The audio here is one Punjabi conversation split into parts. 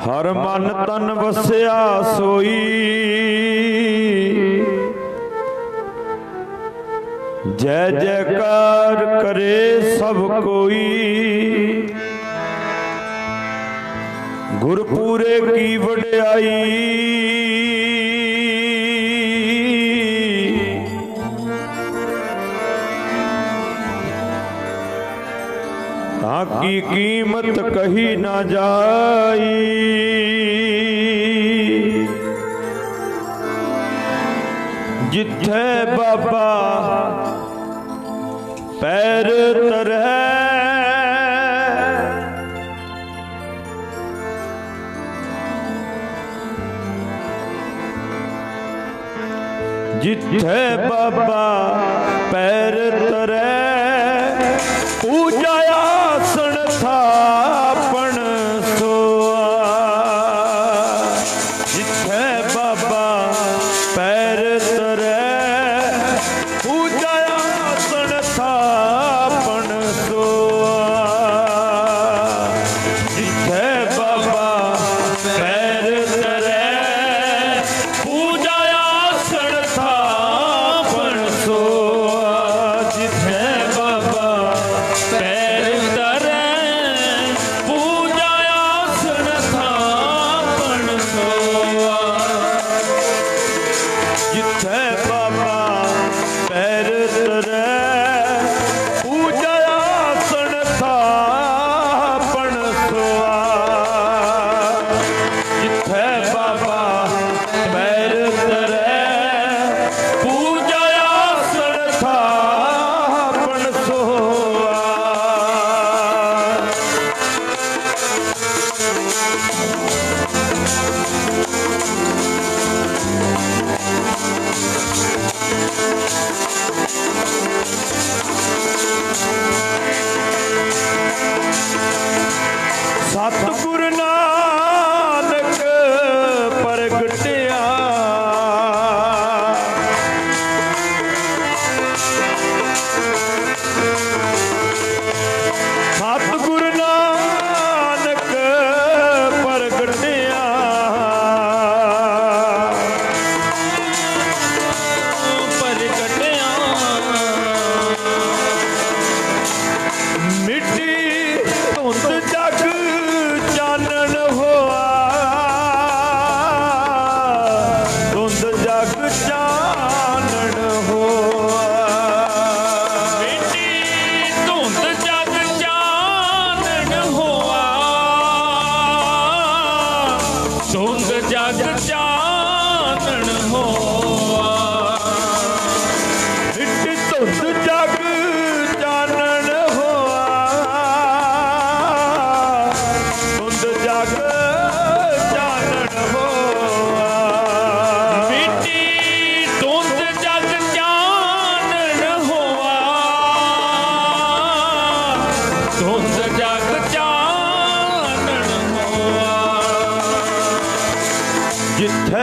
हर मन तन वसिया सोई, जय जयकार करे सब कोई। गुरपुरे की वड्याई, ताकी कीमत कही ना जाई। जिथे बाबा पैर तरह, जिथे बाबा पैर तरह, पूजा आसन थापन सोआ। जिथे बाबा पैर तरह, पूजा आसन थापन सोआ। जिथे बाबा पैर तरह, पूजा आसन थापन सोआ। जिथे बाबा पैर तरह, पूजा आसन थापन सोआ। जिथे बाबा पैर तरह, पूजा आसन थापन सोआ। जिथे बाबा पैर तरह, पूजा आसन थापन सोआ। सतगुर नानक प्रगटिया, सतगुर नानक प्रगटिया। प्रगटिया मिट्टी धुंध जग चानन होआ। धुंध जग चानन होआ। मिट्टी धुंध जग चानन होआ। धुंध जग चानन होआ। मिट्टी धुंध जग चानन होआ। धुंध जग चानन होआ। मिट्टी धुंध जग चानन होआ। धुंध जग चानन होआ। जिथे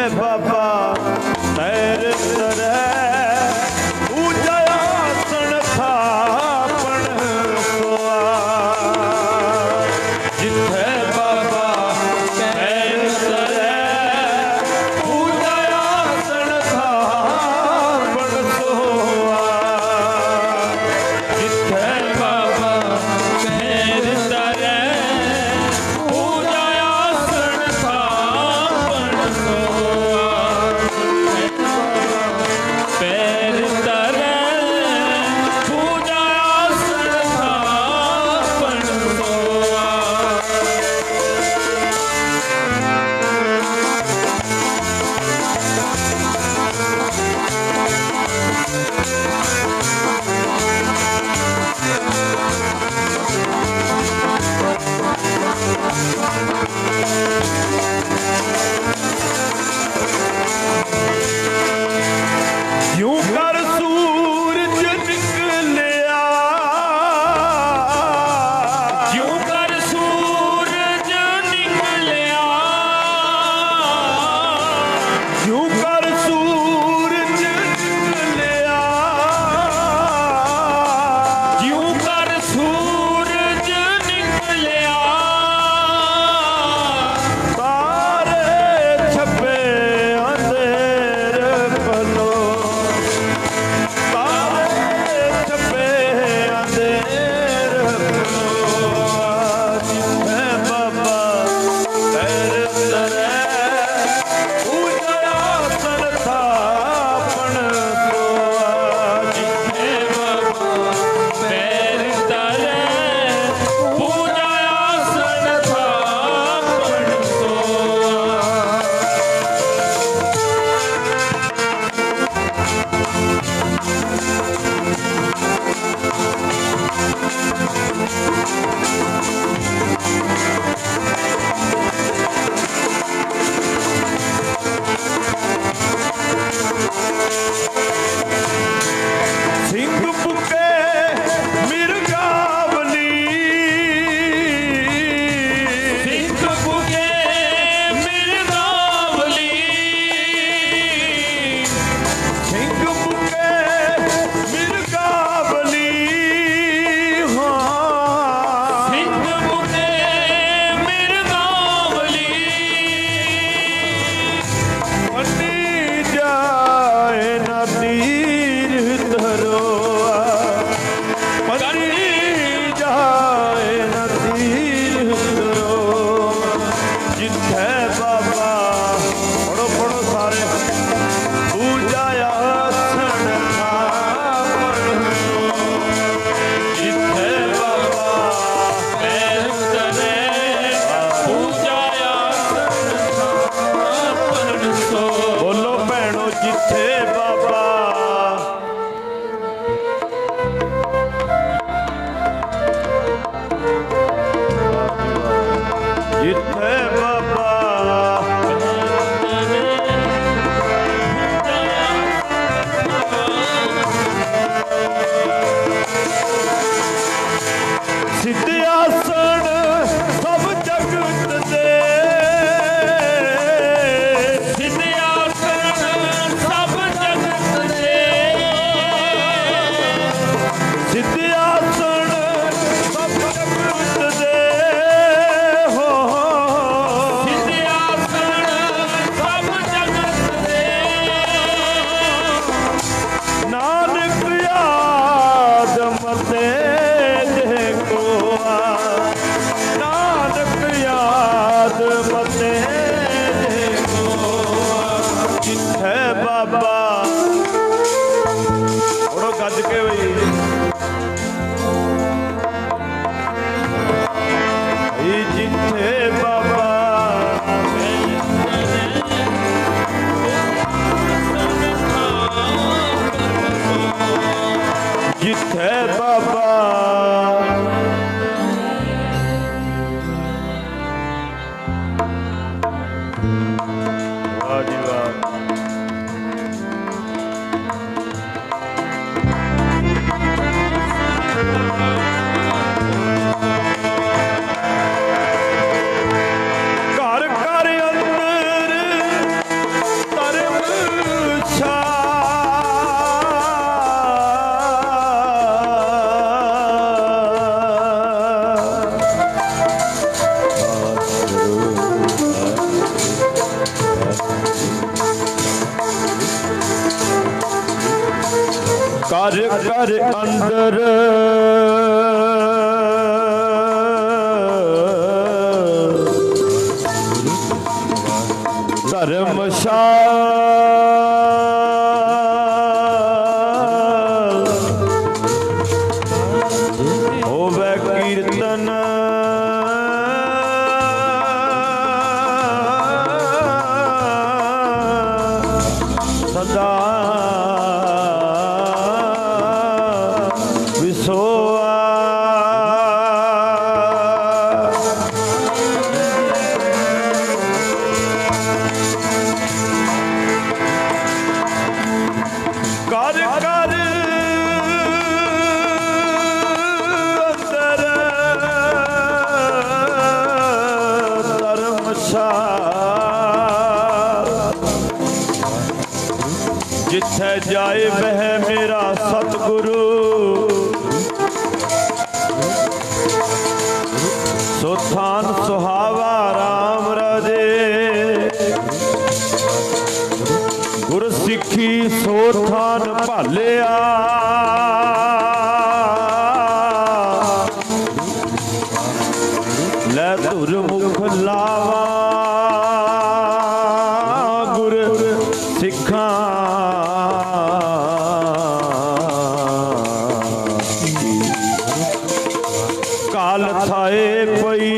ਜਿੱਥੇ ਬਾਬਾ ਸਿੱਧ ਆਸਣ ਸਭ ਜਗਤ ਦੇ, ਸਿੱਧ ਆਸਣ ਸਭ ਜਗਤ ਦੇ, ਸਿੱਧ ਆਸਣ ਸਭ ਜਗਤ ਦੇ, ਹੋ ਸਿੱਧ ਆਸਣ ਸਭ ਜਗਤ ਦੇ, ਨਾਨਕ ਯਾਦ ਮਤੇ ਜੇ ਕੋਆ, ਨਾਨਕ ਯਾਦ ਮਤੇ ਜੇ ਕੋਆ, ਜਿੱਥੇ ਬਾਬਾ ਉੜੋ ਗੱਜ ਕੇ ਬਈ ਜਿੱਥੇ ਬਾਬਾ ਜਿੱਥੇ ਬਾਬਾ ਵਾਹ ਜੀ ਵਾਹ। ਘਰ ਘਰ ਅੰਦਰ ਘਰ ਘਰ ਅੰਦਰ ਧਰਮਸ਼ਾਲ ਹੋਵੇ ਕੀਰਤਨ ਸਦਾ ਵਿਸੋਆ। ਘਰ ਘਰ ਅੰਦਰ ਧਰਮਸ਼ਾਲ ਜਿੱਥੇ ਜਾਏ ਬਹਿ ਮੇਰਾ ਸਤਿਗੁਰੂ ਸੋ ਥਾਨ ਸੁਹਾਵਾ ਰਾਮ ਰਾਜੇ ਗੁਰ ਸਿੱਖੀ ਸੋ ਥਾਨ ਭਾਲਿਆ ਲੈ ਧੁਰ ਮੁਖ ਲਾਵਾ ਗੁਰ ਸਿੱਖਾਂ ਕਾਲ ਥਾਏ ਪਈ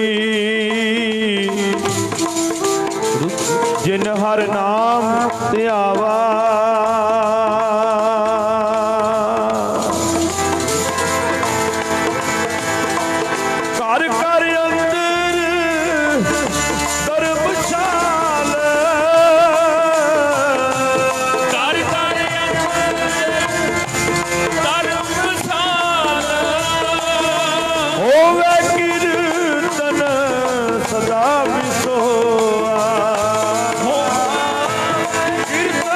ਜਿਨ ਹਰ ਨਾਮ ਧਿਆਵਾ ਘਰ ਘਰ ਅੰਦਰ ਧਰਮਸ਼ਾਲ ਘਰ ਘਰ ਅੰਦਰ ਧਰਮਸ਼ਾਲ ਹੋਵੇ ਕੀਰਤਨ ਸਦਾ ਵਿਸੋਆ। ਕੀਰਤਨ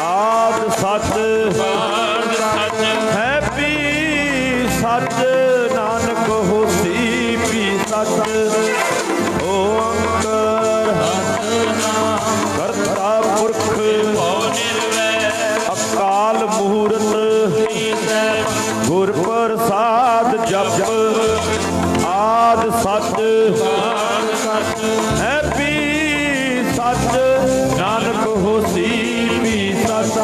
ਆਦ ਸੱਚ ਹੈ ਪੀ ਸੱਚ ਨਾਨਕ ਹੋਸੀ ਪੀ ਸੱਚ ਓੰਕਾਰ ਕਰਤਾ ਪੁਰਖ ਅਕਾਲ ਮੂਰਤ ਗੁਰ ਪ੍ਰਸਾਦ ਜਪ ਆਦ ਸੱਚ ਹੈ ਪੀ ਸੱਚ ਨਾਨਕ ਹੋਸੀ ਪੀ ਸੱਚ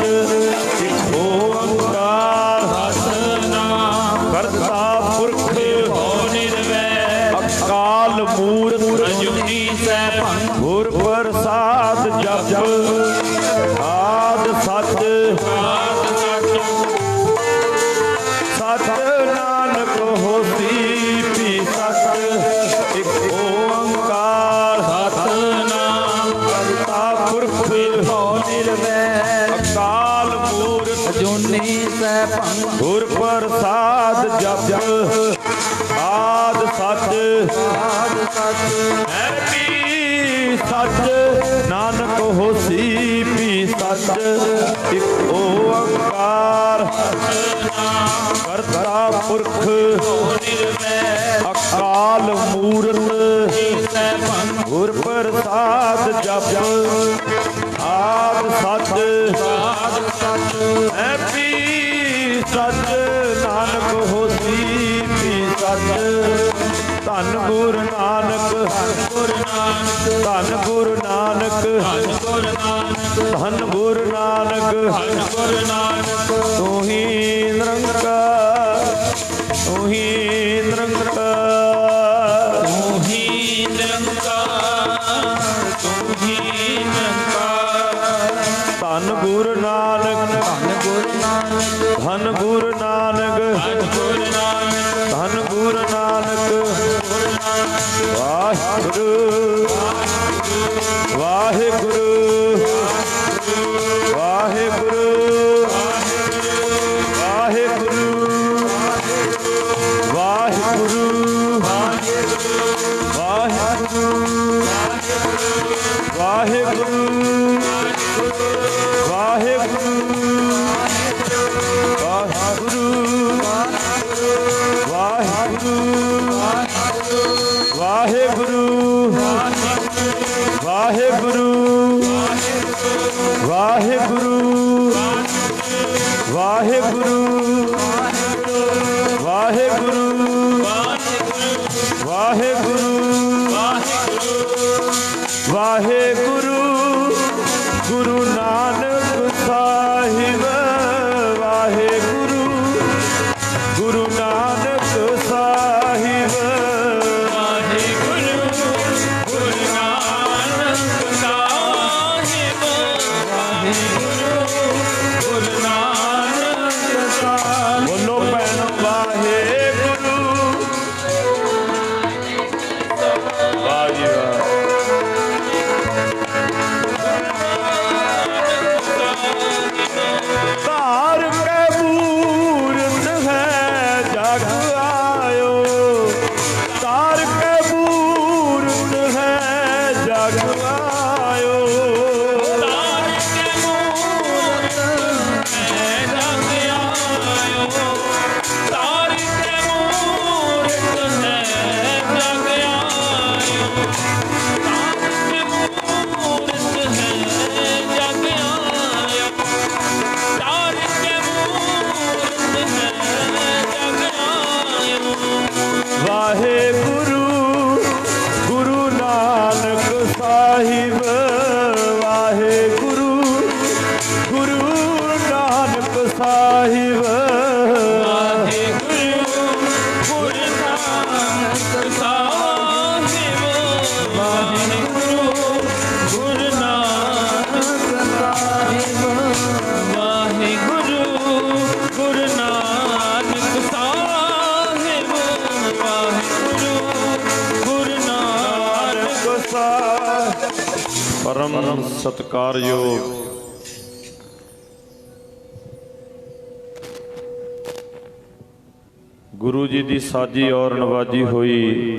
ਇਕ ਓੰਕਾਰ ਸਤਿਨਾਮ ਕਰਤਾ ਪੁਰਖ ਅਕਾਲ ਮੂਰਤ ਅਜੂਨੀ ਸੈਭੰ ਗੁਰ ਪ੍ਰਸਾਦ ਜਪ ਆਦ ਸੱਚ ਸੱਚ ਨਾਨਕ ਹੋਸੀ ਪੀ ਸੱਚ ਇਕ ਓੰਕਾਰ ਸਤਿਨਾਮ ਕਰਤਾ ਪੁਰਖ ਅਕਾਲ ਮੂਰਤ ਅਜੂਨੀ ਸੈਭੰ ਗੁਰ ਪ੍ਰਸਾਦ ਜਪ ਆਦ ਸੱਚ ਹੈ ਪੀ ਸੱਚ ਨਾਨਕ ਹੋਸੀ ਪੀ ਸੱਚ ਇਕ ਓੰਕਾਰ ਕਰਤਾ ਪੁਰਖ ਅਕਾਲ ਮੂਰਤ ਗੁਰ ਪ੍ਰਸਾਦ ਜਪ ਆਦ ਸੱਚ ਹੈ ਪੀ ਸੱਚ ਨਾਨਕ ਹੋਸੀ ਪੀ ਸੱਚ ਧੰਨ ਗੁਰੂ ਨਾਨਕ ਧੰਨ ਗੁਰੂ ਨਾਨਕ ਧੰਨ ਗੁਰੂ ਨਾਨਕ ਤੂੰ ਹੀ ਨਿਰੰਕਾਰ ਤੂੰ ਹੀ ਨਿਰੰਕਾਰ ਤੂੰ ਹੀ ਨਿਰੰਕਾਰ ਤੂੰ ਹੀ ਨਿਰੰਕਾਰ ਧੰਨ ਗੁਰੂ ਨਾਨਕ ਧੰਨ ਗੁਰੂ ਨਾਨਕ ਧੰਨ ਗੁਰੂ ਨਾਨਕ ਵਾਹਿਗੁਰੂ ਵਾਹਿਗੁਰੂ ਵਾਹਿਗੁਰੂ ਵਾਹਿਗੁਰੂ ਵਾਹਿਗੁਰੂ ਵਾਹਿਗੁਰੂ ਵਾਹਿਗੁਰੂ ਵਾਹਿਗੁਰੂ ਵਾਹਿਗੁਰੂ ਵਾਹਿਗੁਰੂ ਵਾਹਿਗੁਰੂ ਵਾਹਿਗੁਰੂ ਵਾਹਿਗੁਰੂ ਵਾਹਿਗੁਰੂ ਵਾਹਿਗੁਰੂ ਵਾਹਿਗੁਰੂ ਵਾਹਿਗੁਰੂ ਗੁਰੂ ਨਾਨਕ ਸਾਹਿਬ ਵਾਹਿਗੁਰੂ ਗੁਰੂ ਨਾਨਕ ਸਾਹਿਬ ਵਾਹਿਗੁਰੂ ਗੁਰੂ ਨਾਨਕ ਸਾਹਿਬ ਵਾਹਿਗੁਰੂ ਗੁਰੂ ਨਾਨਕ ਸਾਹਿਬ ਬੋਲੋ ਭੈਣ ਵਾਹਿਗੁਰੂ ਵਾਹ ਜੀ ਵਾਹ ਧਾਰ ਕੇ ਮੂਰਤ ਹੈ ਜਗ ਆਇਓ ਧਾਰ ਕੇ ਮੂਰਤ ਹੈ ਜਗ ਆਇਓ ਤਾਰ ਕੇ ਮੂਰਤ ਹੈ ਜਗ ਆਇਓ ਤਾਰ ਕੇ ਮੂਰਤ ਹੈ ਜਗ ਆਇਓ ਤਾਰ ਕੇ ਮੂਰਤ ਹੈ ਜਗ ਆਇਓ ਤਾਰ ਕੇ ਮੂਰਤ ਹੈ ਜਗ ਆਇਓ ਵਾਹਿਗੁਰੂ ਗੁਰੂ ਨਾਨਕ ਸਾਹਿਬ ਵਾਹਿਗੁਰੂ ਗੁਰੂ ਨਾਨਕ ਸਾਹਿਬ ਵਾਹਿਗੁਰੂ ਗੁਰੂ ਨਾਨਕ ਸਾਹਿਬ ਵਾਹਿਗੁਰੂ ਗੁਰੂ ਨਾਨਕ ਸਾਹਿਬ ਵਾਹਿਗੁਰੂ ਗੁਰੂ ਨਾਨਕ ਸਾਹਿਬ ਵਾਹਿਗੁਰੂ ਗੁਰੂ ਨਾਨਕ ਪਰਮ ਸਤਿਕਾਰਯੋਗ ਗੁਰੂ ਜੀ ਦੀ ਸਾਜੀ ਔਰ ਨਵਾਜੀ ਹੋਈ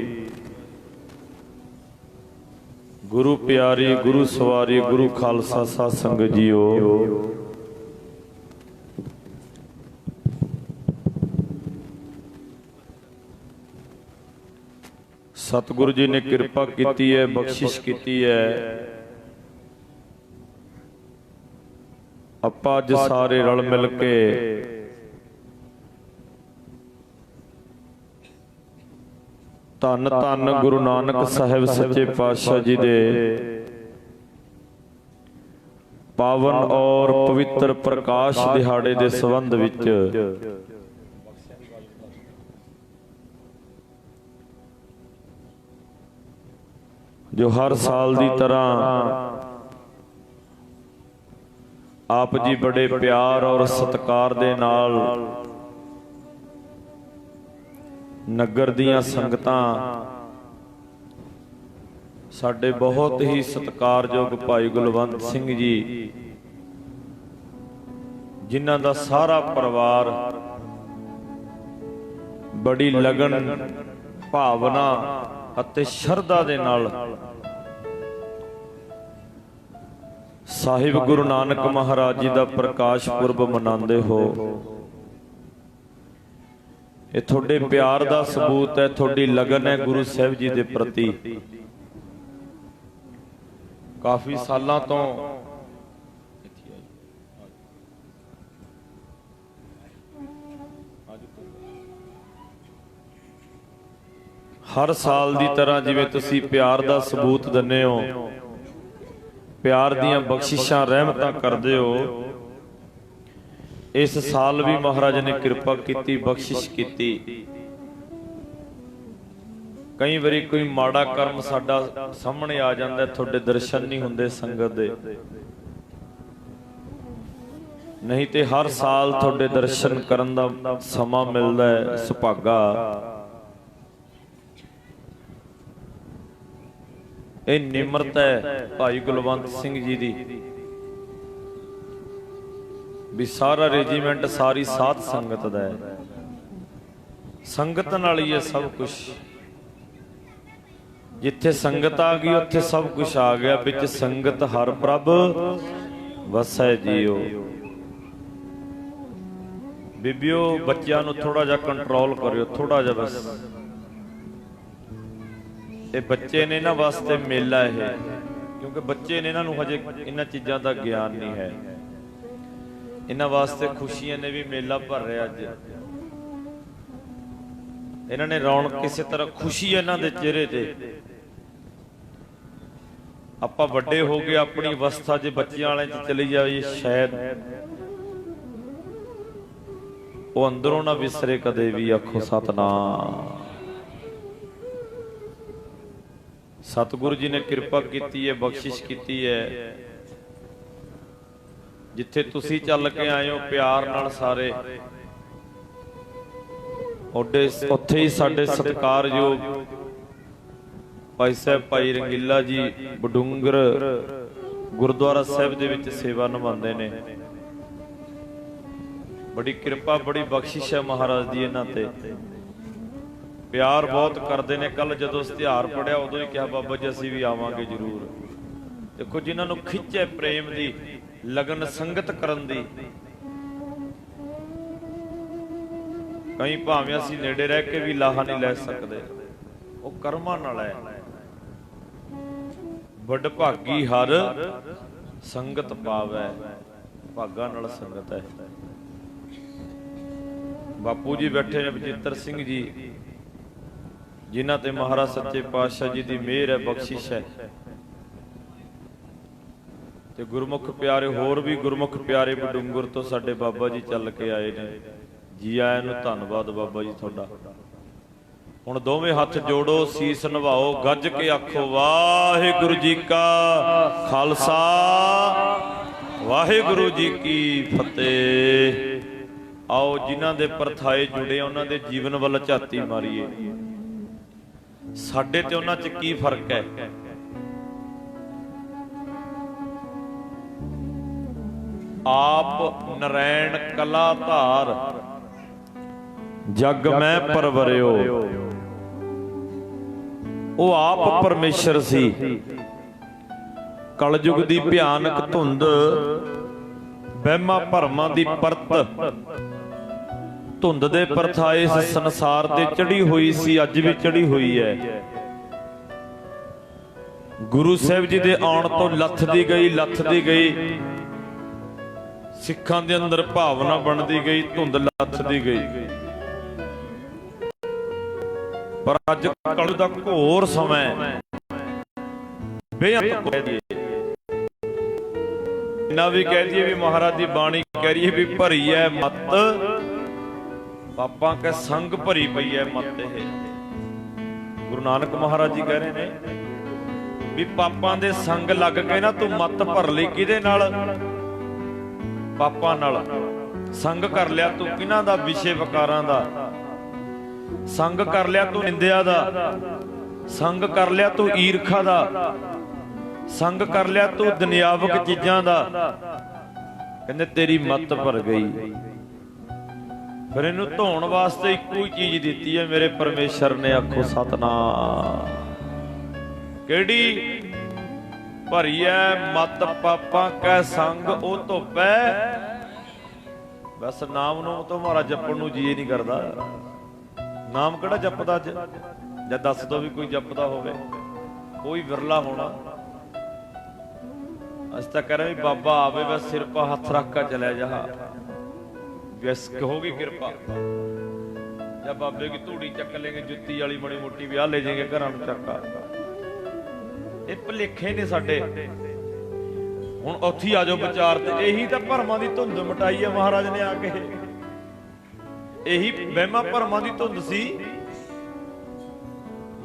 ਗੁਰੂ ਪਿਆਰੀ, ਗੁਰੂ ਸਵਾਰੀ, ਗੁਰੂ ਖਾਲਸਾ ਸਾਧ ਸੰਗਤ ਜੀਓ। ਸਤਿਗੁਰੂ ਜੀ ਨੇ ਕਿਰਪਾ ਕੀਤੀ ਹੈ, ਬਖਸ਼ਿਸ਼ ਕੀਤੀ ਹੈ। ਆਪਾਂ ਅੱਜ ਸਾਰੇ ਰਲ ਮਿਲ ਕੇ ਧੰਨ ਧੰਨ ਗੁਰੂ ਨਾਨਕ ਸਾਹਿਬ ਸੱਚੇ ਪਾਤਸ਼ਾਹ ਜੀ ਦੇ ਪਾਵਨ ਔਰ ਪਵਿੱਤਰ ਪ੍ਰਕਾਸ਼ ਦਿਹਾੜੇ ਦੇ ਸੰਬੰਧ ਵਿੱਚ ਜੋ ਹਰ ਸਾਲ ਦੀ ਤਰ੍ਹਾਂ ਆਪ ਜੀ ਬੜੇ ਪਿਆਰ ਔਰ ਸਤਿਕਾਰ ਦੇ ਨਾਲ ਨਗਰ ਦੀਆਂ ਸੰਗਤਾਂ ਸਾਡੇ ਬਹੁਤ ਹੀ ਸਤਿਕਾਰਯੋਗ ਭਾਈ ਗੁਲਵੰਤ ਸਿੰਘ ਜੀ, ਜਿਨ੍ਹਾਂ ਦਾ ਸਾਰਾ ਪਰਿਵਾਰ ਬੜੀ ਲਗਨ, ਭਾਵਨਾ ਅਤੇ ਸ਼ਰਧਾ ਦੇ ਨਾਲ ਸਾਹਿਬ ਗੁਰੂ ਨਾਨਕ ਮਹਾਰਾਜ ਜੀ ਦਾ ਪ੍ਰਕਾਸ਼ ਪੁਰਬ ਮਨਾਉਂਦੇ ਹੋ। ਇਹ ਤੁਹਾਡੇ ਪਿਆਰ ਦਾ ਸਬੂਤ ਹੈ, ਤੁਹਾਡੀ ਲਗਨ ਹੈ ਗੁਰੂ ਸਾਹਿਬ ਜੀ ਦੇ ਪ੍ਰਤੀ। ਕਾਫੀ ਸਾਲਾਂ ਤੋਂ ਹਰ ਸਾਲ ਦੀ ਤਰ੍ਹਾਂ ਜਿਵੇਂ ਤੁਸੀਂ ਪਿਆਰ ਦਾ ਸਬੂਤ ਦਿੰਦੇ ਹੋ, ਪਿਆਰ ਦੀਆਂ ਬਖਸ਼ਿਸ਼ਾਂ ਰਹਿਮਤਾਂ ਕਰਦੇ ਹੋ, ਇਸ ਸਾਲ ਵੀ ਮਹਾਰਾਜ ਨੇ ਕਿਰਪਾ ਕੀਤੀ, ਬਖਸ਼ਿਸ਼ ਕੀਤੀ। ਕਈ ਵਾਰੀ ਕੋਈ ਮਾੜਾ ਕਰਮ ਸਾਡਾ ਸਾਹਮਣੇ ਆ ਜਾਂਦਾ, ਤੁਹਾਡੇ ਦਰਸ਼ਨ ਨਹੀਂ ਹੁੰਦੇ ਸੰਗਤ ਦੇ, ਨਹੀਂ ਤੇ ਹਰ ਸਾਲ ਤੁਹਾਡੇ ਦਰਸ਼ਨ ਕਰਨ ਦਾ ਸਮਾਂ ਮਿਲਦਾ ਹੈ, ਸੁਭਾਗਾ। ਇਹ ਨਿਮਰਤਾ ਹੈ ਭਾਈ ਗੁਲਵੰਤ ਸਿੰਘ ਜੀ ਦੀ, ਵੀ ਸਾਰਾ ਰੈਜੀਮੈਂਟ, ਸਾਰੀ ਸਾਧ ਸੰਗਤ ਦਾ ਹੈ, ਸੰਗਤ ਨਾਲ ਹੀ ਹੈ ਸਭ ਕੁਝ। ਜਿੱਥੇ ਸੰਗਤ ਆ ਗਈ ਉੱਥੇ ਸਭ ਕੁਝ ਆ ਗਿਆ, ਵਿੱਚ ਸੰਗਤ ਹਰ ਪ੍ਰਭ ਵਸੈ ਜੀਓ। ਬੀਬੀਓ, ਬੱਚਿਆਂ ਨੂੰ ਥੋੜਾ ਜਿਹਾ ਕੰਟਰੋਲ ਕਰਿਓ, ਥੋੜਾ ਜਿਹਾ ਬਸ। ਇਹ ਬੱਚੇ ਨੇ ਇਹਨਾਂ ਵਾਸਤੇ ਮੇਲਾ ਇਹ, ਕਿਉਂਕਿ ਬੱਚੇ ਨੇ, ਇਹਨਾਂ ਨੂੰ ਹਜੇ ਇਹਨਾਂ ਚੀਜ਼ਾਂ ਦਾ ਗਿਆਨ ਨਹੀਂ ਹੈ। ਇਹਨਾਂ ਵਾਸਤੇ ਖੁਸ਼ੀਆਂ ਨੇ ਵੀ ਮੇਲਾ ਭਰ ਰਿਹਾ ਅੱਜ। ਇਹਨਾਂ ਨੇ ਰੌਣਕ, ਕਿਸੇ ਤਰ੍ਹਾਂ ਖੁਸ਼ੀ ਇਹਨਾਂ ਦੇ ਚਿਹਰੇ ਤੇ। ਆਪਾਂ ਵੱਡੇ ਹੋ ਗਏ, ਆਪਣੀ ਅਵਸਥਾ ਜੇ ਬੱਚਿਆਂ ਵਾਲੇ ਚ ਚਲੀ ਜਾਵੇ, ਸ਼ਾਇਦ ਉਹ ਅੰਦਰੋਂ ਨਾ ਵਿਸਰੇ ਕਦੇ ਵੀ। ਆਖੋ ਸਤਨਾਮ। ਸਤਿਗੁਰੂ ਜੀ ਨੇ ਕਿਰਪਾ ਕੀਤੀ ਹੈ, ਬਖਸ਼ਿਸ਼ ਕੀਤੀ ਹੈ। ਜਿੱਥੇ ਤੁਸੀਂ ਚੱਲ ਕੇ ਆਏ ਹੋ ਪਿਆਰ ਨਾਲ ਸਾਰੇ, ਉੱਥੇ ਹੀ ਸਾਡੇ ਸਤਿਕਾਰਯੋਗ ਭਾਈ ਸਾਹਿਬ ਭਾਈ ਰੰਗੀਲਾ ਜੀ ਬਡੂੰਗਰ ਗੁਰਦੁਆਰਾ ਸਾਹਿਬ ਦੇ ਵਿੱਚ ਸੇਵਾ ਨਿਭਾਉਂਦੇ ਨੇ। ਬੜੀ ਕਿਰਪਾ, ਬੜੀ ਬਖਸ਼ਿਸ਼ ਹੈ ਮਹਾਰਾਜ ਦੀ ਇਹਨਾਂ ਤੇ, ਪਿਆਰ ਬਹੁਤ ਕਰਦੇ ਨੇ। ਕੱਲ ਜਦੋਂ ਇਸ਼ਤਿਹਾਰ ਪੜਿਆ ਉਦੋਂ ਹੀ ਕਿਹਾ, ਬਾਬਾ ਜੀ ਅਸੀਂ ਵੀ ਆਵਾਂਗੇ ਜ਼ਰੂਰ। ਦੇਖੋ, ਜਿਨ੍ਹਾਂ ਨੂੰ ਖਿੱਚ ਹੈ ਪ੍ਰੇਮ ਦੀ, ਲਗਨ ਸੰਗਤ ਕਰਨ ਦੀ। ਕਈ ਭਾਵੇਂ ਅਸੀਂ ਨੇੜੇ ਰਹਿ ਕੇ ਵੀ ਲਾਹਾ ਨਹੀਂ ਲੈ ਸਕਦੇ, ਉਹ ਕਰਮਾਂ ਨਾਲ ਹੈ। ਵੱਡ ਭਾਗੀ ਹਰ ਸੰਗਤ ਪਾਵੈ, ਭਾਗਾਂ ਨਾਲ ਸੰਗਤ ਹੈ। ਬਾਪੂ ਜੀ ਬੈਠੇ ਨੇ, ਬਚਿੱਤਰ ਸਿੰਘ ਜੀ, ਜਿਨ੍ਹਾਂ ਤੇ ਮਹਾਰਾਜ ਸੱਚੇ ਪਾਤਸ਼ਾਹ ਜੀ ਦੀ ਮਿਹਰ ਹੈ, ਬਖਸ਼ਿਸ਼ ਹੈ। ਤੇ ਗੁਰਮੁਖ ਪਿਆਰੇ, ਹੋਰ ਵੀ ਗੁਰਮੁਖ ਪਿਆਰੇ ਬਡੂੰਗਰ ਤੋਂ ਸਾਡੇ ਬਾਬਾ ਜੀ ਚੱਲ ਕੇ ਆਏ ਨੇ। ਜੀ ਆਇਆਂ ਨੂੰ ਧੰਨਵਾਦ ਬਾਬਾ ਜੀ ਤੁਹਾਡਾ। ਹੁਣ ਦੋਵੇਂ ਹੱਥ ਜੋੜੋ, ਸੀਸ ਨਿਭਾਓ, ਗੱਜ ਕੇ ਆਖੋ ਵਾਹਿਗੁਰੂ ਜੀ ਕਾ ਖਾਲਸਾ, ਵਾਹਿਗੁਰੂ ਜੀ ਕੀ ਫਤਿਹ। ਆਓ ਜਿਨ੍ਹਾਂ ਦੇ ਪਰਥਾਏ ਜੁੜੇ, ਉਹਨਾਂ ਦੇ ਜੀਵਨ ਵੱਲ ਝਾਤੀ ਮਾਰੀਏ। ਸਾਡੇ ਤੇ ਉਹਨਾਂ 'ਚ ਕੀ ਫਰਕ ਹੈ? ਆਪ ਨਰੈਣ ਕਲਾ ਧਾਰ, ਜਗ ਮੈਂ ਪਰਵਰਿਓ। ਉਹ ਆਪ ਪਰਮੇਸ਼ਰ ਸੀ, ਕਲਯੁਗ ਦੀ ਭਿਆਨਕ ਧੁੰਦ, ਵਹਿਮਾਂ ਭਰਮਾਂ ਦੀ ਪਰਤ, ਧੁੰਦ ਦੇ ਪਰਥਾਏ ਇਸ ਸੰਸਾਰ ਤੇ ਚੜੀ ਹੋਈ ਸੀ, ਅੱਜ ਵੀ ਚੜੀ ਹੋਈ ਹੈ। ਗੁਰੂ ਸਾਹਿਬ ਜੀ ਦੇ ਆਉਣ ਤੋਂ ਲੱਥਦੀ ਗਈ, ਸਿੱਖਾਂ ਦੇ ਅੰਦਰ ਭਾਵਨਾ ਬਣਦੀ ਗਈ, ਧੁੰਦ ਲੱਥਦੀ ਗਈ। ਪਰ ਅੱਜ ਕਲਯੁਗ ਦਾ ਘੋਰ ਸਮਾਂ ਹੈ। ਬੇਅੰਤ ਕਹਿ ਦਈਏ, ਨਾ ਵੀ ਕਹਿ ਦਈਏ ਵੀ ਮਹਾਰਾਜ ਦੀ ਬਾਣੀ ਕਹਿ ਰਹੀ ਹੈ ਵੀ ਭਰੀ ਹੈ ਮਤ, ਪਾਪਾਂ ਕੇ ਸੰਗ ਭਰੀ ਪਈ ਹੈ ਮਤ। ਇਹ ਗੁਰੂ ਨਾਨਕ ਮਹਾਰਾਜ ਜੀ ਕਹਿ ਰਹੇ ਨੇ ਵੀ ਪਾਪਾਂ ਦੇ ਸੰਗ ਲੱਗ ਕੇ ਨਾ ਤੂੰ ਮਤ ਭਰ ਲਈ। ਕਿਹਦੇ ਨਾਲ? ਪਾਪਾਂ ਨਾਲ। ਸੰਗ ਕਰ ਲਿਆ ਤੂੰ ਕਿਹਨਾਂ ਦਾ? ਵਿਸ਼ੇ ਵਿਕਾਰਾਂ ਦਾ। ਸੰਗ ਕਰ ਲਿਆ ਤੂੰ ਨਿੰਦਿਆ ਦਾ, ਸੰਗ ਕਰ ਲਿਆ ਤੂੰ ਈਰਖਾ ਦਾ, ਸੰਗ ਕਰ ਲਿਆ ਤੂੰ ਦੁਨਿਆਵਿਕ ਚੀਜ਼ਾਂ ਦਾ। ਕਹਿੰਦੇ ਤੇਰੀ ਮੱਤ ਭਰ ਗਈ। ਫਿਰ ਇਹਨੂੰ ਧੋਣ ਵਾਸਤੇ ਇੱਕੋ ਹੀ ਚੀਜ਼ ਦਿੱਤੀ ਹੈ ਮੇਰੇ ਪਰਮੇਸ਼ਰ ਨੇ। ਆਖੋ ਸਤਨਾਮ। ਕਿਹੜੀ? ਭਰੀ ਐ ਮਤ ਪਾਪਾਂ ਕੈ ਸੰਗ, ਉਹ ਧੋਪੈ। ਬਸ ਨਾਮ ਨੂੰ ਤੁਹਾਰਾ ਜਪਣ ਨੂੰ ਜੀ ਨਹੀਂ ਕਰਦਾ। ਨਾਮ ਕਿਹੜਾ ਜਪਦਾ ਅੱਜ? ਜਾਂ ਦੱਸ ਦੋ ਵੀ ਕੋਈ ਜਪਦਾ ਹੋਵੇ, ਕੋਈ ਵਿਰਲਾ ਹੋਣਾ। ਅਸੀਂ ਤਾਂ ਕਹਿ ਰਹੇ ਵੀ ਬਾਬਾ ਆਵੇ ਬਸ ਸਿਰ ਪਾ ਹੱਥ ਰੱਖ ਕੇ ਚਲਿਆ ਜਾ, ਬਸ ਹੋਗੀ ਕਿਰਪਾ। ਜਾਂ ਬਾਬੇ ਕੀ ਧੂੜੀ ਚੱਕ ਲੈਂਗੇ, ਜੁੱਤੀ ਵਾਲੀ ਬੜੀ ਮੋਟੀ ਵਿਆਹ ਲੈ ਜਾਏਗੇ ਘਰਾਂ ਨੂੰ ਚੱਕਾ। ਇਹ ਭੁਲੇਖੇ ਨੇ ਸਾਡੇ। ਹੁਣ ਉੱਥੇ ਆ ਜਾਓ ਵਿਚਾਰ ਤੇ। ਇਹੀ ਤਾਂ ਭਰਮਾਂ ਦੀ ਧੁੰਦ ਮਟਾਈ ਹੈ ਮਹਾਰਾਜ ਨੇ ਆ ਕੇ। ਇਹੀ ਵਹਿਮਾਂ ਭਰਮਾਂ ਦੀ ਧੁੰਦ ਸੀ।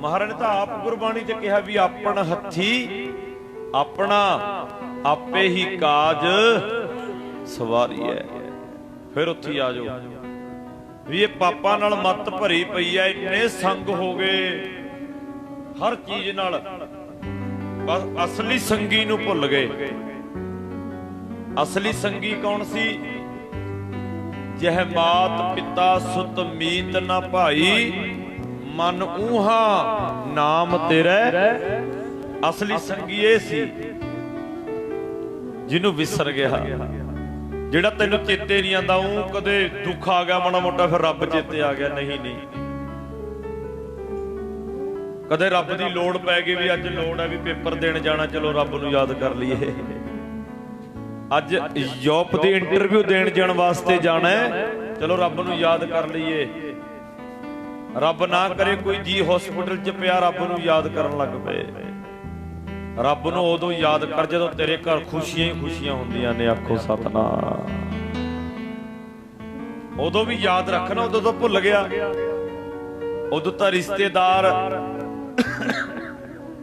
ਮਹਾਰਾਜ ਨੇ ਤਾਂ ਆਪ ਗੁਰਬਾਣੀ 'ਚ ਕਿਹਾ ਵੀ ਆਪਣ ਹੱਥੀ ਆਪਣਾ ਆਪੇ ਹੀ ਕਾਜ ਸਵਾਰੀਐ। ਫਿਰ ਉੱਥੇ ਆ ਜਾਓ ਵੀ ਇਹ ਪਾਪਾਂ ਨਾਲ ਮੱਤ ਭਰੀ ਪਈ ਐ, ਇੰਨੇ ਸੰਗ ਹੋ ਗਏ ਹਰ ਚੀਜ਼ ਨਾਲ, ਬਸ ਅਸਲੀ ਸੰਗੀ ਨੂੰ ਭੁੱਲ ਗਏ। ਅਸਲੀ ਸੰਗੀ ਕੌਣ ਸੀ? ਜਹ ਮਾਤ ਪਿਤਾ ਸੁਤ ਮੀਤ ਨਾ ਭਾਈ, ਮਨ ਊਹਾ ਨਾਮ ਤੇਰੇ। ਅਸਲੀ ਸੰਗੀ ਇਹ ਸੀ ਜਿਹਨੂੰ ਵਿਸਰ ਗਿਆ, ਜਿਹੜਾ ਤੈਨੂੰ ਚੇਤੇ ਨਹੀਂ ਆਂਦਾ। ਉਹ ਕਦੇ ਦੁੱਖ ਆ ਗਿਆ ਮਾੜਾ ਮੋਟਾ ਫਿਰ ਰੱਬ ਚੇਤੇ ਆ ਗਿਆ, ਨਹੀਂ ਕਦੇ ਰੱਬ ਦੀ ਲੋੜ ਪੈ ਗਈ ਵੀ ਅੱਜ ਲੋੜ ਹੈ ਵੀ ਪੇਪਰ ਦੇਣ ਜਾਣਾ, ਚਲੋ ਰੱਬ ਨੂੰ ਯਾਦ ਕਰ ਲਈਏ। ਅੱਜ ਜੌਬ ਦੀ ਇੰਟਰਵਿਊ ਦੇਣ ਜਾਣ ਵਾਸਤੇ ਜਾਣਾ ਹੈ, ਚਲੋ ਰੱਬ ਨੂੰ ਯਾਦ ਕਰ ਲਈਏ। ਰੱਬ ਨਾ ਕਰੇ ਕੋਈ ਜੀ ਹਸਪੀਟਲ 'ਚ ਪਿਆ, ਰੱਬ ਨੂੰ ਯਾਦ ਕਰਨ ਲੱਗ ਪਏ। ਰੱਬ ਨੂੰ ਉਦੋਂ ਯਾਦ ਕਰ ਜਦੋਂ ਤੇਰੇ ਘਰ ਖੁਸ਼ੀਆਂ ਹੀ ਖੁਸ਼ੀਆਂ ਹੁੰਦੀਆਂ ਨੇ। ਆਖੋ ਸਤਨਾਮ। ਉਦੋਂ ਵੀ ਯਾਦ ਰੱਖਣਾ, ਉਦੋਂ ਤਾਂ ਭੁੱਲ ਗਿਆ। ਉਦੋਂ ਤਾਂ ਰਿਸ਼ਤੇਦਾਰ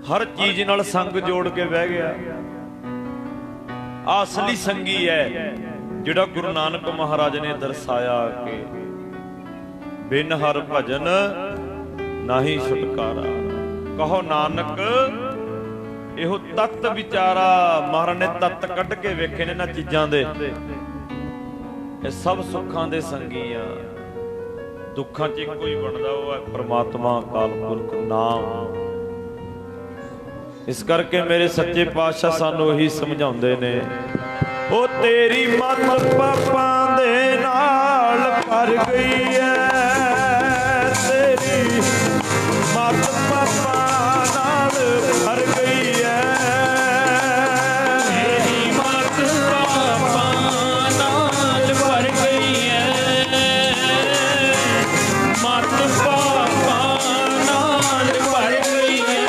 ਹਰ ਚੀਜ਼ ਨਾਲ ਸੰਗ ਜੋੜ ਕੇ ਬਹਿ ਗਿਆ। ਅਸਲੀ ਸੰਗੀ ਹੈ ਜਿਹੜਾ ਗੁਰੂ ਨਾਨਕ ਮਹਾਰਾਜ ਨੇ ਦਰਸਾਇਆ ਕਿ ਬਿਨ ਹਰ ਭਜਨ ਨਾਹੀ ਛੁਟਕਾਰਾ। ਕਹੋ ਨਾਨਕ ਇਹੋ ਤਤ ਵਿਚਾਰਾ। ਮਹਾਰਾਜ ਨੇ ਤਤ ਕੱਢ ਕੇ ਵੇਖੇ ਨੇ ਇਹਨਾਂ ਚੀਜ਼ਾਂ ਦੇ। ਇਹ ਸਭ ਸੁੱਖਾਂ ਦੇ ਸੰਗੀ ਆ। ਦੁੱਖਾਂ 'ਚ ਇੱਕੋ ਹੀ ਬਣਦਾ, ਉਹ ਹੈ ਪ੍ਰਮਾਤਮਾ ਅਕਾਲ ਪੁਰਖ ਨਾਮ। ਇਸ ਕਰਕੇ ਮੇਰੇ ਸੱਚੇ ਪਾਤਸ਼ਾਹ ਸਾਨੂੰ ਇਹੀ ਸਮਝਾਉਂਦੇ ਨੇ, ਉਹ ਤੇਰੀ ਮਤ ਪਾਪਾਂ ਦੇ ਨਾਲ ਭਰ ਗਈ ਐ। ਤੇਰੀ ਮਤ ਪਾਪਾਂ ਨਾਲ ਭਰ ਗਈ ਐ। ਤੇਰੀ ਮਤ ਪਾਪਾਂ ਨਾਲ ਭਰ ਗਈ ਐ। ਮਤ ਪਾਪਾਂ ਨਾਲ ਭਰ ਗਈ ਐ।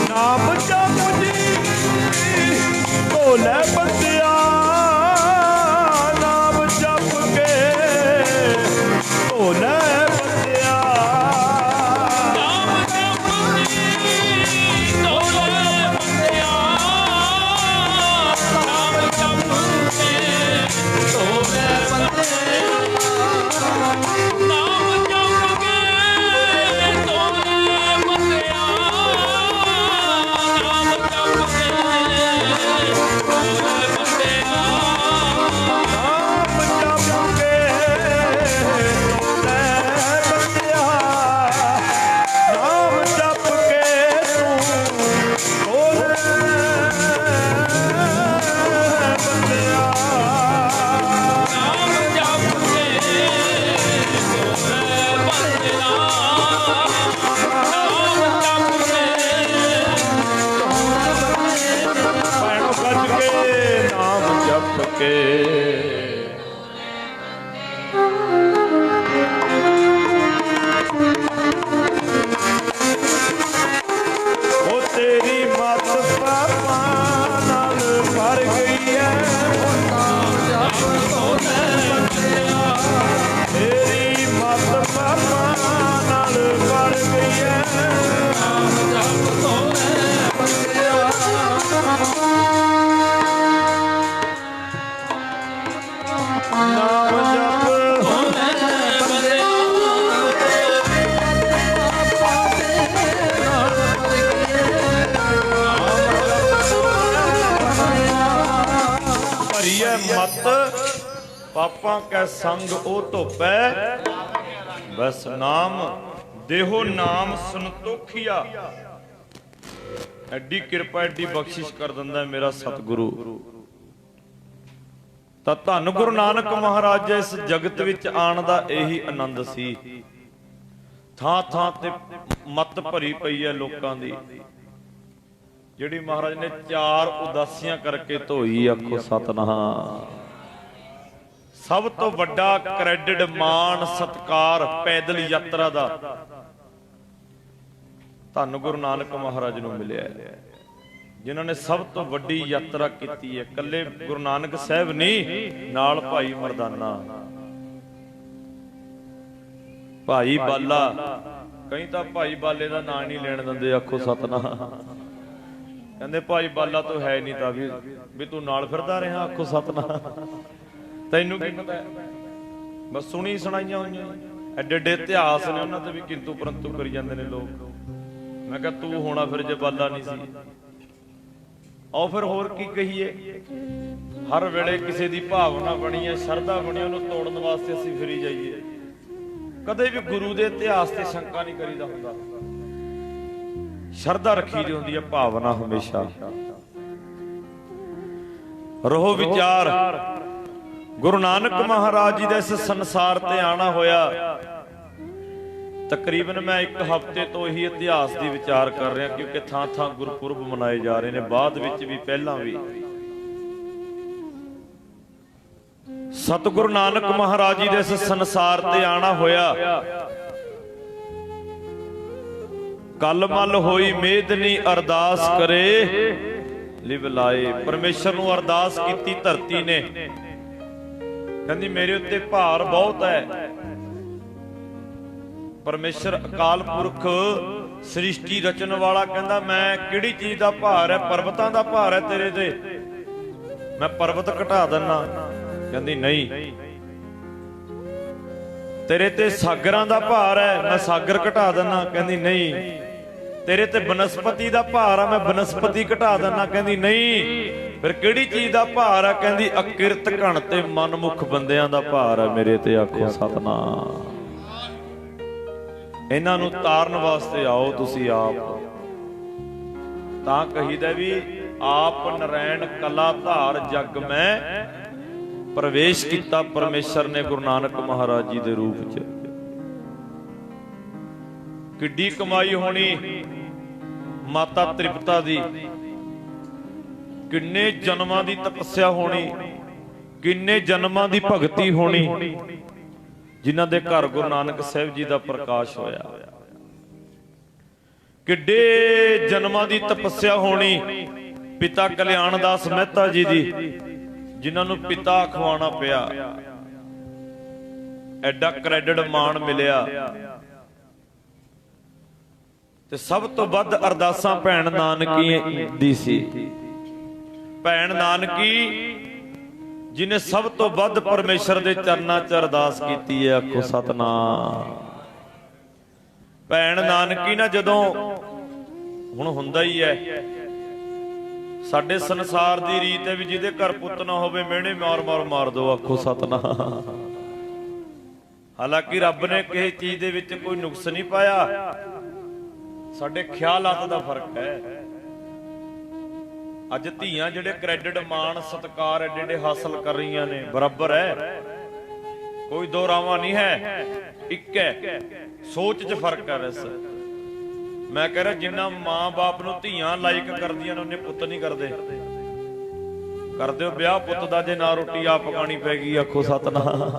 ਨਾਮ ਜਪ ਜੀ ਭੋਲੇ ਬੰਦਿਆ, ਨਾਮ ਜਪ ਕੇ ਭੋਲੇ ਬੰਦਿਆ। ਨਾਮ ਜਪ ਜੀ ਭੋਲੇ ਬੰਦਿਆ, ਨਾਮ ਜਪ ਕੇ ਭੋਲੇ ਬੰਦਿਆ। ਉਹ ਤੇਰੀ ਮੱਤ ਪਾਪਾਂ ਨਾਲ ਭਰ ਗਈ ਐ, ਤੇਰੀ ਮੱਤ ਪਾਪਾਂ ਨਾਲ ਭਰ ਗਈ ਐ। ਨਾਮ ਜਪ ਭਰੀਐ ਮਤ ਪਾਪਾਂ ਕੈ ਸੰਗ ਉਹ ਧੋਪੈ, ਬਸ ਨਾਮ ਦੇਹੋ ਨਾਮ ਸੰਤੋਖੀਆ। ਐਡੀ ਕਿਰਪਾ ਐਡੀ ਬਖਸ਼ਿਸ਼ ਕਰ ਦਿੰਦਾ ਮੇਰਾ ਸਤਿਗੁਰੂ। ਤਾਂ ਧੰਨ ਗੁਰੂ ਨਾਨਕ ਮਹਾਰਾਜ ਇਸ ਜਗਤ ਵਿੱਚ ਆਉਣ ਦਾ ਇਹੀ ਆਨੰਦ ਸੀ। ਥਾਂ ਥਾਂ ਤੇ ਮਤ ਭਰੀ ਪਈ ਹੈ ਲੋਕਾਂ ਦੀ, ਜਿਹੜੀ ਮਹਾਰਾਜ ਨੇ 4 ਉਦਾਸੀਆਂ ਕਰਕੇ ਧੋਈ। ਆਖੋ ਸਤਿਨਾਮ। ਸਭ ਤੋਂ ਵੱਡਾ ਕ੍ਰੈਡਿਟ ਮਾਣ ਸਤਕਾਰ ਪੈਦਲ ਯਾਤਰਾ ਦਾ ਧੰਨ ਗੁਰੂ ਨਾਨਕ ਮਹਾਰਾਜ ਨੂੰ ਮਿਲਿਆ, ਜਿਨ੍ਹਾਂ ਨੇ ਸਭ ਤੋਂ ਵੱਡੀ ਯਾਤਰਾ ਕੀਤੀ ਹੈ। ਇਕੱਲੇ ਗੁਰੂ ਨਾਨਕ ਸਾਹਿਬ ਨਹੀਂ, ਨਾਲ ਭਾਈ ਮਰਦਾਨਾ, ਭਾਈ ਬਾਲਾ। ਕਈ ਤਾਂ ਭਾਈ ਬਾਲੇ ਦਾ ਨਾਂ ਨਹੀਂ ਲੈਣ ਦਿੰਦੇ। ਆਖੋ ਸਤਿਨਾਮ। ਕਹਿੰਦੇ ਭਾਈ ਬਾਲਾ ਤੋਂ ਹੈ ਨਹੀਂ ਤਾਂ ਵੀ ਤੂੰ ਨਾਲ ਫਿਰਦਾ ਰਿਹਾ। ਆਖੋ ਸਤਿਨਾਮ। ਤੈਨੂੰ ਕੀ ਪਤਾ? ਬਸ ਸੁਣੀ ਸੁਣਾਈਆਂ ਹੋਈਆਂ ਐਡੇ ਐਡੇ ਇਤਿਹਾਸ ਨੇ, ਉਹਨਾਂ ਤੇ ਵੀ ਕਿੰਤੂ ਪਰੰਤੂ ਕਰੀ ਜਾਂਦੇ ਨੇ ਲੋਕ। ਮੈਂ ਕਿਹਾ ਤੂੰ ਹੋਣਾ ਫਿਰ ਜੇ ਬਾਲਾ ਨਹੀਂ ਸੀ। ਆਓ ਫਿਰ ਹੋਰ ਕੀ ਕਹੀਏ। ਹਰ ਵੇਲੇ ਕਿਸੇ ਦੀ ਭਾਵਨਾ ਬਣੀ ਹੈ, ਸ਼ਰਧਾ ਬਣੀ, ਉਹਨੂੰ ਤੋੜਨ ਵਾਸਤੇ ਅਸੀਂ ਫਿਰੀ ਜਾਈਏ। ਕਦੇ ਵੀ ਗੁਰੂ ਦੇ ਇਤਿਹਾਸ ਤੇ ਸ਼ੰਕਾ ਨਹੀਂ ਕਰੀਦਾ ਹੁੰਦਾ। ਸ਼ਰਧਾ ਰੱਖੀ ਦੀ ਹੁੰਦੀ ਹੈ, ਭਾਵਨਾ ਹਮੇਸ਼ਾ। ਰਹੋ ਵਿਚਾਰ। ਗੁਰੂ ਨਾਨਕ ਮਹਾਰਾਜ ਜੀ ਦਾ ਇਸ ਸੰਸਾਰ ਤੇ ਆਣਾ ਹੋਇਆ, ਤਕਰੀਬਨ ਮੈਂ 1 ਹਫ਼ਤੇ ਤੋਂ ਹੀ ਇਤਿਹਾਸ ਦੀ ਵਿਚਾਰ ਕਰ ਰਿਹਾ, ਕਿਉਂਕਿ ਥਾਂ ਥਾਂ ਗੁਰਪੁਰਬ ਮਨਾਏ ਜਾ ਰਹੇ ਨੇ, ਬਾਅਦ ਵਿੱਚ ਵੀ ਪਹਿਲਾਂ ਵੀ। ਸਤਿਗੁਰੂ ਨਾਨਕ ਮਹਾਰਾਜ ਜੀ ਦੇ ਇਸ ਸੰਸਾਰ ਤੇ ਆਣਾ ਹੋਇਆ, ਕਲ ਮਲ ਹੋਈ ਮੇਦਨੀ ਅਰਦਾਸ ਕਰੇ ਲਿਵ ਲਾਏ। ਪਰਮੇਸ਼ਰ ਨੂੰ ਅਰਦਾਸ ਕੀਤੀ ਧਰਤੀ ਨੇ, ਕਹਿੰਦੀ ਮੇਰੇ ਉੱਤੇ ਭਾਰ ਬਹੁਤ ਹੈ। ਪਰਮੇਸ਼ਰ ਅਕਾਲ ਪੁਰਖ ਸ੍ਰਿਸ਼ਟੀ ਰਚਨ ਵਾਲਾ ਕਹਿੰਦਾ ਮੈਂ ਕਿਹੜੀ ਚੀਜ਼ ਦਾ ਭਾਰ ਹੈ? ਪਰਬਤਾਂ ਦਾ ਭਾਰ ਹੈ ਤੇਰੇ ਤੇ, ਮੈਂ ਪਰਬਤ ਘਟਾ ਦਿੰਨਾ। ਕਹਿੰਦੀ ਨਹੀਂ। ਤੇਰੇ ਤੇ ਸਾਗਰਾਂ ਦਾ ਭਾਰ ਹੈ, ਮੈਂ ਸਾਗਰ ਘਟਾ ਦਿੰਨਾ। ਕਹਿੰਦੀ ਨਹੀਂ। ਤੇਰੇ ਤੇ ਬਨਸਪਤੀ ਦਾ ਭਾਰ ਆ, ਮੈਂ ਬਨਸਪਤੀ ਘਟਾ ਦਿੰਨਾ। ਕਹਿੰਦੀ ਨਹੀਂ। ਫਿਰ ਕਿਹੜੀ ਚੀਜ਼ ਦਾ ਭਾਰ ਆ? ਕਹਿੰਦੀ ਅਕਿਰਤ ਘਣ ਤੇ ਮਨਮੁਖ ਬੰਦਿਆਂ ਦਾ ਭਾਰ ਹੈ ਮੇਰੇ ਤੇ। ਆਖੋ ਸਤਿਨਾਮ। ਇਹਨਾਂ ਨੂੰ ਤਾਰਨ ਵਾਸਤੇ ਆਓ ਤੁਸੀਂ ਆਪ। ਤਾਂ ਕਹੀਦਾ ਵੀ ਆਪ ਨਰੈਣ ਕਲਾ ਧਾਰ ਜਗ ਮੈਂ ਪ੍ਰਵੇਸ਼ ਕੀਤਾ ਪਰਮੇਸ਼ਰ ਨੇ ਗੁਰੂ ਨਾਨਕ ਮਹਾਰਾਜ ਜੀ ਦੇ ਰੂਪ 'ਚ। ਕਿੱਡੀ ਕਮਾਈ ਹੋਣੀ ਮਾਤਾ ਤ੍ਰਿਪਤਾ ਦੀ, ਕਿੰਨੇ ਜਨਮਾਂ ਦੀ ਤਪੱਸਿਆ ਹੋਣੀ, ਕਿੰਨੇ ਜਨਮਾਂ ਦੀ ਭਗਤੀ ਹੋਣੀ, ਜਿਨ੍ਹਾਂ ਦੇ ਘਰ ਗੁਰੂ ਨਾਨਕ ਸਾਹਿਬ ਜੀ ਦਾ ਪ੍ਰਕਾਸ਼ ਹੋਇਆ। ਕਿੱਡੇ ਜਨਮਾਂ ਦੀ ਤਪੱਸਿਆ ਹੋਣੀ ਪਿਤਾ ਕਲਿਆਣ ਦਾਸ ਮਹਿਤਾ ਜੀ ਦੀ, ਜਿਨ੍ਹਾਂ ਨੂੰ ਪਿਤਾ ਖਵਾਉਣਾ ਪਿਆ। ਐਡਾ ਕ੍ਰੈਡਿਟ ਮਾਣ ਮਿਲਿਆ। ਤੇ ਸਭ ਤੋਂ ਵੱਧ ਅਰਦਾਸਾਂ ਭੈਣ ਨਾਨਕੀ ਦੀ ਸੀ। ਭੈਣ ਨਾਨਕੀ ਜਿਹਨੇ ਸਭ ਤੋਂ ਵੱਧ ਪਰਮੇਸ਼ਰ ਦੇ ਚਰਨਾਂ 'ਚ ਅਰਦਾਸ ਕੀਤੀ ਹੈ। ਆਖੋ ਸਤਿਨਾਮ। ਭੈਣ ਨਾਨਕੀ ਨਾ ਜਦੋਂ ਹੁਣ ਹੁੰਦਾ ਹੀ ਹੈ, ਸਾਡੇ ਸੰਸਾਰ ਦੀ ਰੀਤ ਹੈ ਵੀ ਜਿਹਦੇ ਘਰ ਪੁੱਤ ਨਾ ਹੋਵੇ ਮਿਹਣੇ ਮਾਰ ਦੋ। ਆਖੋ ਸਤਿਨਾਮ। ਹਾਲਾਂਕਿ ਰੱਬ ਨੇ ਕਿਸੇ ਚੀਜ਼ ਦੇ ਵਿੱਚ ਕੋਈ ਨੁਕਸ ਨਹੀਂ ਪਾਇਆ, ਸਾਡੇ ਖਿਆਲਾਤ ਦਾ ਫਰਕ ਹੈ। ਅੱਜ ਧੀਆਂ ਜਿਹੜੇ ਕ੍ਰੈਡਿਟ ਮਾਣ ਸਤਕਾਰ ਐਡੇ ਐਡੇ ਹਾਸਲ ਕਰ ਰਹੀਆਂ ਨੇ, ਬਰਾਬਰ ਹੈ, ਕੋਈ ਦੋ ਰਾਵਾਂ ਨਹੀਂ ਹੈ, ਇੱਕ ਹੈ। ਸੋਚ 'ਚ ਫਰਕ ਹੈ। ਬਸ ਮੈਂ ਕਹਿ ਰਿਹਾ ਜਿੰਨਾ ਮਾਂ ਬਾਪ ਨੂੰ ਧੀਆਂ ਲਾਇਕ ਕਰਦੀਆਂ ਨੇ ਉਹਨੇ ਪੁੱਤ ਨਹੀਂ ਕਰਦੇ। ਕਰ ਦਿਓ ਵਿਆਹ ਪੁੱਤ ਦਾ, ਜੇ ਨਾ ਰੋਟੀ ਆਪ ਪਕਾਣੀ ਪੈ ਗਈ ਆਖੋ ਸਤਨਾਮ।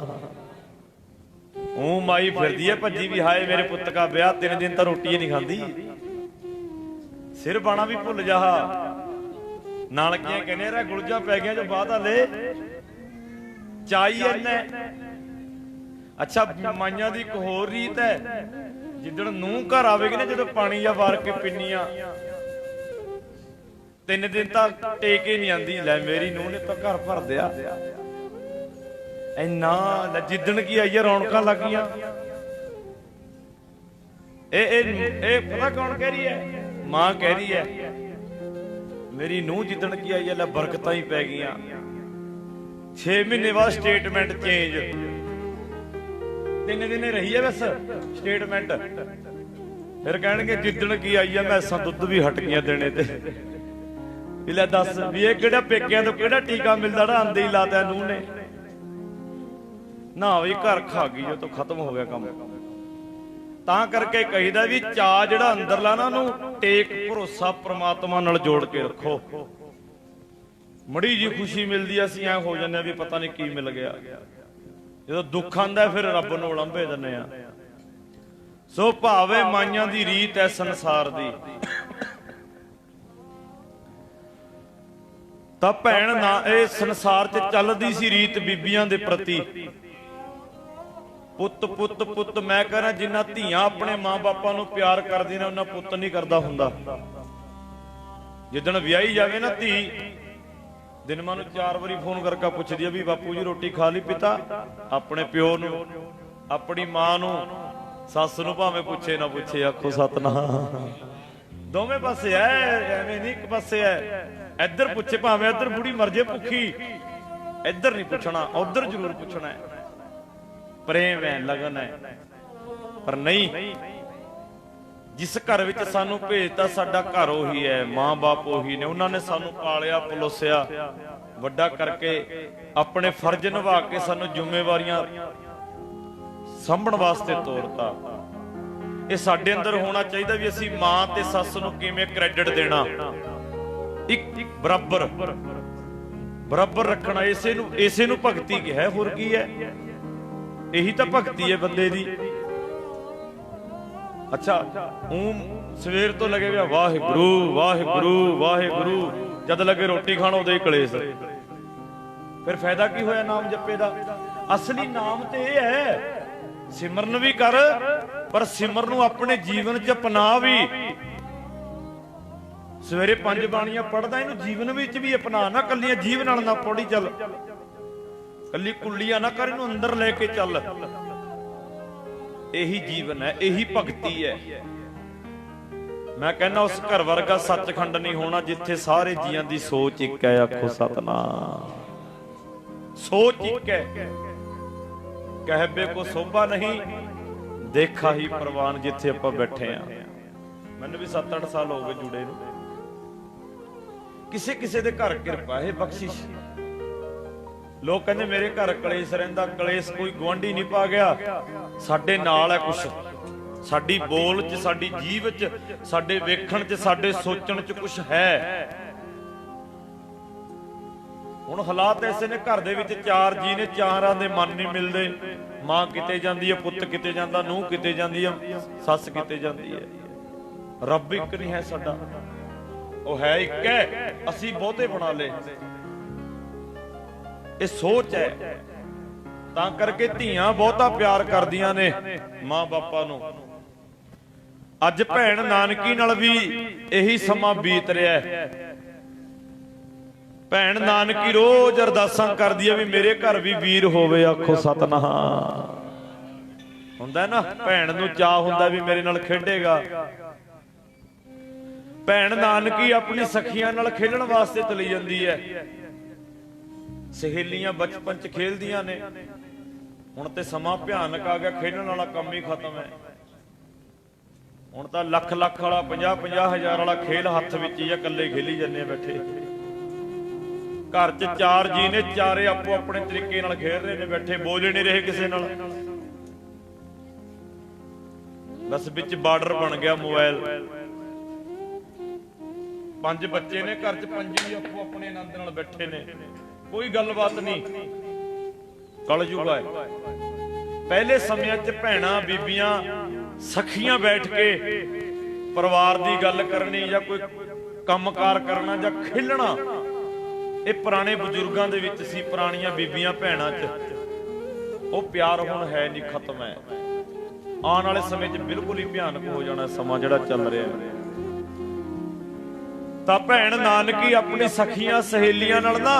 ਉਹ ਮਾਈ ਫਿਰਦੀ ਹੈ ਭੱਜੀ ਵੀ, ਹਾਏ ਮੇਰੇ ਪੁੱਤ ਦਾ ਵਿਆਹ, 3 ਦਿਨ ਤਾਂ ਰੋਟੀ ਹੀ ਨਹੀਂ ਖਾਂਦੀ। ਸਿਰ ਬਾਣਾ ਵੀ ਭੁੱਲ ਜਾ, ਨਾਨਕੀਆਂ ਕਹਿੰਦੇ ਰਾ ਗੁਲਜਾ ਪੈ ਗਿਆ ਜੋ ਬਾਤ ਹਲੇ ਚਾਈ ਐਨੇ। ਅੱਛਾ ਮਾਈਆਂ ਦੀ ਇੱਕ ਹੋਰ ਰੀਤ ਹੈ, ਜਿੱਦਣ ਨੂੰਹ ਘਰ ਆਵੇਗੀ ਨਾ, ਜਦੋਂ ਪਾਣੀ ਜਾਂ ਵਾਰ ਕੇ ਪਿੰਨੀਆਂ 3 ਦਿਨ ਤਾਂ ਟੇਕੇ ਨਹੀਂ ਆਂਦੀ, ਲੈ ਮੇਰੀ ਨੂੰਹ ਨੇ ਤਾਂ ਘਰ ਭਰ ਦਿਆ ਇੰਨਾ। ਜਿੱਦਣ ਕੀ ਆਈ ਰੌਣਕਾਂ ਲੱਗੀਆਂ। ਇਹ ਪਤਾ ਕੌਣ ਕਹਿ ਰਹੀ ਹੈ? ਮਾਂ ਕਹਿ ਰਹੀ ਹੈ, ਮੇਰੀ ਨੂੰਹ ਜਿੱਦਣ ਕੀ ਆਈ ਲੈ ਬਰਕਤਾਂ ਹੀ ਪੈ ਗਈਆਂ। 6 ਮਹੀਨੇ ਬਾਅਦ ਸਟੇਟਮੈਂਟ ਚੇਂਜ, 3 ਦਿਨ ਰਹੀ ਹੈ ਬਸ ਸਟੇਟਮੈਂਟ। ਫਿਰ ਕਹਿਣਗੇ ਜਿੱਦਣ ਕੀ ਆਈ ਆ ਮੈਸਾਂ ਦੁੱਧ ਵੀ ਹਟ ਗਈਆਂ ਦੇਣੇ ਤੇ। ਵੀ ਲੈ ਦੱਸ ਵੀ ਇਹ ਕਿਹੜਾ ਪੇਕਿਆਂ ਤੋਂ ਕਿਹੜਾ ਟੀਕਾ ਮਿਲਦਾ ਨਾ ਆਂਦੇ ਹੀ ਲਾਤਾ ਨੂੰਹ ਨੇ। ਨਾ ਵੀ ਘਰ ਖਾ ਗਈ ਜੋ ਤੋਂ ਖਤਮ ਹੋ ਗਿਆ ਕੰਮ। ਤਾਂ ਕਰਕੇ ਕਹੀਦਾ ਵੀ ਚਾਅ ਜਿਹੜਾ ਅੰਦਰਲਾ ਨਾ ਉਹਨੂੰ ਟੇਕ ਭਰੋਸਾ ਪ੍ਰਮਾਤਮਾ ਨਾਲ ਜੋੜ ਕੇ ਰੱਖੋ। ਮੜੀ ਜੀ ਖੁਸ਼ੀ ਮਿਲਦੀ ਆ, ਅਸੀਂ ਐ ਹੋ ਜਾਂਦੇ ਆ ਵੀ ਪਤਾ ਨਹੀਂ ਕੀ ਮਿਲ ਗਿਆ। ਜਦੋਂ ਦੁੱਖ ਆਂਦਾ ਫਿਰ ਰੱਬ ਨੂੰ ਉਲੰਭੇ ਦਿੰਦੇ ਆ। ਸੋ ਭਾਵੇਂ ਮਾਈਆਂ ਦੀ ਰੀਤ ਐ ਸੰਸਾਰ ਦੀ, ਤਾਂ ਭੈਣ ਨਾ ਇਹ ਸੰਸਾਰ 'ਚ ਚੱਲਦੀ ਸੀ ਰੀਤ ਬੀਬੀਆਂ ਦੇ ਪ੍ਰਤੀ। ਪੁੱਤ ਪੁੱਤ ਪੁੱਤ, ਮੈਂ ਕਹਿੰਦਾ ਜਿੰਨਾ ਧੀਆਂ ਆਪਣੇ ਮਾਂ-ਬਾਪਾਂ ਨੂੰ ਪਿਆਰ ਕਰਦੀਆਂ ਨੇ ਉਹਨਾਂ ਪੁੱਤ ਨਹੀਂ ਕਰਦਾ ਹੁੰਦਾ। ਜਿੱਦਣ ਵਿਆਹੀ ਜਾਵੇ ਨਾ ਧੀ, ਦਿਨ ਮਾਂ ਨੂੰ 4 ਵਾਰੀ ਫੋਨ ਕਰਕੇ ਪੁੱਛਦੀ ਆ ਵੀ ਬਾਪੂ ਜੀ ਰੋਟੀ ਖਾ ਲਈ ਪਿਤਾ। ਆਪਣੇ ਪਿਓ ਨੂੰ, ਆਪਣੀ ਮਾਂ ਨੂੰ, ਸੱਸ ਨੂੰ ਭਾਵੇਂ ਪੁੱਛੇ ਨਾ ਪੁੱਛੇ ਆਖੋ ਸਤਨਾਮ। ਦੋਵੇਂ ਪਾਸੇ ਐ, ਐਵੇਂ ਨਹੀਂ ਇੱਕ ਪਾਸੇ ਐ। ਇੱਧਰ ਪੁੱਛੇ ਭਾਵੇਂ ਇੱਧਰ ਬੁੜੀ ਮਰ ਜੇ ਭੁੱਖੀ, ਇੱਧਰ ਨਹੀਂ ਪੁੱਛਣਾ, ਉੱਧਰ ਜ਼ਰੂਰ ਪੁੱਛਣਾ ਹੈ। ਪ੍ਰੇਮ ਹੈ, ਲਗਨ ਹੈ। ਪਰ ਨਹੀਂ, ਜਿਸ ਘਰ ਵਿੱਚ ਸਾਨੂੰ ਭੇਜਤਾ ਸਾਡਾ ਘਰ ਉਹੀ ਹੈ, ਮਾਂ-ਬਾਪ ਉਹੀ ਨੇ। ਉਹਨਾਂ ਨੇ ਸਾਨੂੰ ਪਾਲਿਆ ਪਲੋਸਿਆ, ਵੱਡਾ ਕਰਕੇ ਆਪਣੇ ਫਰਜ਼ ਨਿਭਾ ਕੇ ਸਾਨੂੰ ਜ਼ਿੰਮੇਵਾਰੀਆਂ ਸਾਂਭਣ ਵਾਸਤੇ ਤੋਰਤਾ। ਇਹ ਸਾਡੇ ਅੰਦਰ ਹੋਣਾ ਚਾਹੀਦਾ ਵੀ ਅਸੀਂ ਮਾਂ ਤੇ ਸੱਸ ਨੂੰ ਕਿਵੇਂ ਕ੍ਰੈਡਿਟ ਦੇਣਾ, ਇੱਕ ਬਰਾਬਰ ਬਰਾਬਰ ਰੱਖਣਾ। ਇਸੇ ਨੂੰ ਭਗਤੀ ਕਿਹਾ, ਹੋਰ ਕੀ ਹੈ? ਇਹੀ ਤਾਂ ਭਗਤੀ ਹੈ ਬੰਦੇ ਦੀ। ਅੱਛਾ ਸਵੇਰ ਤੋਂ ਲੱਗੇ ਵੀ ਵਾਹਿਗੁਰੂ ਵਾਹਿਗੁਰੂ ਵਾਹਿਗੁਰੂ, ਜਦ ਲੱਗੇ ਰੋਟੀ ਖਾਣ ਉਦੋਂ ਹੀ ਕਲੇਸ਼। ਫਿਰ ਫਾਇਦਾ ਕੀ ਹੋਇਆ ਨਾਮ ਜਪੇ ਦਾ? ਅਸਲੀ ਨਾਮ ਤੇ ਇਹ ਹੈ, ਸਿਮਰਨ ਵੀ ਕਰ, ਪਰ ਸਿਮਰਨ ਨੂੰ ਆਪਣੇ ਜੀਵਨ 'ਚ ਅਪਣਾ ਵੀ। ਸਵੇਰੇ 5 ਬਾਣੀਆਂ ਪੜਦਾ, ਇਹਨੂੰ ਜੀਵਨ ਵਿੱਚ ਵੀ ਅਪਣਾ ਨਾ। ਕੱਲੀਆਂ ਜੀਵ ਨਾਲ ਨਾ ਪੌੜੀ ਚੱਲ, ਕੱਲੀ ਕੁੱਲੀਆਂ ਨਾ ਕਰ, ਇਹਨੂੰ ਅੰਦਰ ਲੈ ਕੇ ਚੱਲ। ਇਹੀ ਜੀਵਨ ਹੈ, ਇਹੀ ਭਗਤੀ ਹੈ। ਮੈਂ ਕਹਿੰਦਾ ਉਸ ਘਰ ਵਰਗਾ ਸੱਚਖੰਡ ਨਹੀਂ ਹੋਣਾ ਜਿੱਥੇ ਸਾਰੇ ਜੀਆਂ ਦੀ ਸੋਚ ਇੱਕ ਹੈ। ਆਖੋ ਸਤਨਾਮ। ਸੋਚ ਇੱਕ ਹੈ, ਕਹਿਬੇ ਕੋ ਸੋਭਾ ਨਹੀਂ, ਦੇਖਾ ਹੀ ਪ੍ਰਵਾਨ। ਜਿੱਥੇ ਆਪਾਂ ਬੈਠੇ ਆ, ਮੈਨੂੰ ਵੀ 7-8 ਸਾਲ ਹੋ ਗਏ ਜੁੜੇ ਨੂੰ। ਕਿਸੇ ਕਿਸੇ ਦੇ ਘਰ ਕਿਰਪਾ ਹੈ, ਬਖਸ਼ਿਸ਼। ਲੋਕ ਕਹਿੰਦੇ ਮੇਰੇ ਘਰ ਕਲੇਸ਼ ਰਹਿੰਦਾ। ਕਲੇਸ਼ ਕੋਈ ਗੁਆਂਢੀ ਨਹੀਂ ਪਾ ਗਿਆ, ਸਾਡੇ ਨਾਲ ਹੈ ਕੁਛ। ਸਾਡੀ ਬੋਲ 'ਚ, ਸਾਡੀ ਜੀਭ 'ਚ, ਸਾਡੇ ਵੇਖਣ 'ਚ, ਸਾਡੇ ਸੋਚਣ 'ਚ ਕੁਛ ਹੈ। ਹੁਣ ਹਾਲਾਤ ਐਸੇ ਨੇ, ਘਰ ਦੇ ਵਿੱਚ 4 ਜੀ ਨੇ, 4ਾਂ ਦੇ ਮਨ ਨਹੀਂ ਮਿਲਦੇ। ਮਾਂ ਕਿਤੇ ਜਾਂਦੀ ਹੈ, ਪੁੱਤ ਕਿਤੇ ਜਾਂਦਾ, ਨੂੰਹ ਕਿਤੇ ਜਾਂਦੀ ਹੈ, ਸੱਸ ਕਿਤੇ ਜਾਂਦੀ ਹੈ। ਰੱਬ ਇੱਕ ਨਹੀਂ ਹੈ ਸਾਡਾ, ਉਹ ਹੈ ਇੱਕ ਹੈ, ਅਸੀਂ ਬਹੁਤੇ ਬਣਾ ਲਏ। ਇਹ ਸੋਚ ਹੈ। ਤਾਂ ਕਰਕੇ ਧੀਆਂ ਬਹੁਤਾ ਪਿਆਰ ਕਰਦੀਆਂ ਨੇ ਮਾਂ-ਬਾਪਾਂ ਨੂੰ। ਅੱਜ ਭੈਣ ਨਾਨਕੀ ਨਾਲ ਵੀ ਇਹੀ ਸਮਾਂ ਬੀਤ ਰਿਹਾ ਹੈ। ਭੈਣ ਨਾਨਕੀ ਰੋਜ਼ ਅਰਦਾਸਾਂ ਕਰਦੀ ਹੈ ਵੀ ਮੇਰੇ ਘਰ ਵੀ ਵੀਰ ਹੋਵੇ। ਆਖੋ ਸਤਨਾਮ। ਹੁੰਦਾ ਨਾ, ਭੈਣ ਨੂੰ ਚਾਹ ਹੁੰਦਾ ਵੀ ਮੇਰੇ ਨਾਲ ਖੇਡੇਗਾ। ਭੈਣ ਨਾਨਕੀ ਆਪਣੀ ਸਖੀਆਂ ਨਾਲ ਖੇਡਣ ਵਾਸਤੇ ਚਲੀ ਜਾਂਦੀ ਹੈ। ਸਹੇਲੀਆਂ ਬਚਪਨ 'ਚ ਖੇਲਦੀਆਂ ਨੇ, ਹੁਣ ਤੇ ਸਮਾਂ ਭਿਆਨਕ ਆ ਗਿਆ, ਖੇਡਣ ਵਾਲਾ ਕੰਮ ਹੀ ਖਤਮ ਹੈ। ਹੁਣ ਤਾਂ ਲੱਖ ਲੱਖ ਵਾਲਾ, 50-50 ਹਜ਼ਾਰ ਵਾਲਾ ਖੇਲ ਹੱਥ ਵਿੱਚ ਹੀ ਆ, ਇਕੱਲੇ ਖੇਲੀ ਜਾਂਦੇ ਬੈਠੇ। ਘਰ 'ਚ 4 ਜੀ ਨੇ, ਚਾਰੇ ਆਪੋ ਆਪਣੇ ਤਰੀਕੇ ਨਾਲ ਖੇਡ ਰਹੇ ਨੇ ਬੈਠੇ, ਬੋਲੇ ਨਹੀਂ ਰਹੇ ਕਿਸੇ ਨਾਲ। ਬਸ ਵਿੱਚ ਬਾਰਡਰ ਬਣ ਗਿਆ ਮੋਬਾਈਲ। 5 ਬੱਚੇ ਨੇ ਘਰ 'ਚ, 5 ਵੀ ਆਪੋ ਆਪਣੇ ਆਨੰਦ ਨਾਲ ਬੈਠੇ ਨੇ, ਕੋਈ ਗੱਲਬਾਤ ਨਹੀਂ। ਕਲਯੁਗ ਹੈ। ਪਹਿਲੇ ਸਮਿਆਂ 'ਚ ਭੈਣਾਂ ਬੀਬੀਆਂ ਸਖੀਆਂ ਬੈਠ ਕੇ ਪਰਿਵਾਰ ਦੀ ਗੱਲ ਕਰਨੀ ਜਾਂ ਕੋਈ ਕੰਮਕਾਰ ਕਰਨਾ ਜਾਂ ਖੇਲਣਾ, ਇਹ ਪੁਰਾਣੇ ਬਜ਼ੁਰਗਾਂ ਦੇ ਵਿੱਚ ਸੀ, ਪੁਰਾਣੀਆਂ ਬੀਬੀਆਂ ਭੈਣਾਂ 'ਚ। ਉਹ ਪਿਆਰ ਹੁਣ ਹੈ ਨਹੀਂ, ਖਤਮ ਹੈ। ਆਉਣ ਵਾਲੇ ਸਮੇਂ 'ਚ ਬਿਲਕੁਲ ਹੀ ਭਿਆਨਕ ਹੋ ਜਾਣਾ ਸਮਾਂ ਜਿਹੜਾ ਚੱਲ ਰਿਹਾ ਹੈ। ਤਾਂ ਭੈਣ ਨਾਨਕੀ ਆਪਣੀ ਸਖੀਆਂ ਸਹੇਲੀਆਂ ਨਾਲ ਨਾ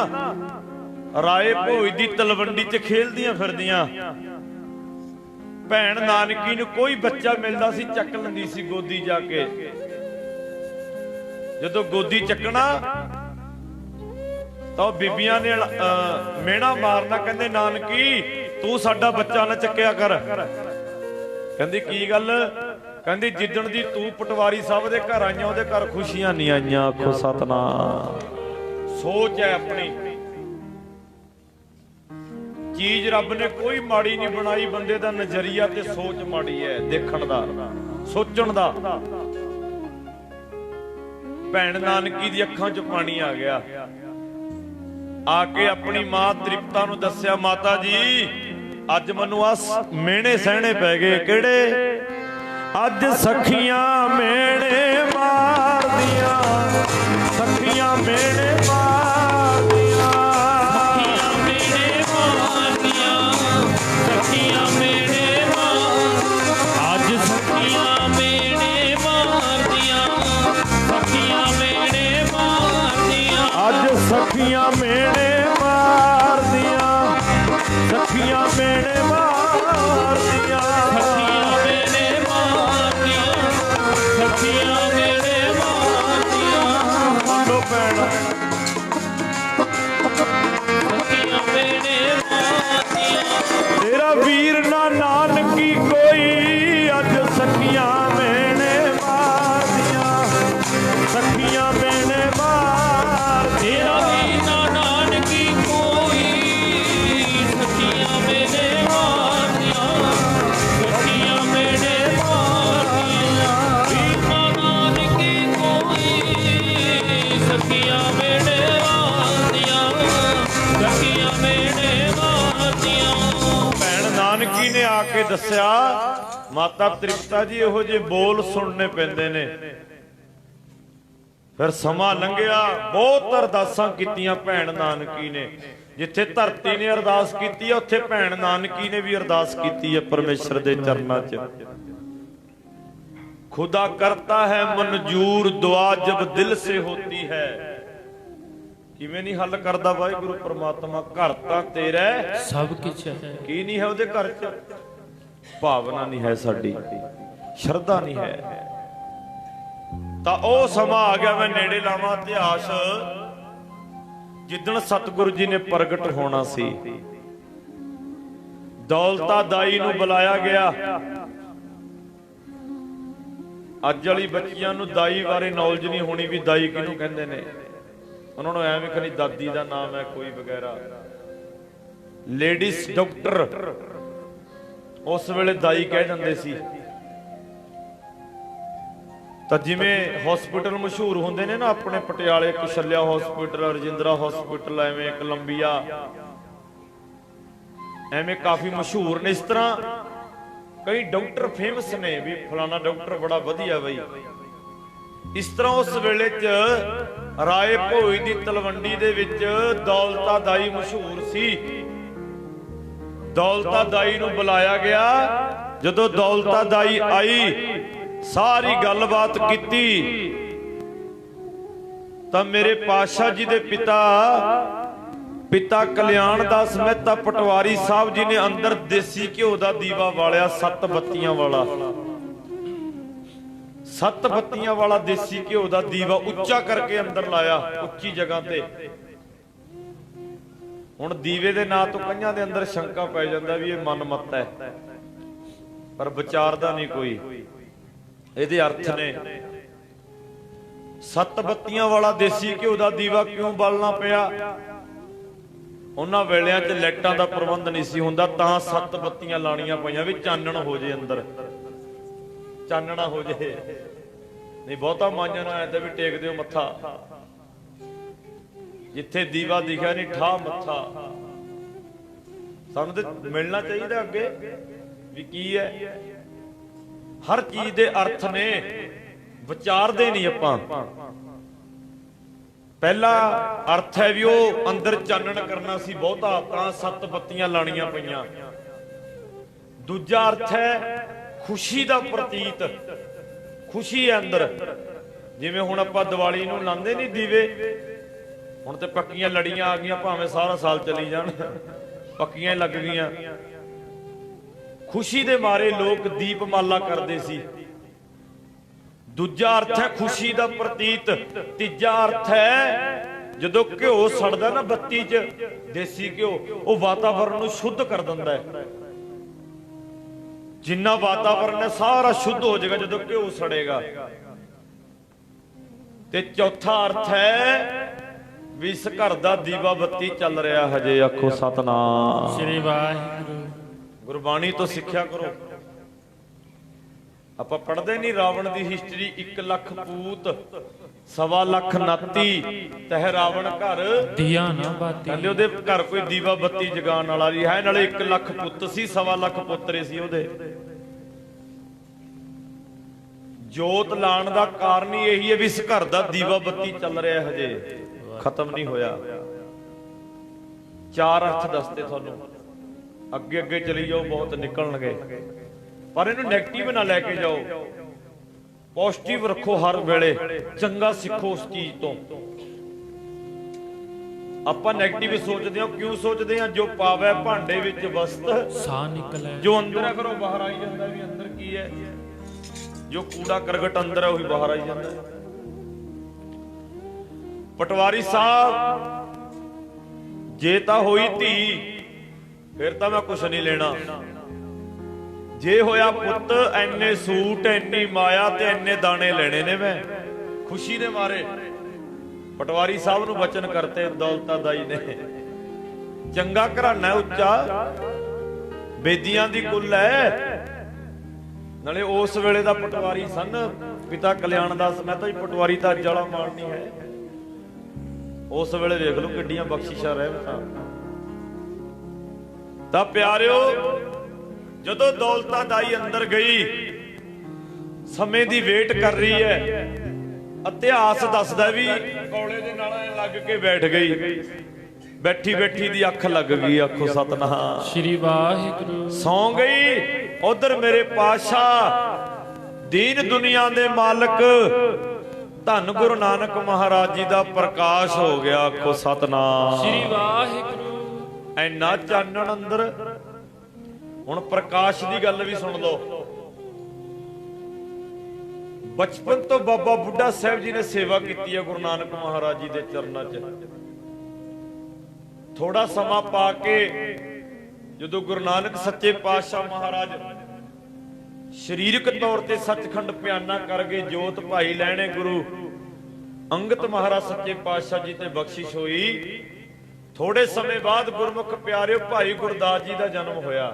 ਰਾਏ ਭੋਜ ਦੀ ਤਲਵੰਡੀ 'ਚ ਖੇਲਦੀਆਂ ਫਿਰਦੀਆਂ। ਭੈਣ ਨਾਨਕੀ ਨੂੰ ਕੋਈ ਬੱਚਾ ਮਿਲਦਾ ਸੀ, ਚੱਕ ਲੈਂਦੀ ਸੀ ਗੋਦੀ ਜਾ ਕੇ। ਜਦੋਂ ਗੋਦੀ ਚੱਕਣਾ ਤਾਂ ਬੀਬੀਆਂ ਨੇ ਮਿਹਣਾ ਮਾਰਨਾ, ਕਹਿੰਦੇ ਨਾਨਕੀ ਤੂੰ ਸਾਡਾ ਬੱਚਾ ਨਾ ਚੱਕਿਆ ਕਰ। ਕਹਿੰਦੀ ਕੀ ਗੱਲ? ਕਹਿੰਦੀ ਜਿੱਦਣ ਦੀ ਤੂੰ ਪਟਵਾਰੀ ਸਾਹਿਬ ਦੇ ਘਰ ਆਈਆਂ ਉਹਦੇ ਘਰ ਖੁਸ਼ੀਆਂ ਨਹੀਂ ਆਈਆਂ। ਆਖੋ ਸਤਨਾਮ। ਸੋਚ ਹੈ ਆਪਣੀ। ਚੀਜ਼ ਰੱਬ ਨੇ ਕੋਈ ਮਾੜੀ ਨਹੀਂ ਬਣਾਈ, ਬੰਦੇ ਦਾ ਨਜ਼ਰੀਆ ਤੇ ਸੋਚ ਮਾੜੀ ਹੈ, ਦੇਖਣ ਦਾ, ਸੋਚਣ ਦਾ। ਭੈਣ ਨਾਨਕੀ ਦੀ ਅੱਖਾਂ 'ਚ ਪਾਣੀ ਆ ਗਿਆ। ਆ ਕੇ ਆਪਣੀ ਮਾਂ ਤ੍ਰਿਪਤਾ ਨੂੰ ਦੱਸਿਆ, ਮਾਤਾ ਜੀ ਅੱਜ ਮੈਨੂੰ ਆ ਮਿਹਣੇ ਸਹਿਣੇ ਪੈ ਗਏ। ਕਿਹੜੇ? ਅੱਜ ਸਖੀਆਂ ਮਿਹਣੇ ਮਾਰਦੀਆਂ, ਸਖੀਆਂ ਮਿਹਣੇ ਮਾਰਦੀਆਂ, ਸਖੀਆਂ ਮੇੜੇ ਮਾਰਦੀਆਂ, ਸਖੀਆਂ ਮੇੜੇ ਮਾਰ। ਅੱਜ ਸਖੀਆਂ ਮੇੜੇ ਮਾਰਦੀਆਂ, ਸਖੀਆਂ ਮੇੜੇ ਮਾਰਦੀਆਂ। ਅੱਜ ਸਖੀਆਂ ਮਿਹਣੇ ਮਾਰਦੀਆਂ, ਸਖੀਆਂ ਮਿਹਣੇ ਮਾਰਦੀਆਂ, ਸਖੀਆਂ ਮੇੜੇ ਮਾਰਦੀਆਂ, ਸਖੀਆਂ ਮੇੜੇ ਮਾਰਦੀਆਂ। ਮੰਨੋ ਭੈਣ, ਸਖੀਆਂ ਮੇੜੇ ਮਾਰਦੀਆਂ। ਤੇਰਾ ਵੀਰ ਨਾ ਨਾਨਕੀ ਕੋਈ, ਅੱਜ ਸਖੀਆਂ ਮਿਹਣੇ ਮਾਰਦੀਆਂ, ਸਖੀਆਂ ਮਿਹਣੇ ਮਾਰਦੀਆਂ। ਤੇਰਾ ਵੀ ਨਾ ਨਾਨਕੀ ਕੋਈ, ਸਖੀਆਂ ਮੇੜੇ ਮਾਰਦੀਆਂ, ਸਖੀਆਂ ਮੇੜੇ ਮਾਰਦੀਆਂ। ਵੀ ਨਾ ਨਾਨਕੀ ਕੋਈ, ਸਖੀਆਂ ਮੇੜੇ ਮਾਰਦੀਆਂ, ਸਖੀਆਂ ਮੇੜੇ ਮਾਰਦੀਆਂ। ਭੈਣ ਨਾਨਕੀ ਨੇ ਆ ਕੇ ਦੱਸਿਆ, ਮਾਤਾ ਤ੍ਰਿਪਤਾ ਜੀ ਇਹੋ ਜਿਹੇ ਬੋਲ ਸੁਣਨੇ ਪੈਂਦੇ ਨੇ। ਫਿਰ ਸਮਾਂ ਲੰਘਿਆ, ਬਹੁਤ ਅਰਦਾਸਾਂ ਕੀਤੀਆਂ ਭੈਣ ਨਾਨਕੀ ਨੇ। ਜਿੱਥੇ ਧਰਤੀ ਨੇ ਅਰਦਾਸ ਕੀਤੀ ਹੈ, ਉੱਥੇ ਭੈਣ ਨਾਨਕੀ ਨੇ ਵੀ ਅਰਦਾਸ ਕੀਤੀ ਹੈ ਪਰਮੇਸ਼ਰ ਦੇ ਚਰਨਾਂ 'ਚ। ਖੁਦਾ ਕਰਤਾ ਹੈ ਮਨਜੂਰ ਦੁਆ ਜਬ ਦਿਲ ਸੇ ਹੋਤੀ ਹੈ। ਕਿਵੇਂ ਨਹੀਂ ਹੱਲ ਕਰਦਾ ਵਾਹਿਗੁਰੂ ਪ੍ਰਮਾਤਮਾ? ਘਰ ਤਾਂ ਤੇਰਾ ਹੈ, ਸਭ ਕੁਝ ਹੈ। ਕੀ ਨਹੀਂ ਹੈ ਉਹਦੇ ਘਰ 'ਚ? ਭਾਵਨਾ ਨਹੀਂ ਹੈ ਸਾਡੀ, ਸ਼ਰਧਾ ਨਹੀਂ ਹੈ। ਤਾਂ ਉਹ ਸਮਾਂ ਆ ਗਿਆ, ਮੈਂ ਨੇੜੇ ਲਾਵਾਂ ਇਤਿਹਾਸ, ਜਿੱਦਣ ਸਤਿਗੁਰੂ ਜੀ ਨੇ ਪ੍ਰਗਟ ਹੋਣਾ ਸੀ। ਦੌਲਤਾ ਦਾਈ ਨੂੰ ਬੁਲਾਇਆ ਗਿਆ। ਅੱਜ ਵਾਲੀ ਬੱਚੀਆਂ ਨੂੰ ਦਾਈ ਬਾਰੇ ਨੌਲੇਜ ਨਹੀਂ ਹੋਣੀ ਵੀ ਦਾਈ ਕਿਹਨੂੰ ਕਹਿੰਦੇ ਨੇ। ਉਹਨਾਂ ਨੂੰ ਐਵੇਂ ਕਿ ਦਾਦੀ ਦਾ ਨਾਮ ਹੈ ਕੋਈ ਵਗੈਰਾ। ਲੇਡੀਜ਼ ਡਾਕਟਰ ਉਸ ਵੇਲੇ ਦਾਈ ਕਹਿ ਜਾਂਦੇ ਸੀ। ਤਾਂ ਜਿਵੇਂ ਹਸਪੀਟਲ ਮਸ਼ਹੂਰ ਹੁੰਦੇ ਨੇ ਨਾ ਆਪਣੇ ਪਟਿਆਲੇ, ਕੁਸ਼ਲਿਆ ਹਸਪੀਟਲ, ਰਜਿੰਦਰਾ ਹਸਪੀਟਲ, ਐਵੇਂ ਕੋਲੰਬੀਆ, ਐਵੇਂ ਕਾਫੀ ਮਸ਼ਹੂਰ ਨੇ। ਇਸ ਤਰ੍ਹਾਂ ਕਈ ਡਾਕਟਰ ਫੇਮਸ ਨੇ ਵੀ ਫਲਾਣਾ ਡਾਕਟਰ ਬੜਾ ਵਧੀਆ ਬਈ। ਇਸ ਤਰ੍ਹਾਂ ਉਸ ਵੇਲੇ 'ਚ ਰਾਏ ਭੋਜ ਦੀ ਤਲਵੰਡੀ ਦੇ ਵਿੱਚ ਦੌਲਤਾ ਦਾਈ ਮਸ਼ਹੂਰ ਸੀ। ਦੌਲਤਾ ਦਾਈ ਨੂੰ ਬੁਲਾਇਆ ਗਿਆ। ਜਦੋਂ ਦੌਲਤਾ ਦਾਈ ਆਈ, ਸਾਰੀ ਗੱਲਬਾਤ ਕੀਤੀ, ਤਾਂ ਮੇਰੇ ਪਾਤਸ਼ਾਹ ਜੀ ਦੇ ਪਿਤਾ ਕਲਿਆਣ ਦਾਸ ਮਹਿਤਾ ਪਟਵਾਰੀ ਸਾਹਿਬ ਜੀ ਨੇ ਅੰਦਰ ਦੇਸੀ ਘਿਓ ਦਾ ਦੀਵਾ ਵਾਲਿਆ, 7 ਬੱਤੀਆਂ ਵਾਲਾ। 7 ਬੱਤੀਆਂ ਵਾਲਾ ਦੇਸੀ ਘਿਓ ਦਾ ਦੀਵਾ ਉੱਚਾ ਕਰਕੇ ਅੰਦਰ ਲਾਇਆ, ਉੱਚੀ ਜਗ੍ਹਾ ਤੇ। ਹੁਣ ਦੀਵੇ ਦੇ ਨਾਂ ਤੋਂ ਕਈਆਂ ਦੇ ਅੰਦਰ ਸ਼ੰਕਾ ਪੈ ਜਾਂਦਾ ਵੀ ਇਹ ਮਨਮੱਤ ਹੈ, ਪਰ ਵਿਚਾਰਦਾ ਨਹੀਂ ਕੋਈ। ਇਹਦੇ ਅਰਥ ਨੇ 7 ਬੱਤੀਆਂ ਵਾਲਾ ਦੇਸੀ ਘਿਓ ਦਾ ਦੀਵਾ ਕਿਉਂ ਬਾਲਣਾ ਪਿਆ? ਉਹਨਾਂ ਵੇਲਿਆਂ 'ਚ ਲਾਈਟਾਂ ਦਾ ਪ੍ਰਬੰਧ ਨਹੀਂ ਸੀ ਹੁੰਦਾ, ਤਾਂ 7 ਬੱਤੀਆਂ ਲਾਣੀਆਂ ਪਈਆਂ ਵੀ ਚਾਨਣ ਹੋ ਜੇ, ਅੰਦਰ ਚਾਨਣਾ ਹੋ ਜੇ। ਨਹੀਂ ਬਹੁਤਾ ਮਾਈਆਂ ਨੂੰ ਐ ਤਾਂ ਵੀ ਟੇਕ ਦਿਓ ਮੱਥਾ, ਜਿੱਥੇ ਦੀਵਾ ਦਿਖਿਆ ਨਹੀਂ ਠਾ ਮੱਥਾ। ਸਾਨੂੰ ਤੇ ਮਿਲਣਾ ਚਾਹੀਦਾ ਅੱਗੇ ਵੀ ਕੀ ਹੈ। ਹਰ ਚੀਜ਼ ਦੇ ਅਰਥ ਨੇ, ਵਿਚਾਰਦੇ ਨਹੀਂ ਆਪਾਂ। ਪਹਿਲਾ ਅਰਥ ਹੈ ਵੀ ਉਹ ਅੰਦਰ ਚਾਨਣ ਕਰਨਾ ਸੀ ਬਹੁਤਾ, ਤਾਂ 7 ਬੱਤੀਆਂ ਲਾਣੀਆਂ ਪਈਆਂ। ਦੂਜਾ ਅਰਥ ਹੈ ਖੁਸ਼ੀ ਦਾ ਪ੍ਰਤੀਤ, ਖੁਸ਼ੀ ਹੈ ਅੰਦਰ। ਜਿਵੇਂ ਹੁਣ ਆਪਾਂ ਦੀਵਾਲੀ ਨੂੰ ਲਾਉਂਦੇ ਨਹੀਂ ਦੀਵੇ, ਹੁਣ ਤੇ ਪੱਕੀਆਂ ਲੜੀਆਂ ਆ ਗਈਆਂ, ਭਾਵੇਂ ਸਾਰਾ ਸਾਲ ਚਲੀ ਜਾਣ, ਪੱਕੀਆਂ ਹੀ ਲੱਗ ਗਈਆਂ। ਖੁਸ਼ੀ ਦੇ ਮਾਰੇ ਲੋਕ ਦੀਪਮਾਲਾ ਕਰਦੇ ਸੀ। ਦੂਜਾ ਅਰਥ ਹੈ ਖੁਸ਼ੀ ਦਾ ਪ੍ਰਤੀਤ। ਤੀਜਾ ਅਰਥ ਹੈ ਜਦੋਂ ਘਿਓ ਸੜਦਾ ਨਾ ਬੱਤੀ 'ਚ, ਦੇਸੀ ਘਿਓ, ਉਹ ਵਾਤਾਵਰਣ ਨੂੰ ਸ਼ੁੱਧ ਕਰ ਦਿੰਦਾ ਹੈ। ਜਿੰਨਾ ਵਾਤਾਵਰਣ ਹੈ ਸਾਰਾ ਸ਼ੁੱਧ ਹੋ ਜਾਏਗਾ ਜਦੋਂ ਘਿਓ ਸੜੇਗਾ। ਤੇ ਚੌਥਾ ਅਰਥ ਹੈ ਵੀ ਇਸ ਘਰ ਦਾ ਦੀਵਾ ਬੱਤੀ ਚੱਲ ਰਿਹਾ ਹਜੇ। ਆਖੋ ਸਤਨਾਮ ਸ੍ਰੀ ਵਾਹਿਗੁਰੂ। ਗੁਰਬਾਣੀ ਤੋਂ ਸਿੱਖਿਆ ਕਰੋ। ਆਪਾਂ ਪੜ੍ਹਦੇ ਨਹੀਂ ਰਾਵਣ ਦੀ ਹਿਸਟਰੀ, 1 ਲੱਖ ਪੂਤ 1.25 ਲੱਖ ਨਾਤੀ, ਤਹਿ ਰਾਵਣ ਘਰ ਦੀਆ ਨਾ ਬਾਤੀ। ਕਹਿੰਦੇ ਉਹਦੇ ਘਰ ਕੋਈ ਦੀਵਾ ਬੱਤੀ ਜਗਾਉਣ ਵਾਲਾ ਨਹੀਂ ਹੈ। ਨਾਲੇ 1 ਲੱਖ ਪੁੱਤ ਸੀ, 1.25 ਲੱਖ ਪੁੱਤਰੇ ਸੀ ਉਹਦੇ। ਜੋਤ ਲਾਣ ਦਾ ਕਾਰਨ ਹੀ ਇਹੀ ਹੈ ਵੀ ਇਸ ਘਰ ਦਾ ਦੀਵਾ ਬੱਤੀ ਚੱਲ ਰਿਹਾ ਹਜੇ, ਖਤਮ ਨਹੀਂ ਹੋਇਆ। 4 ਅਰਥ ਦੱਸਦੇ ਤੁਹਾਨੂੰ, ਅੱਗੇ ਅੱਗੇ ਚਲੀ ਜਾਓ ਬਹੁਤ ਨਿਕਲਣਗੇ, ਪਰ ਇਹਨੂੰ ਨੈਗੇਟਿਵ ਨਾ ਲੈ ਕੇ ਜਾਓ, ਪੋਜ਼ਿਟਿਵ ਰੱਖੋ ਹਰ ਵੇਲੇ, ਚੰਗਾ ਸਿੱਖੋ ਉਸ ਚੀਜ਼ ਤੋਂ। ਆਪਾਂ ਨੈਗੇਟਿਵ ਸੋਚਦੇ ਹਾਂ, ਕਿਉਂ ਸੋਚਦੇ ਹਾਂ? ਜੋ ਪਾਵੈ ਭਾਂਡੇ ਵਿੱਚ ਵਸਤ ਸਾਹ ਨਿਕਲੇ, ਜੋ ਅੰਦਰ ਹੈ ਫਿਰ ਉਹ ਬਾਹਰ ਆਈ ਜਾਂਦਾ ਵੀ ਅੰਦਰ ਕੀ ਹੈ। ਜੋ ਕੂੜਾ ਕਰਗਟ ਅੰਦਰ ਹੈ ਉਹੀ ਬਾਹਰ ਆਈ ਜਾਂਦਾ। ਪਟਵਾਰੀ ਸਾਹਿਬ ਜੇ ਤਾਂ ਹੋਈ ਧੀ ਫਿਰ ਤਾਂ ਮੈਂ ਕੁਛ ਨਹੀਂ ਲੈਣਾ, ਜੇ ਹੋਇਆ ਪੁੱਤ ਐਨੇ ਸੂਟ ਐਨੀ ਮਾਇਆ ਤੇ ਐਨੇ ਦਾਣੇ ਲੈਣੇ ਨੇ ਮੈਂ ਖੁਸ਼ੀ ਦੇ ਮਾਰੇ। ਪਟਵਾਰੀ ਸਾਹਿਬ ਨੂੰ ਬਚਨ ਕਰਤੇ ਦੌਲਤਾ ਦਾਈ ਨੇ। ਚੰਗਾ ਘਰਾਣਾ ਉੱਚਾ, ਬੇਦੀਆਂ ਦੀ ਕੁੱਲ ਹੈ। ਨਾਲੇ ਉਸ ਵੇਲੇ ਦਾ ਪਟਵਾਰੀ ਸਨ ਪਿਤਾ ਕਲਿਆਣ ਦਾਸ। ਮੈਂ ਤਾਂ ਪਟਵਾਰੀ ਦਾ ਅੱਜ ਵਾਲਾ ਮਾਣ ਨਹੀਂ ਹੈ, ਉਸ ਵੇਲੇ ਵੇਖ ਲਓ ਕਿੱਡੀਆਂ ਬਖਸ਼ਿਸ਼ਾਂ ਰਹਿਮਤਾਂ। ਤਾਂ ਪਿਆਰਿਓ, ਜਦੋਂ ਦੌਲਤਾ ਦਾਈ ਅੰਦਰ ਗਈ, ਸਮੇਂ ਦੀ ਵੇਟ ਕਰ ਰਹੀ ਹੈ। ਇਤਿਹਾਸ ਦੱਸਦਾ ਵੀ ਕੌਲੇ ਦੇ ਨਾਲ ਐ ਲੱਗ ਕੇ ਬੈਠ ਗਈ, ਬੈਠੀ ਬੈਠੀ ਦੀ ਅੱਖ ਲੱਗ ਗਈ। ਆਖੋ ਸਤਨਾਮ ਸ੍ਰੀ ਵਾਹਿਗੁਰੂ। ਸੌਂ ਗਈ। ਉਧਰ ਮੇਰੇ ਪਾਤਸ਼ਾਹ ਦੀਨ ਦੁਨੀਆ ਦੇ ਮਾਲਕ ਧੰਨ ਗੁਰੂ ਨਾਨਕ ਮਹਾਰਾਜ ਜੀ ਦਾ ਪ੍ਰਕਾਸ਼ ਹੋ ਗਿਆ। ਆਖੋ ਸਤਨਾਮ ਸ੍ਰੀ ਵਾਹਿਗੁਰੂ। ਐਨਾ ਚਾਨਣ ਅੰਦਰ। ਹੁਣ ਪ੍ਰਕਾਸ਼ ਦੀ ਗੱਲ ਵੀ ਸੁਣ ਲਓ। ਬਚਪਨ ਤੋਂ ਬਾਬਾ ਬੁੱਢਾ ਸਾਹਿਬ ਜੀ ਨੇ ਸੇਵਾ ਕੀਤੀ ਹੈ ਗੁਰੂ ਨਾਨਕ ਮਹਾਰਾਜ ਜੀ ਦੇ ਚਰਨਾਂ 'ਚ। ਥੋੜਾ ਸਮਾਂ ਪਾ ਕੇ ਜਦੋਂ ਗੁਰੂ ਨਾਨਕ ਸੱਚੇ ਪਾਤਸ਼ਾਹ ਮਹਾਰਾਜ ਸਰੀਰਕ ਤੌਰ ਤੇ ਸੱਚਖੰਡ ਪਿਆਨਾ ਕਰ ਗਏ, ਜੋਤ ਭਾਈ ਲੈਣੇ ਗੁਰੂ ਅੰਗਦ ਮਹਾਰਾਜ ਸੱਚੇ ਪਾਤਸ਼ਾਹ ਜੀ ਤੇ ਬਖਸ਼ਿਸ਼ ਹੋਈ। ਥੋੜੇ ਸਮੇਂ ਬਾਅਦ ਗੁਰਮੁਖ ਪਿਆਰਿਓ ਭਾਈ ਗੁਰਦਾਸ ਜੀ ਦਾ ਜਨਮ ਹੋਇਆ।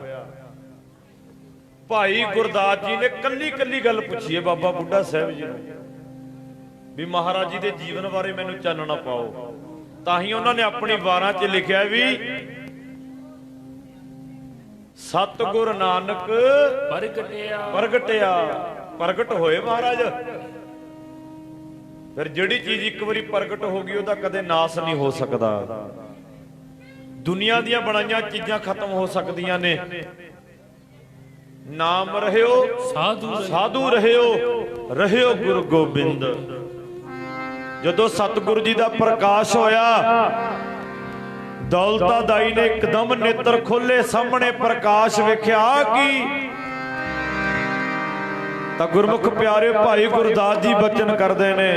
ਭਾਈ ਗੁਰਦਾਸ ਜੀ ਨੇ ਕੱਲੀ ਕੱਲੀ ਗੱਲ ਪੁੱਛੀ ਹੈ ਬਾਬਾ ਬੁੱਢਾ ਸਾਹਿਬ ਜੀ ਨੂੰ ਵੀ ਮਹਾਰਾਜ ਜੀ ਦੇ ਜੀਵਨ ਬਾਰੇ ਮੈਨੂੰ ਚਾਨਣਾ ਪਾਓ। ਤਾਂ ਹੀ ਉਹਨਾਂ ਨੇ ਆਪਣੀ ਵਾਰਾਂ 'ਚ ਲਿਖਿਆ ਵੀ ਸਤਿਗੁਰ ਨਾਨਕ ਪ੍ਰਗਟਿਆ। ਪ੍ਰਗਟ ਹੋਏ ਮਹਾਰਾਜ। ਫਿਰ ਜਿਹੜੀ ਚੀਜ਼ ਇੱਕ ਵਾਰੀ ਪ੍ਰਗਟ ਹੋ ਗਈ ਉਹਦਾ ਕਦੇ ਨਾਸ ਨਹੀਂ ਹੋ ਸਕਦਾ। ਦੁਨੀਆ ਦੀਆਂ ਬਣਾਈਆਂ ਚੀਜ਼ਾਂ ਖਤਮ ਹੋ ਸਕਦੀਆਂ ਨੇ, ਨਾਮ ਰਹਿਓ ਸਾਧੂ ਰਹਿਓ, ਰਹਿਓ ਗੁਰੂ ਗੋਬਿੰਦ। ਜਦੋਂ ਸਤਿਗੁਰੂ ਜੀ ਦਾ ਪ੍ਰਕਾਸ਼ ਹੋਇਆ, ਦੌਲਤਾ ਦਾਈ ਨੇ ਇੱਕਦਮ ਨੇਤਰ ਖੋਲੇ, ਸਾਹਮਣੇ ਪ੍ਰਕਾਸ਼ ਵੇਖਿਆ ਕੀ ਤਾਂ ਗੁਰਮੁਖ ਪਿਆਰੇ ਭਾਈ ਗੁਰਦਾਸ ਜੀ ਬਚਨ ਕਰਦੇ ਨੇ,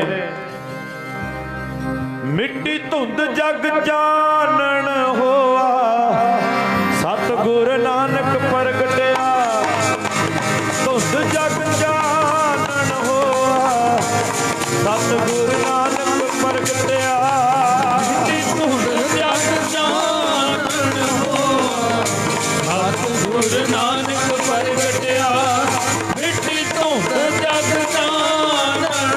ਮਿੱਟੀ ਧੁੰਦ ਜਗ ਚਾਨਣ ਹੋਆ, ਸਤਿਗੁਰ ਨਾਨਕ ਪ੍ਰਗਟਿਆ। ਧੁੰਦ ਜਗ ਚਾਨਣ ਹੋਆ, ਸਤਿਗੁਰ ਨਾਨਕ ਪ੍ਰਗਟਿਆ। ਮਿੱਟੀ ਧੁੰਦ ਜਗ ਚਾਨਣ ਹੋਆ, ਸਤਿਗੁਰ ਨਾਨਕ ਪ੍ਰਗਟਿਆ। ਮਿੱਟੀ ਧੁੰਦ ਜਗ ਚਾਨਣ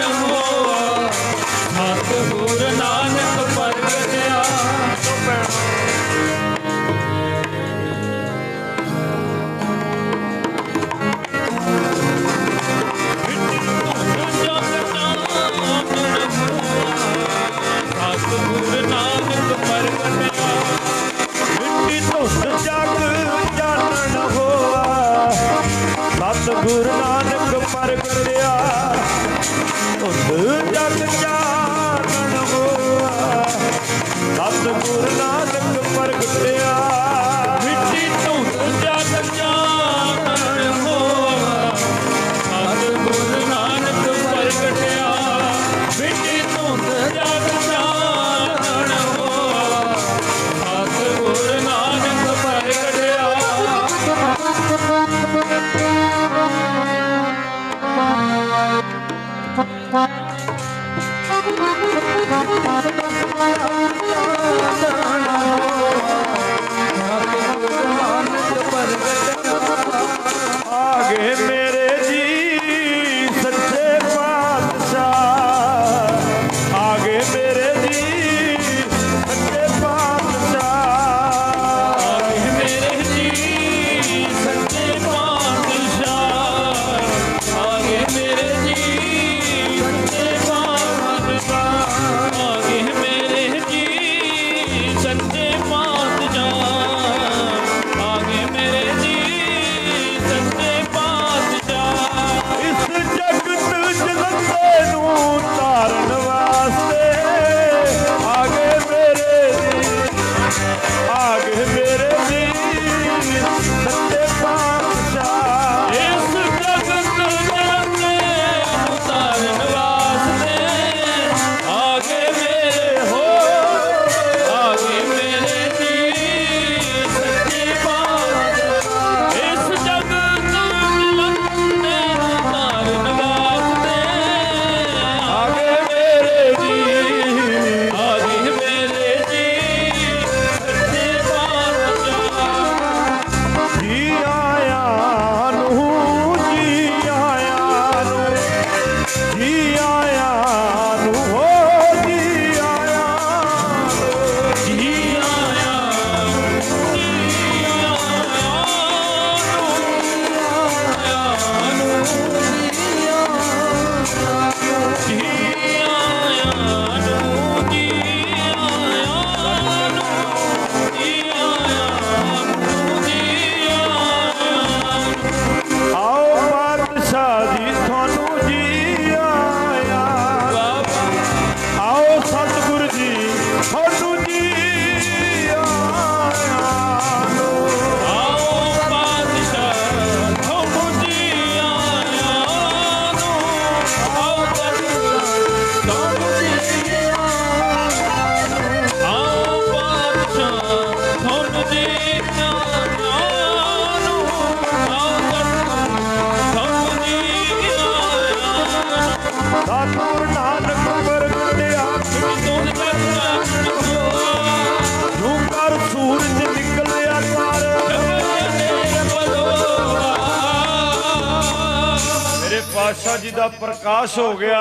ਪਾਤਸ਼ਾਹ ਜੀ ਦਾ ਪ੍ਰਕਾਸ਼ ਹੋ ਗਿਆ।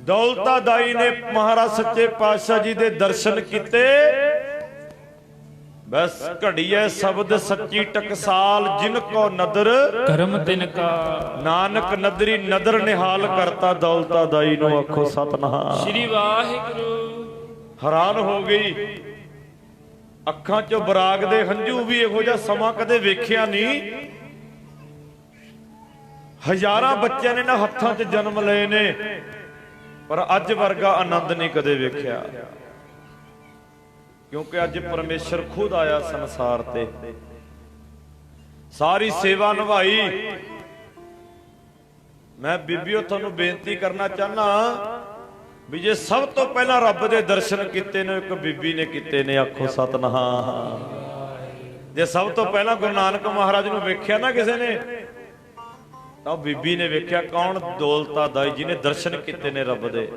ਦੌਲਤਾ ਦਾਈ ਨੇ ਮਹਾਰਾਜ ਸੱਚੇ ਪਾਤਸ਼ਾਹ ਜੀ ਦੇ ਦਰਸ਼ਨ ਕੀਤੇ। ਬਸ ਘੜੀਐ ਸ਼ਬਦ ਸੱਚੀ ਟਕਸਾਲ, ਜਿਨ ਕੋ ਨਦਰ ਕਰਮ ਤਿਨ ਕਾ। ਨਾਨਕ ਨਦਰੀ ਨਦਰ ਨਿਹਾਲ ਕਰਤਾ। ਦੌਲਤਾ ਦਾਈ ਨੂੰ ਆਖੋ ਸਤਿਨਾਮ। ਸ੍ਰੀ ਵਾਹਿਗੁਰੂ। ਹੈਰਾਨ ਹੋ ਗਈ, ਅੱਖਾਂ 'ਚੋਂ ਬਰਾਗ ਦੇ ਹੰਝੂ ਵੀ ਇਹੋ ਜਿਹਾ ਸਮਾਂ ਕਦੇ ਵੇਖਿਆ ਨਹੀਂ। ਹਜ਼ਾਰਾਂ ਬੱਚਿਆਂ ਨੇ ਨਾ ਹੱਥਾਂ 'ਚ ਜਨਮ ਲਏ ਨੇ, ਪਰ ਅੱਜ ਵਰਗਾ ਆਨੰਦ ਨਹੀਂ ਕਦੇ ਵੇਖਿਆ। ਕਿਉਂਕਿ ਅੱਜ ਪਰਮੇਸ਼ਰ ਖੁਦ ਆਇਆ ਸੰਸਾਰ ਤੇ, ਸਾਰੀ ਸੇਵਾ ਨਿਭਾਈ। ਮੈਂ ਬੀਬੀਓ ਤੁਹਾਨੂੰ ਬੇਨਤੀ ਕਰਨਾ ਚਾਹਨਾ ਵੀ ਜੇ ਸਭ ਤੋਂ ਪਹਿਲਾਂ ਰੱਬ ਦੇ ਦਰਸ਼ਨ ਕੀਤੇ ਨੇ ਇੱਕ ਬੀਬੀ ਨੇ ਕੀਤੇ ਨੇ, ਆਖੋ ਸਤਿਨਾਮ। ਜੇ ਸਭ ਤੋਂ ਪਹਿਲਾਂ ਗੁਰੂ ਨਾਨਕ ਮਹਾਰਾਜ ਨੂੰ ਵੇਖਿਆ ਨਾ ਕਿਸੇ ਨੇ, ਤਾਂ ਬੀਬੀ ਨੇ ਵੇਖਿਆ। ਕੌਣ? ਦੌਲਤਾ ਦਾਈ ਜੀ ਨੇ ਦਰਸ਼ਨ ਕੀਤੇ ਨੇ ਰੱਬ ਦੇ।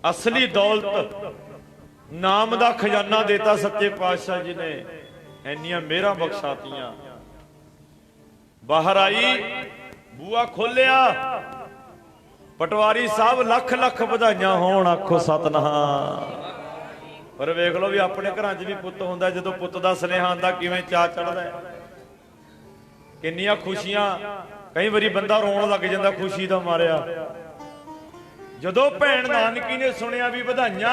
ਅਸਲੀ ਦੌਲਤ ਨਾਮ ਦਾ ਖਜ਼ਾਨਾ ਦੇਤਾ ਸੱਚੇ ਪਾਤਸ਼ਾਹ ਜੀ ਨੇ, ਐਨੀਆਂ ਮਿਹਰਾਂ ਬਖਸ਼ਾਤੀਆਂ। ਬਾਹਰ ਆਈ, ਬੂਆ ਖੋਲਿਆ, ਪਟਵਾਰੀ ਸਾਹਿਬ ਲੱਖ ਲੱਖ ਵਧਾਈਆਂ ਹੋਣ, ਆਖੋ ਸਤਿਨਾਮ। ਪਰ ਵੇਖ ਲਓ ਵੀ ਆਪਣੇ ਘਰਾਂ 'ਚ ਵੀ ਪੁੱਤ ਹੁੰਦਾ, ਜਦੋਂ ਪੁੱਤ ਦਾ ਸੁਨੇਹਾ ਆਉਂਦਾ ਕਿਵੇਂ ਚਾਅ ਚੜ੍ਹਦਾ ਹੈ, ਕਿੰਨੀਆਂ ਖੁਸ਼ੀਆਂ। ਕਈ ਵਾਰੀ ਬੰਦਾ ਰੋਣ ਲੱਗ ਜਾਂਦਾ ਖੁਸ਼ੀ ਦਾ ਮਾਰਿਆ। ਜਦੋਂ ਭੈਣ ਨਾਨਕੀ ਨੇ ਸੁਣਿਆ ਵੀ ਵਧਾਈਆਂ,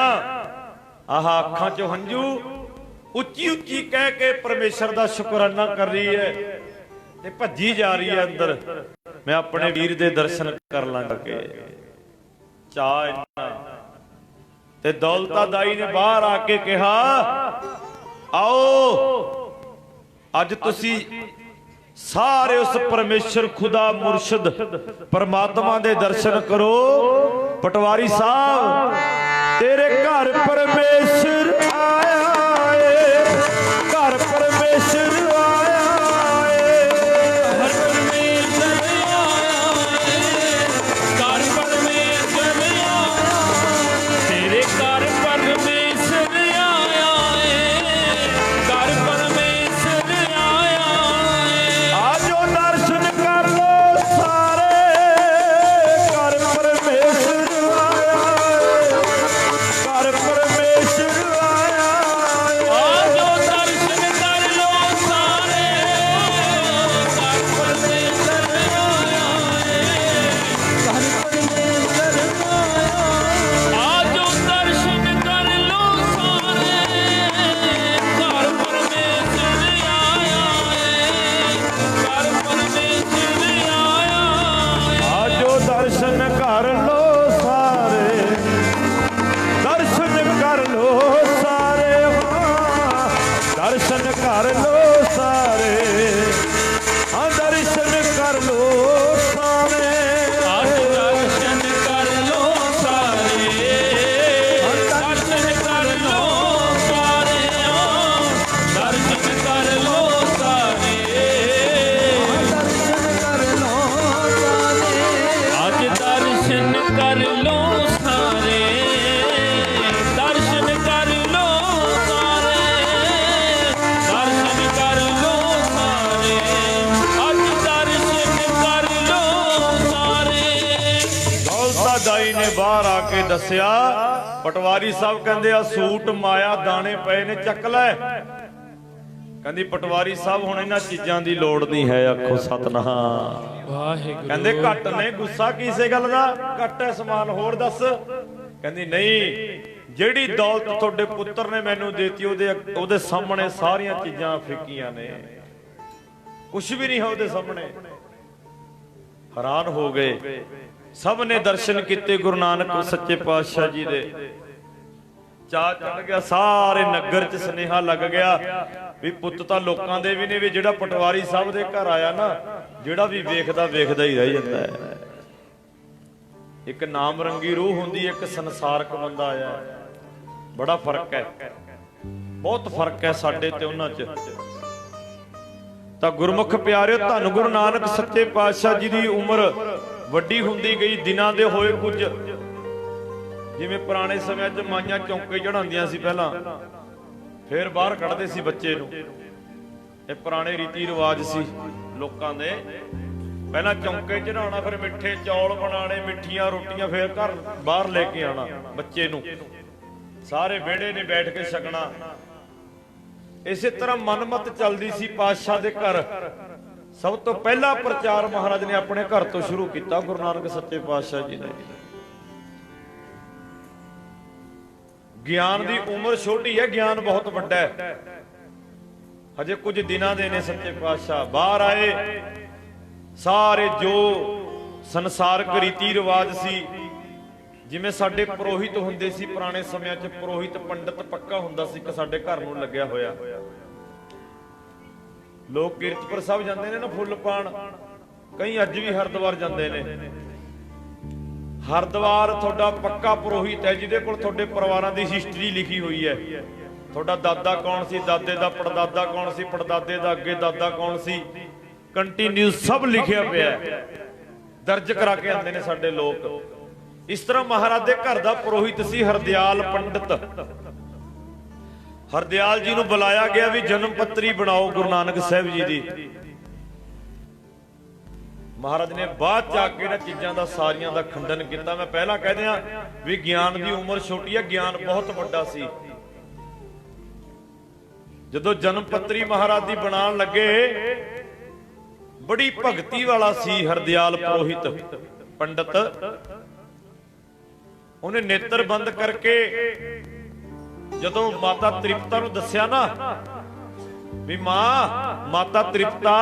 ਆਹ ਅੱਖਾਂ 'ਚੋਂ ਹੰਝੂ ਉੱਚੀ ਉੱਚੀ ਕਹਿ ਕੇ ਪਰਮੇਸ਼ਰ ਦਾ ਸ਼ੁਕਰਾਨਾ ਕਰ ਰਹੀ ਹੈ ਤੇ ਭੱਜੀ ਜਾ ਰਹੀ ਹੈ ਅੰਦਰ, ਮੈਂ ਆਪਣੇ ਵੀਰ ਦੇ ਦਰਸ਼ਨ ਕਰ ਲਾਂਗਾ। ਕਿ ਚਾਹ ਇੰਨਾ। ਤੇ ਦੌਲਤਾ ਦਾਈ ਨੇ ਬਾਹਰ ਆ ਕੇ ਕਿਹਾ, ਆਓ ਅੱਜ ਤੁਸੀਂ ਸਾਰੇ ਉਸ ਪਰਮੇਸ਼ਰ ਖੁਦਾ ਮੁਰਸ਼ਿਦ ਪਰਮਾਤਮਾ ਦੇ ਦਰਸ਼ਨ ਕਰੋ। ਪਟਵਾਰੀ ਸਾਹਿਬ ਤੇਰੇ ਘਰ ਪਰਮੇਸ਼ਰ ਆਇਆ ਏ, ਘਰ ਪਰਮੇਸ਼ਰ ਆਇਆ ਏ, ਘਰ ਪਰਮੇਸ਼ਰ ਆਇਆ ਏ, ਘਰ ਪਰਮੇਸ਼ਰ ਆਇਆ। ਤੇਰੇ ਘਰ ਪਰਮੇਸ਼ਰ ਆਇਆ ਏ, ਘਰ ਪਰਮੇਸ਼ਰ ਆਇਆ ਏ। ਆਜੋ ਦਰਸ਼ਨ ਕਰ ਲੋ ਸਾਰੇ, ਘਰ ਪਰਮੇਸ਼ਰ ਆਇਆ ਏ, ਘਰ ਪਰਮੇਸ਼ਰ ਆਇਆ ਏ। ਆਜੋ ਦਰਸ਼ਨ ਕਰ ਲੋ ਸਾਰੇ, ਘਰ ਪਰਮੇਸ਼ਰ ਆਇਆ ਏ, ਘਰ ਪਰਮੇਸ਼ਰ ਆਇਆ। ਆਜੋ ਦਰਸ਼ਨ ਕਰ ਲੋ ਸਾਰੇ, ਘਰ ਪਰਮੇਸ਼ਰ ਆਇਆ ਏ, ਘਰ ਪਰਮੇਸ਼ਰ ਆਇਆ ਏ। ਆਜੋ ਦਰਸ਼ਨ ਕਰ ਲੋ ਸਾਰੇ, ਦਰਸ਼ਨ ਕਰ ਲੋ ਸਾਰੇ, ਹਾਂ ਦਰਸ਼ਨ ਕਰ ਲੋ ਸਾਰੇ, ਹਾਂ ਦਰਸ਼ਨ ਕਰ ਲੋ ਸਾਰੇ। ਅੱਜ ਦਰਸ਼ਨ ਕਰ ਲੋ ਸਾਰੇ, ਦਰਸ਼ਨ ਕਰ ਲੋ ਸਾਰੇ, ਦਰਸ਼ਨ ਕਰ ਲੋ ਸਾਰੇ, ਦਰਸ਼ਨ ਕਰ ਲੋ ਸਾਰੇ। ਅੱਜ ਦਰਸ਼ਨ ਕਰ ਲੋ ਸਾਰੇ, ਦਰਸ਼ਨ ਕਰ ਲੋ ਸਾਰੇ, ਦਰਸ਼ਨ ਕਰ ਲੋ ਸਾਰੇ, ਅੱਜ ਦਰਸ਼ਨ ਕਰ ਲੋ ਸਾਰੇ। ਦੌਲਤਾ ਦਾਈ ਨੇ ਬਾਹਰ ਆ ਕੇ ਦੱਸਿਆ, ਪਟਵਾਰੀ ਸਾਹਿਬ ਕਹਿੰਦੇ ਆ ਸੂਟ ਮਾਇਆ ਦਾਣੇ ਪਏ ਨੇ, ਚੱਕ ਲੈ। ਕਹਿੰਦੀ ਪਟਵਾਰੀ ਸਾਹਿਬ ਹੁਣ ਇਹਨਾਂ ਚੀਜ਼ਾਂ ਦੀ ਲੋੜ ਨਹੀਂ ਹੈ, ਆਖੋ ਸਤਿਨਾਮ। ਵਾਹਿਗੁਰੂ। ਕਹਿੰਦੇ ਘੱਟ ਨੇ, ਗੁੱਸਾ ਕਿਸੇ ਗੱਲ ਦਾ? ਘੱਟ ਹੈ ਸਮਾਨ, ਹੋਰ ਦੱਸ। ਕਹਿੰਦੀ ਨਹੀਂ, ਜਿਹੜੀ ਦੌਲਤ ਤੁਹਾਡੇ ਪੁੱਤਰ ਨੇ ਮੈਨੂੰ ਦੇਤੀ ਉਹਦੇ ਸਾਹਮਣੇ ਸਾਰੀਆਂ ਚੀਜ਼ਾਂ ਫਿੱਕੀਆਂ ਨੇ, ਕੁਝ ਵੀ ਨਹੀਂ ਹੈ ਉਹਦੇ ਸਾਹਮਣੇ। ਹੈਰਾਨ ਹੋ ਗਏ, ਸਭ ਨੇ ਦਰਸ਼ਨ ਕੀਤੇ ਗੁਰੂ ਨਾਨਕ ਸੱਚੇ ਪਾਤਸ਼ਾਹ ਜੀ ਦੇ। ਚਾਅ ਚੜ ਗਿਆ, ਸਾਰੇ ਨਗਰ 'ਚ ਸੁਨੇਹਾ ਲੱਗ ਗਿਆ ਵੀ ਪੁੱਤ ਤਾਂ ਲੋਕਾਂ ਦੇ ਵੀ ਨੇ, ਵੀ ਜਿਹੜਾ ਪਟਵਾਰੀ ਸਾਹਿਬ ਦੇ ਘਰ ਆਇਆ ਨਾ, ਜਿਹੜਾ ਵੀ ਵੇਖਦਾ ਵੇਖਦਾ ਹੀ ਰਹਿ ਜਾਂਦਾ ਹੈ। ਇੱਕ ਨਾਮ ਰੰਗੀ ਰੂਹ ਹੁੰਦੀ, ਇੱਕ ਸੰਸਾਰਕ ਬੰਦਾ ਆਇਆ। ਬੜਾ ਫਰਕ ਹੈ, ਬਹੁਤ ਫਰਕ ਹੈ ਸਾਡੇ ਤੇ ਉਹਨਾਂ 'ਚ। ਤਾਂ ਗੁਰਮੁਖ ਪਿਆਰਿਓ, ਧੰਨ ਗੁਰੂ ਨਾਨਕ ਸੱਚੇ ਪਾਤਸ਼ਾਹ ਜੀ ਦੀ ਉਮਰ ਵੱਡੀ ਹੁੰਦੀ ਗਈ, ਦਿਨਾਂ ਦੇ ਹੋਏ ਕੁਝ। ਜਿਵੇਂ ਪੁਰਾਣੇ ਸਮਿਆਂ 'ਚ ਮਾਈਆਂ ਚੌਂਕੇ ਚੜਾਉਂਦੀਆਂ ਸੀ ਪਹਿਲਾਂ, ਫਿਰ ਬਾਹਰ ਕੱਢਦੇ ਸੀ ਬੱਚੇ ਨੂੰ। ਇਹ ਪੁਰਾਣੇ ਰੀਤੀ ਰਿਵਾਜ ਸੀ ਲੋਕਾਂ ਦੇ। ਪਹਿਲਾਂ ਚੌਂਕੇ ਚੜਾਉਣਾ, ਫਿਰ ਮਿੱਠੇ ਚੌਲ ਬਣਾਣੇ, ਮਿੱਠੀਆਂ ਰੋਟੀਆਂ, ਫਿਰ ਘਰ ਬਾਹਰ ਲੈ ਕੇ ਆਉਣਾ ਬੱਚੇ ਨੂੰ, ਸਾਰੇ ਵਿਹੜੇ ਨੇ ਬੈਠ ਕੇ ਛਕਣਾ। ਇਸੇ ਤਰ੍ਹਾਂ ਮਨਮਤ ਚੱਲਦੀ ਸੀ ਪਾਤਸ਼ਾਹ ਦੇ ਘਰ। ਸਭ ਤੋਂ ਪਹਿਲਾ ਪ੍ਰਚਾਰ ਮਹਾਰਾਜ ਨੇ ਆਪਣੇ ਘਰ ਤੋਂ ਸ਼ੁਰੂ ਕੀਤਾ, ਗੁਰੂ ਨਾਨਕ ਸੱਚੇ ਪਾਤਸ਼ਾਹ ਜੀ ਨੇ। ਗਿਆਨ ਦੀ ਉਮਰ ਛੋਟੀ ਹੈ, ਗਿਆਨ ਬਹੁਤ ਵੱਡਾ ਹੈ। ਹਜੇ ਕੁਝ ਦਿਨਾਂ ਦੇ ਨੇ ਸੱਚੇ ਪਾਤਸ਼ਾਹ ਬਾਹਰ ਆਏ। ਸਾਰੇ ਜੋ ਸੰਸਾਰਕ ਰੀਤੀ ਰਿਵਾਜ ਸੀ, ਜਿਵੇਂ ਸਾਡੇ ਪੁਰੋਹਿਤ ਹੁੰਦੇ ਸੀ ਪੁਰਾਣੇ ਸਮਿਆਂ 'ਚ, ਪੁਰੋਹਿਤ ਪੰਡਤ ਪੱਕਾ ਹੁੰਦਾ ਸੀ ਕਿ ਸਾਡੇ ਘਰ ਨੂੰ ਲੱਗਿਆ ਹੋਇਆ। ਲੋਕ ਕੀਰਤਪੁਰ ਸਾਹਿਬ ਜਾਂਦੇ ਨੇ ਨਾ ਫੁੱਲ ਪਾਣ, ਕਈ ਅੱਜ ਵੀ ਹਰਿਦੁਆਰ ਜਾਂਦੇ ਨੇ। ਹਰਿਦੁਆਰ ਤੁਹਾਡਾ ਪੱਕਾ ਪੁਰੋਹਿਤ ਹੈ, ਜਿਹਦੇ ਕੋਲ ਤੁਹਾਡੇ ਪਰਿਵਾਰਾਂ ਦੀ ਹਿਸਟਰੀ ਲਿਖੀ ਹੋਈ ਹੈ। ਤੁਹਾਡਾ ਦਾਦਾ ਕੌਣ ਸੀ, ਦਾਦੇ ਦਾ ਪੜਦਾਦਾ ਕੌਣ ਸੀ, ਪੜਦਾਦੇ ਦਾ ਅੱਗੇ ਦਾਦਾ ਕੌਣ ਸੀ, ਕੰਟੀਨਿਊ ਸਭ ਲਿਖਿਆ ਪਿਆ, ਦਰਜ ਕਰਾ ਕੇ ਆਉਂਦੇ ਨੇ ਸਾਡੇ ਲੋਕ। ਇਸ ਤਰ੍ਹਾਂ ਮਹਾਰਾਜ ਦੇ ਘਰ ਦਾ ਪੁਰੋਹਿਤ ਸੀ ਹਰਦਿਆਲ ਪੰਡਤ। ਹਰਦਿਆਲ ਜੀ ਨੂੰ ਬੁਲਾਇਆ ਗਿਆ ਵੀ ਜਨਮ ਪੱਤਰੀ ਬਣਾਓ ਗੁਰੂ ਨਾਨਕ ਸਾਹਿਬ ਜੀ ਦੀ। ਮਹਾਰਾਜ ਨੇ ਬਾਅਦ ਚ ਆ ਕੇ ਇਹਨਾਂ ਚੀਜ਼ਾਂ ਦਾ ਸਾਰੀਆਂ ਦਾ ਖੰਡਨ ਕੀਤਾ। ਮੈਂ ਪਹਿਲਾਂ ਕਹਿ ਦਿਆਂ ਵੀ ਗਿਆਨ ਦੀ ਉਮਰ ਛੋਟੀ ਹੈ, ਗਿਆਨ ਬਹੁਤ ਵੱਡਾ ਸੀ। ਜਦੋਂ ਜਨਮ ਪੱਤਰੀ ਮਹਾਰਾਜ ਦੀ ਬਣਾਉਣ ਲੱਗੇ, ਬੜੀ ਭਗਤੀ ਵਾਲਾ ਸੀ ਹਰਦਿਆਲ ਪੁਰੋਹਿਤ ਪੰਡਤ। ਉਹਨੇ ਨੇਤਰ ਬੰਦ ਕਰਕੇ ਜਦੋਂ ਮਾਤਾ ਤ੍ਰਿਪਤਾ ਨੂੰ ਦੱਸਿਆ ਨਾ ਵੀ ਮਾਤਾ ਤ੍ਰਿਪਤਾ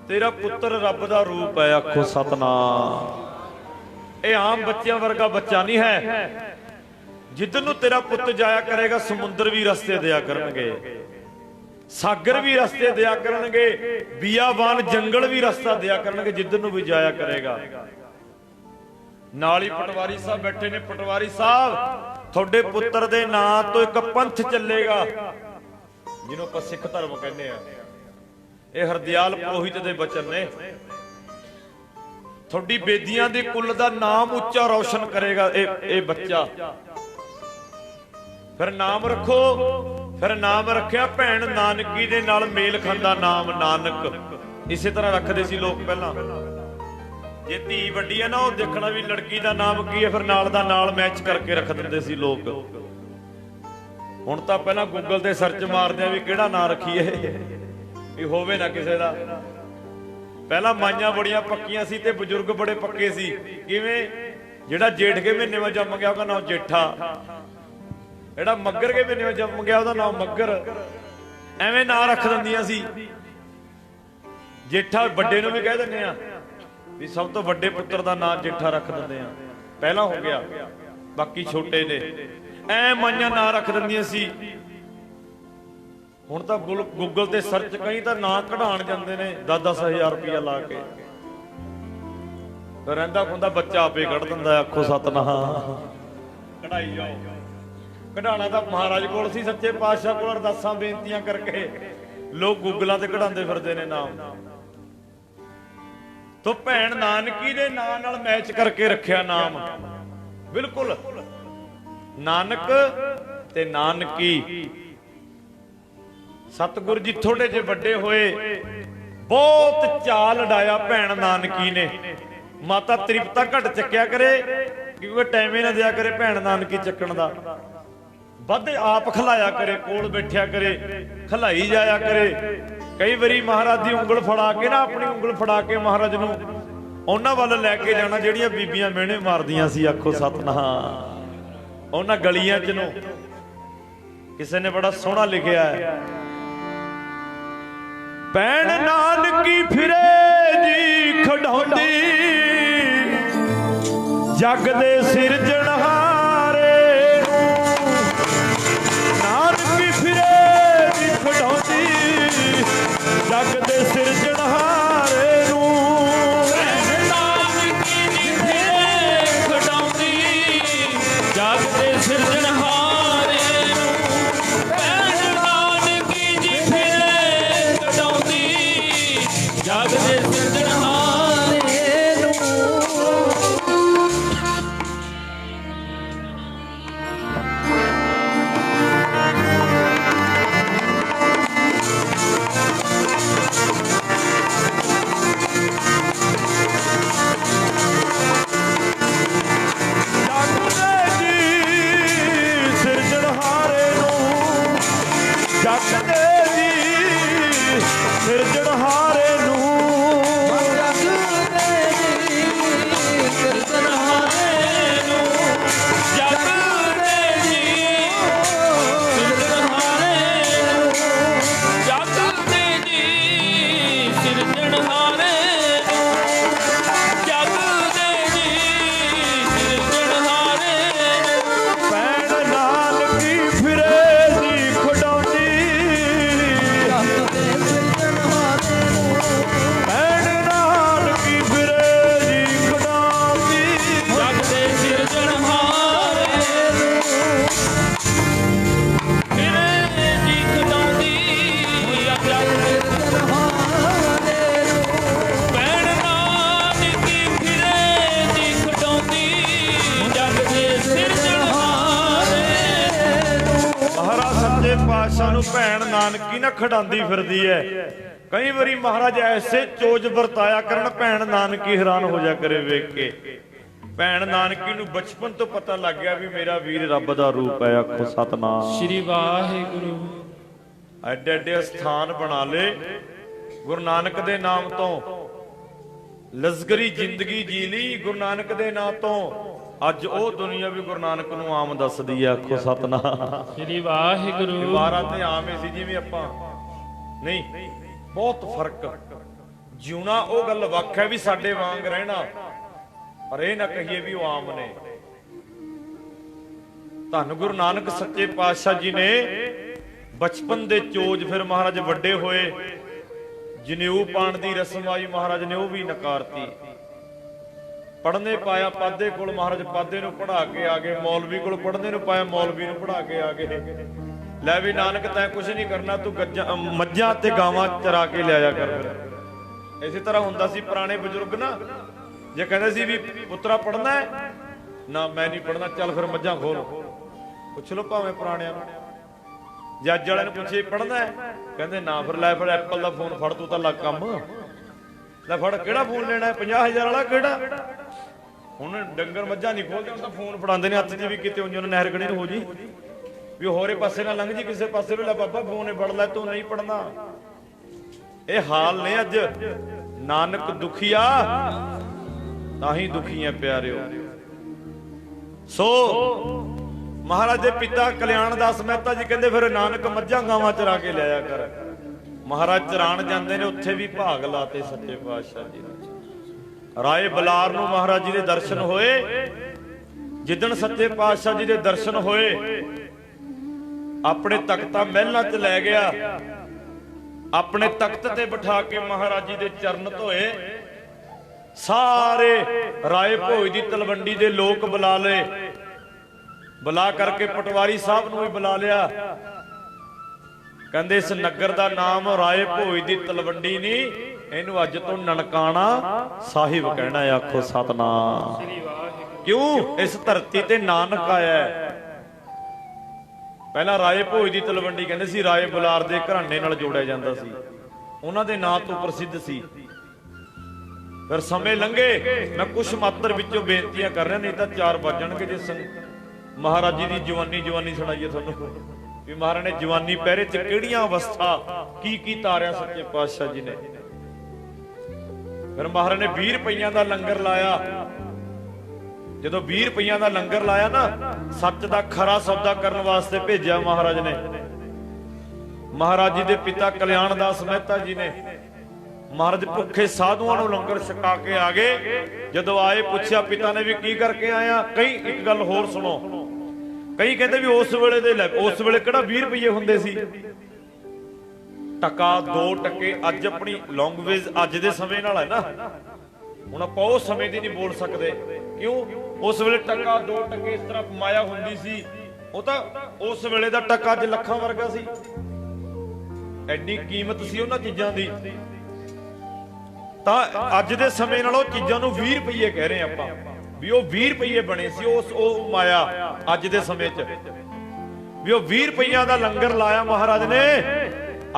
ਤੇਰਾ ਪੁੱਤਰ ਰੱਬ ਦਾ ਰੂਪ ਹੈ, ਆਖੋ ਸਤਨਾਮ। ਇਹ ਆਮ ਬੱਚਿਆਂ ਵਰਗਾ ਬੱਚਾ ਨਹੀਂ ਹੈ। ਜਿੱਧਰ ਨੂੰ ਤੇਰਾ ਪੁੱਤ ਜਾਇਆ ਕਰੇਗਾ, ਸਮੁੰਦਰ ਵੀ ਰਸਤੇ ਦਿਆ ਕਰਨਗੇ, ਸਾਗਰ ਵੀ ਰਸਤੇ ਦਿਆ ਕਰਨਗੇ, ਬਿਆਬਾਨ ਜੰਗਲ ਵੀ ਰਸਤਾ ਦਿਆ ਕਰਨਗੇ, ਜਿੱਧਰ ਨੂੰ ਵੀ ਜਾਇਆ ਕਰੇਗਾ। ਨਾਲ ਹੀ ਪਟਵਾਰੀ ਸਾਹਿਬ ਬੈਠੇ ਨੇ। ਪਟਵਾਰੀ ਸਾਹਿਬ, ਤੁਹਾਡੇ ਪੁੱਤਰ ਦੇ ਨਾਂ ਤੋਂ ਇੱਕ ਪੰਥ ਚੱਲੇਗਾ, ਜਿਹਨੂੰ ਆਪਾਂ ਸਿੱਖ ਧਰਮ ਕਹਿੰਦੇ ਆ। ਇਹ ਹਰਦਿਆਲ ਪੁਰੋਹਿਤ ਦੇ ਬਚਨ ਨੇ। ਤੁਹਾਡੀ ਬੇਦੀਆਂ ਦੇ ਕੁੱਲ ਦਾ ਨਾਮ ਉੱਚਾ ਰੌਸ਼ਨ ਕਰੇਗਾ ਇਹ ਬੱਚਾ। ਫਿਰ ਨਾਮ ਰੱਖੋ। ਫਿਰ ਨਾਮ ਰੱਖਿਆ ਭੈਣ ਨਾਨਕੀ ਦੇ ਨਾਲ ਮੇਲ ਖਾਂਦਾ ਨਾਮ ਨਾਨਕ। ਇਸੇ ਤਰ੍ਹਾਂ ਰੱਖਦੇ ਸੀ ਲੋਕ ਪਹਿਲਾਂ। ਜੇ ਧੀ ਵੱਡੀ ਹੈ ਨਾ, ਉਹ ਦੇਖਣਾ ਵੀ ਲੜਕੀ ਦਾ ਨਾਮ ਕੀ ਹੈ, ਫਿਰ ਨਾਲ ਦਾ ਨਾਲ ਮੈਚ ਕਰਕੇ ਰੱਖ ਦਿੰਦੇ ਸੀ ਲੋਕ। ਹੁਣ ਤਾਂ ਪਹਿਲਾਂ ਗੂਗਲ ਤੇ ਸਰਚ ਮਾਰਦੇ ਆ ਵੀ ਕਿਹੜਾ ਨਾਂ ਰੱਖੀਏ, ਵੀ ਹੋਵੇ ਨਾ ਕਿਸੇ ਦਾ। ਪਹਿਲਾਂ ਮਾਈਆਂ ਬੜੀਆਂ ਪੱਕੀਆਂ ਸੀ ਤੇ ਬਜ਼ੁਰਗ ਬੜੇ ਪੱਕੇ ਸੀ। ਕਿਵੇਂ? ਜਿਹੜਾ ਜੇਠ ਕੇ ਮਹੀਨੇ ਵਿੱਚ ਜੰਮ ਗਿਆ ਉਹਦਾ ਨਾਮ ਜੇਠਾ, ਜਿਹੜਾ ਮੱਗਰ ਕੇ ਮਹੀਨੇ ਵਿੱਚ ਜੰਮ ਗਿਆ ਉਹਦਾ ਨਾਮ ਮੱਗਰ। ਐਵੇਂ ਨਾਂ ਰੱਖ ਦਿੰਦੀਆਂ ਸੀ। ਜੇਠਾ ਵੱਡੇ ਨੂੰ ਵੀ ਕਹਿ ਦਿੰਦੇ ਆ ਵੀ ਸਭ ਤੋਂ ਵੱਡੇ ਪੁੱਤਰ ਦਾ ਨਾਂ ਜੇਠਾ ਰੱਖ ਦਿੰਦੇ ਆ, ਪਹਿਲਾਂ ਹੋ ਗਿਆ, ਬਾਕੀ ਛੋਟੇ ਨੇ। ਐ ਮਾਈਆਂ ਨਾਂ ਰੱਖ ਦਿੰਦੀਆਂ ਸੀ। ਹੁਣ ਤਾਂ ਗੂਗਲ ਤੇ ਸਰਚ, ਕਈ ਤਾਂ ਨਾਂ ਕਢਾਣ ਜਾਂਦੇ ਨੇ 10-10 ਰੁਪਇਆ ਲਾ ਕੇ। ਰਹਿੰਦਾ ਖੁੰਦਾ ਬੱਚਾ ਆਪੇ ਕੱਢ ਦਿੰਦਾ, ਆਖੋ ਸਤਨਾਮ। ਕਢਾਈ ਜਾਓ। ਕਢਾਣਾ ਤਾਂ ਮਹਾਰਾਜ ਕੋਲ ਸੀ, ਸੱਚੇ ਪਾਤਸ਼ਾਹ ਕੋਲ ਅਰਦਾਸਾਂ ਬੇਨਤੀਆਂ ਕਰਕੇ ਲੋਕ ਗੂਗਲਾਂ ਤੇ ਕਢਾਉਂਦੇ ਫਿਰਦੇ ਨੇ ਨਾਮ। ਤੋ ਭੈਣ ਨਾਨਕੀ ਦੇ ਨਾਂ ਨਾਲ ਮੈਚ ਕਰਕੇ ਰੱਖਿਆ ਨਾਮ। ਬਿਲਕੁਲ ਨਾਨਕ ਤੇ ਨਾਨਕੀ। ਸਤਿਗੁਰ ਜੀ ਥੋੜੇ ਜਿਹੇ ਵੱਡੇ ਹੋਏ, ਬਹੁਤ ਚਾਲ ਲੜਾਇਆ ਭੈਣ ਨਾਨਕੀ ਨੇ। ਮਾਤਾ ਤ੍ਰਿਪਤਾ ਘੱਟ ਚੱਕਿਆ ਕਰੇ, ਕਿਉਂਕਿ ਟਾਈਮ ਹੀ ਨਾ ਦਿਆ ਕਰੇ ਭੈਣ ਨਾਨਕੀ ਚੱਕਣ ਦਾ। ਵੱਧ ਆਪ ਖਲਾਇਆ ਕਰੇ, ਕੋਲ ਬੈਠਿਆ ਕਰੇ, ਖਲਾਈ ਜਾਇਆ ਕਰੇ। ਕਈ ਵਾਰੀ ਮਹਾਰਾਜ ਦੀ ਉਂਗਲ ਫੜਾ ਕੇ ਨਾ, ਆਪਣੀ ਉਂਗਲ ਫੜਾ ਕੇ ਮਹਾਰਾਜ ਨੂੰ ਉਹਨਾਂ ਵੱਲ ਲੈ ਕੇ ਜਾਣਾ ਜਿਹੜੀਆਂ ਬੀਬੀਆਂ ਮਿਹਣੇ ਮਾਰਦੀਆਂ ਸੀ, ਆਖੋ ਸਤਨਾਮ। ਉਹਨਾਂ ਗਲੀਆਂ 'ਚ ਨੂੰ ਕਿਸੇ ਨੇ ਬੜਾ ਸੋਹਣਾ ਲਿਖਿਆ ਹੈ, ਭੈਣ ਨਾਨਕੀ ਫਿਰੇ ਜੀ ਖਡਾਉਂਦੀ, ਜਗ ਦੇ ਸਿਰਜਣਹਾਰੇ ਨੂੰ। ਨਾਨਕੀ ਫਿਰੇ ਜੀ ਖਡਾਉਂਦੀ, ਜਗ ਦੇ ਸਿਰਜਣਹਾਰੇ ਨੂੰ। ਭੈਣ ਨਾਨਕੀ ਜੀ ਫਿਰੇ ਖਡਾਉਂਦੀ, ਜਗ ਦੇ ਸਿਰਜਣਹਾਰੇ ਨੂੰ। ਭੈਣ ਨਾਨਕੀ ਜੀ ਫਿਰੇ ਖਡਾਉਂਦੀ, ਜਗ ਦੇ ਸਿਰਜਣਹਾਰੇ ਨੂੰ। ਫਿਰੇ ਜੀ ਸਿਰਜਣਹਾਰੇ ਨੂੰ ਪਾਤਸ਼ਾਹ ਨੂੰ ਭੈਣ ਨਾਨਕੀ ਨਾ ਖੜਾਂਦੀ ਫਿਰਦੀ ਐ। ਕਈ ਵਾਰੀ ਮਹਾਰਾਜ ਐਸੇ ਚੋਜ ਵਰਤਾਇਆ ਕਰਨ ਭੈਣ ਨਾਨਕੀ ਹੈਰਾਨ ਹੋ ਜਾ ਕਰੇ ਵੇਖ ਕੇ। ਭੈਣ ਨਾਨਕੀ ਨੂੰ ਬਚਪਨ ਤੋਂ ਪਤਾ ਲੱਗ ਗਿਆ ਵੀ ਮੇਰਾ ਵੀਰ ਰੱਬ ਦਾ ਰੂਪ ਹੈ। ਆਖੋ ਸਤਨਾਮ ਸ੍ਰੀ ਵਾਹਿਗੁਰੂ। ਐਡੇ ਐਡੇ ਸਥਾਨ ਬਣਾ ਲੇ ਗੁਰੂ ਨਾਨਕ ਦੇ ਨਾਮ ਤੋਂ, ਲਜ਼ਗਰੀ ਜ਼ਿੰਦਗੀ ਜੀ ਲਈ ਗੁਰੂ ਨਾਨਕ ਦੇ ਨਾਮ ਤੋਂ। ਅੱਜ ਉਹ ਦੁਨੀਆ ਵੀ ਗੁਰੂ ਨਾਨਕ ਨੂੰ ਆਮ ਦੱਸਦੀ ਆ। ਆਖੋ ਸਤਨਾਮ ਸ੍ਰੀ ਵਾਹਿਗੁਰੂ। ਇਬਾਰਾਂ ਤੇ ਆਮ ਹੀ ਸੀ ਜਿਵੇਂ ਆਪਾਂ ਨਹੀਂ, ਬਹੁਤ ਫਰਕ। ਜਿਉਣਾ ਉਹ ਗੱਲ ਵੱਖ ਹੈ ਵੀ ਸਾਡੇ ਵਾਂਗ ਰਹਿਣਾ, ਪਰ ਇਹ ਨਾ ਕਹੀਏ ਵੀ ਉਹ ਆਮ ਨੇ। ਧੰਨ ਗੁਰੂ ਨਾਨਕ ਸੱਚੇ ਪਾਤਸ਼ਾਹ ਜੀ ਨੇ ਬਚਪਨ ਦੇ ਚੋਜ, ਫਿਰ ਮਹਾਰਾਜ ਵੱਡੇ ਹੋਏ, ਜਨੇਊ ਪਾਣ ਦੀ ਰਸਮ ਆਈ, ਮਹਾਰਾਜ ਨੇ ਉਹ ਵੀ ਨਕਾਰਤੀ। ਪੜ੍ਹਨੇ ਪਾਇਆ ਪਾਦੇ ਕੋਲ, ਮਹਾਰਾਜ ਪਾਦੇ ਨੂੰ ਪੜ੍ਹਾ ਕੇ ਆ ਗਏ। ਮੌਲਵੀ ਕੋਲ ਪੜ੍ਹਨੇ ਨੂੰ ਪਾਇਆ, ਮੌਲਵੀ ਨੂੰ ਪੜ੍ਹਾ ਕੇ ਆ ਗਏ। ਲੈ ਵੀ ਨਾਨਕ ਤੈਂ ਕੁਛ ਨਹੀਂ ਕਰਨਾ, ਤੂੰ ਮੱਝਾਂ ਤੇ ਗਾਵਾਂ ਚਰਾ ਕੇ ਲਿਆਇਆ ਕਰ। ਫਿਰ ਇਸੇ ਤਰ੍ਹਾਂ ਹੁੰਦਾ ਸੀ ਪੁਰਾਣੇ ਬਜ਼ੁਰਗ ਨਾ, ਜੇ ਕਹਿੰਦੇ ਸੀ ਵੀ ਪੁੱਤਰਾ ਪੜ੍ਹਨਾ ਹੈ ਨਾ, ਮੈਂ ਨਹੀਂ ਪੜ੍ਹਨਾ, ਚੱਲ ਫਿਰ ਮੱਝਾਂ ਖੋਲ। ਪੁੱਛ ਲਓ ਭਾਵੇਂ ਪੁਰਾਣਿਆਂ ਨੂੰ। ਜੇ ਅੱਜ ਵਾਲਿਆਂ ਨੂੰ ਪੁੱਛੇ ਪੜ੍ਹਨਾ ਹੈ, ਕਹਿੰਦੇ ਨਾ। ਫਿਰ ਲੈ ਫਿਰ ਐਪਲ ਦਾ ਫੋਨ ਫੜ, ਤੂੰ ਤਾਂ ਲੱਗ ਕੰਮ। ਲੈ ਫੜ, ਕਿਹੜਾ ਫੋਨ ਲੈਣਾ? 50,000 ਵਾਲਾ ਕਿਹੜਾ? ਹੁਣ ਡੰਗਰ ਮੱਝਾਂ ਨਹੀਂ ਖੋਲਦੇ, ਹੁਣ ਤਾਂ ਫੋਨ ਫੜਾਉਂਦੇ ਨੇ ਹੱਥ 'ਚ ਵੀ। ਕਿਤੇ ਉਂਝ ਨਹਿਰ ਗੜੀ ਨੂੰ ਹੋ ਜੀ ਵੀ ਹੋਰੇ ਪਾਸੇ ਨਾ ਲੰਘ ਜੀ, ਕਿਸੇ ਪਾਸੇ ਨੂੰ। ਲੈ ਬਾਬਾ ਫੋਨ ਫੜ ਲੈ, ਤੂੰ ਨਹੀਂ ਪੜਨਾ। ਇਹ ਹਾਲ ਨੇ ਅੱਜ। ਨਾਨਕ ਦੁਖੀਆ ਤਾਂ ਹੀ ਦੁਖੀ ਹੈ ਪਿਆਰਿਓ। ਸੋ ਮਹਾਰਾਜ ਦੇ ਪਿਤਾ ਕਲਿਆਣ ਦਾਸ ਮਹਿਤਾ ਜੀ ਕਹਿੰਦੇ ਫਿਰ ਨਾਨਕ ਮੱਝਾਂ ਗਾਵਾਂ ਚਰਾ ਕੇ ਲਿਆਇਆ ਕਰ। ਮਹਾਰਾਜ ਚਰਾਣ ਜਾਂਦੇ ਨੇ, ਉੱਥੇ ਵੀ ਭਾਗ ਲਾਤੇ ਸੱਚੇ ਪਾਤਸ਼ਾਹ ਜੀ ਨੇ। ਰਾਏ ਬਲਾਰ ਨੂੰ ਮਹਾਰਾਜ ਜੀ ਦੇ ਦਰਸ਼ਨ ਹੋਏ। ਜਿੱਦਣ ਸੱਚੇ ਪਾਤਸ਼ਾਹ ਜੀ ਦੇ ਦਰਸ਼ਨ ਹੋਏ, ਆਪਣੇ ਤਖਤਾ ਮਹਿਲਾਂ 'ਚ ਲੈ ਗਿਆ। ਆਪਣੇ ਤਖਤ ਤੇ ਬਿਠਾ ਕੇ ਮਹਾਰਾਜ ਜੀ ਦੇ ਚਰਨ ਧੋਏ। ਸਾਰੇ ਰਾਏ ਭੋਜ ਦੀ ਤਲਵੰਡੀ ਦੇ ਲੋਕ ਬੁਲਾ ਲਏ। ਬੁਲਾ ਕਰਕੇ ਪਟਵਾਰੀ ਸਾਹਿਬ ਨੂੰ ਵੀ ਬੁਲਾ ਲਿਆ। ਕਹਿੰਦੇ ਇਸ ਨਗਰ ਦਾ ਨਾਮ ਰਾਏ ਭੋਜ ਦੀ ਤਲਵੰਡੀ ਨਹੀਂ, ਇਹਨੂੰ ਅੱਜ ਤੋਂ ਨਨਕਾਣਾ ਸਾਹਿਬ ਕਹਿਣਾ। ਆਖੋ ਸਤਨਾਮ। ਕਿਉਂ? ਇਸ ਧਰਤੀ ਤੇ ਨਾਨਕ ਆਇਆ। ਪਹਿਲਾਂ ਰਾਏ ਭੋਜ ਦੀ ਤਲਵੰਡੀ ਕਹਿੰਦੇ ਸੀ, ਰਾਏ ਬੁਲਾਰ ਦੇ ਘਰਾਣੇ ਨਾਲ ਜੋੜਿਆ ਜਾਂਦਾ ਸੀ, ਉਹਨਾਂ ਦੇ ਨਾਂ ਤੋਂ ਪ੍ਰਸਿੱਧ ਸੀ। ਫਿਰ ਸਮੇਂ ਲੰਘੇ। ਮੈਂ ਕੁਛ ਮਾਤਰ ਵਿੱਚੋਂ ਬੇਨਤੀਆਂ ਕਰ ਰਿਹਾ, ਨਹੀਂ ਤਾਂ 4 ਵੱਜਣਗੇ। ਜੇ ਮਹਾਰਾਜ ਜੀ ਦੀ ਜਵਾਨੀ ਸੁਣਾਈਏ ਤੁਹਾਨੂੰ ਵੀ ਮਹਾਰਾਜ ਨੇ ਜਵਾਨੀ ਪਹਿਰੇ 'ਚ ਕਿਹੜੀਆਂ ਅਵਸਥਾ ਕੀ ਤਾਰਿਆ ਸੱਚੇ ਪਾਤਸ਼ਾਹ ਜੀ ਨੇ। ਫਿਰ ਮਹਾਰਾਜ ਨੇ 20 ਰੁਪਈਆਂ ਦਾ ਲੰਗਰ ਲਾਇਆ। ਜਦੋਂ 20 ਰੁਪਈਆਂ ਦਾ ਲੰਗਰ ਲਾਇਆ ਨਾ, ਸੱਚ ਦਾ ਖਰਾ ਸੌਦਾ ਕਰਨ ਵਾਸਤੇ ਭੇਜਿਆ ਮਹਾਰਾਜ ਨੇ। ਮਹਾਰਾਜ ਜੀ ਦੇ ਪਿਤਾ ਕਲਿਆਣ ਦਾਸ ਮਹਿਤਾ ਜੀ ਨੇ। ਮਹਾਰਾਜ ਭੁੱਖੇ ਸਾਧੂਆਂ ਨੂੰ ਲੰਗਰ ਛਕਾ ਕੇ ਆ ਗਏ। ਜਦੋਂ ਆਏ ਪੁੱਛਿਆ ਪਿਤਾ ਨੇ ਵੀ ਕੀ ਕਰਕੇ ਆਇਆ। ਕਈ ਇੱਕ ਗੱਲ ਹੋਰ ਸੁਣੋ, ਕਈ ਕਹਿੰਦੇ ਵੀ ਉਸ ਵੇਲੇ ਕਿਹੜਾ 20 ਰੁਪਏ ਹੁੰਦੇ ਸੀ। ਟਕਾ 2 ਟਕੇ ਅੱਜ ਆਪਣੀ ਲੈਂਗੁਏਜ ਅੱਜ ਦੇ ਸਮੇਂ ਨਾਲ ਹੈ ਨਾ। ਹੁਣ ਆਪਾਂ ਉਸ ਸਮੇਂ ਦੀ ਨਹੀਂ ਬੋਲ ਸਕਦੇ। ਕਿਉਂ? ਉਸ ਵੇਲੇ ਟਕਾ 2 ਟਕੇ ਇਸ ਤਰ੍ਹਾਂ ਮਾਇਆ ਹੁੰਦੀ ਸੀ। ਉਹ ਤਾਂ ਉਸ ਵੇਲੇ ਦਾ ਟਕਾ ਅੱਜ ਲੱਖਾਂ ਵਰਗਾ ਸੀ। ਐਡੀ ਕੀਮਤ ਸੀ ਉਹਨਾਂ ਚੀਜ਼ਾਂ ਦੀ। ਤਾਂ ਅੱਜ ਦੇ ਸਮੇਂ ਨਾਲ ਉਹ ਚੀਜ਼ਾਂ ਨੂੰ 20 ਰੁਪਏ ਕਹਿ ਰਹੇ ਆਪਾਂ ਵੀ ਉਹ 20 ਰੁਪਏ ਬਣੇ ਸੀ। ਉਹ ਮਾਇਆ ਅੱਜ ਦੇ ਸਮੇਂ 'ਚ ਵੀ ਉਹ 20 ਰੁਪਈਆਂ ਦਾ ਲੰਗਰ ਲਾਇਆ ਮਹਾਰਾਜ ਨੇ।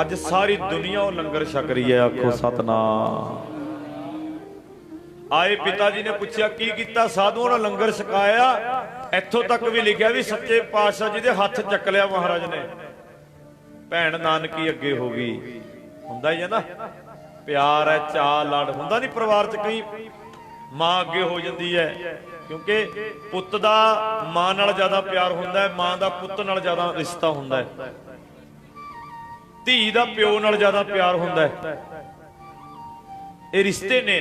ਅੱਜ ਸਾਰੀ ਦੁਨੀਆ ਉਹ ਲੰਗਰ ਛਕ ਰਹੀ ਹੈ। ਆਖੋ ਸਤਨਾਮ। ਆਏ ਪਿਤਾ ਜੀ ਨੇ ਪੁੱਛਿਆ ਕੀ ਕੀਤਾ? ਸਾਧੂਆਂ ਨੂੰ ਲੰਗਰ ਛਕਾਇਆ। ਇੱਥੋਂ ਤੱਕ ਵੀ ਲਿਖਿਆ ਵੀ ਸੱਚੇ ਪਾਤਸ਼ਾਹ ਜੀ ਦੇ ਹੱਥ ਚੱਕ ਲਿਆ ਮਹਾਰਾਜ ਨੇ। ਭੈਣ ਨਾਨਕੀ ਅੱਗੇ ਹੋ ਗਈ। ਹੁੰਦਾ ਹੀ ਹੈ ਨਾ, ਪਿਆਰ ਹੈ, ਚਾਅ ਲਾਡ ਹੁੰਦਾ ਨਹੀਂ ਪਰਿਵਾਰ 'ਚ। ਕਈ ਮਾਂ ਅੱਗੇ ਹੋ ਜਾਂਦੀ ਹੈ, ਕਿਉਂਕਿ ਪੁੱਤ ਦਾ ਮਾਂ ਨਾਲ ਜ਼ਿਆਦਾ ਪਿਆਰ ਹੁੰਦਾ ਹੈ, ਮਾਂ ਦਾ ਪੁੱਤ ਨਾਲ ਜ਼ਿਆਦਾ ਰਿਸ਼ਤਾ ਹੁੰਦਾ ਹੈ, ਧੀ ਦਾ ਪਿਓ ਨਾਲ ਜ਼ਿਆਦਾ ਪਿਆਰ ਹੁੰਦਾ ਹੈ। ਇਹ ਰਿਸ਼ਤੇ ਨੇ,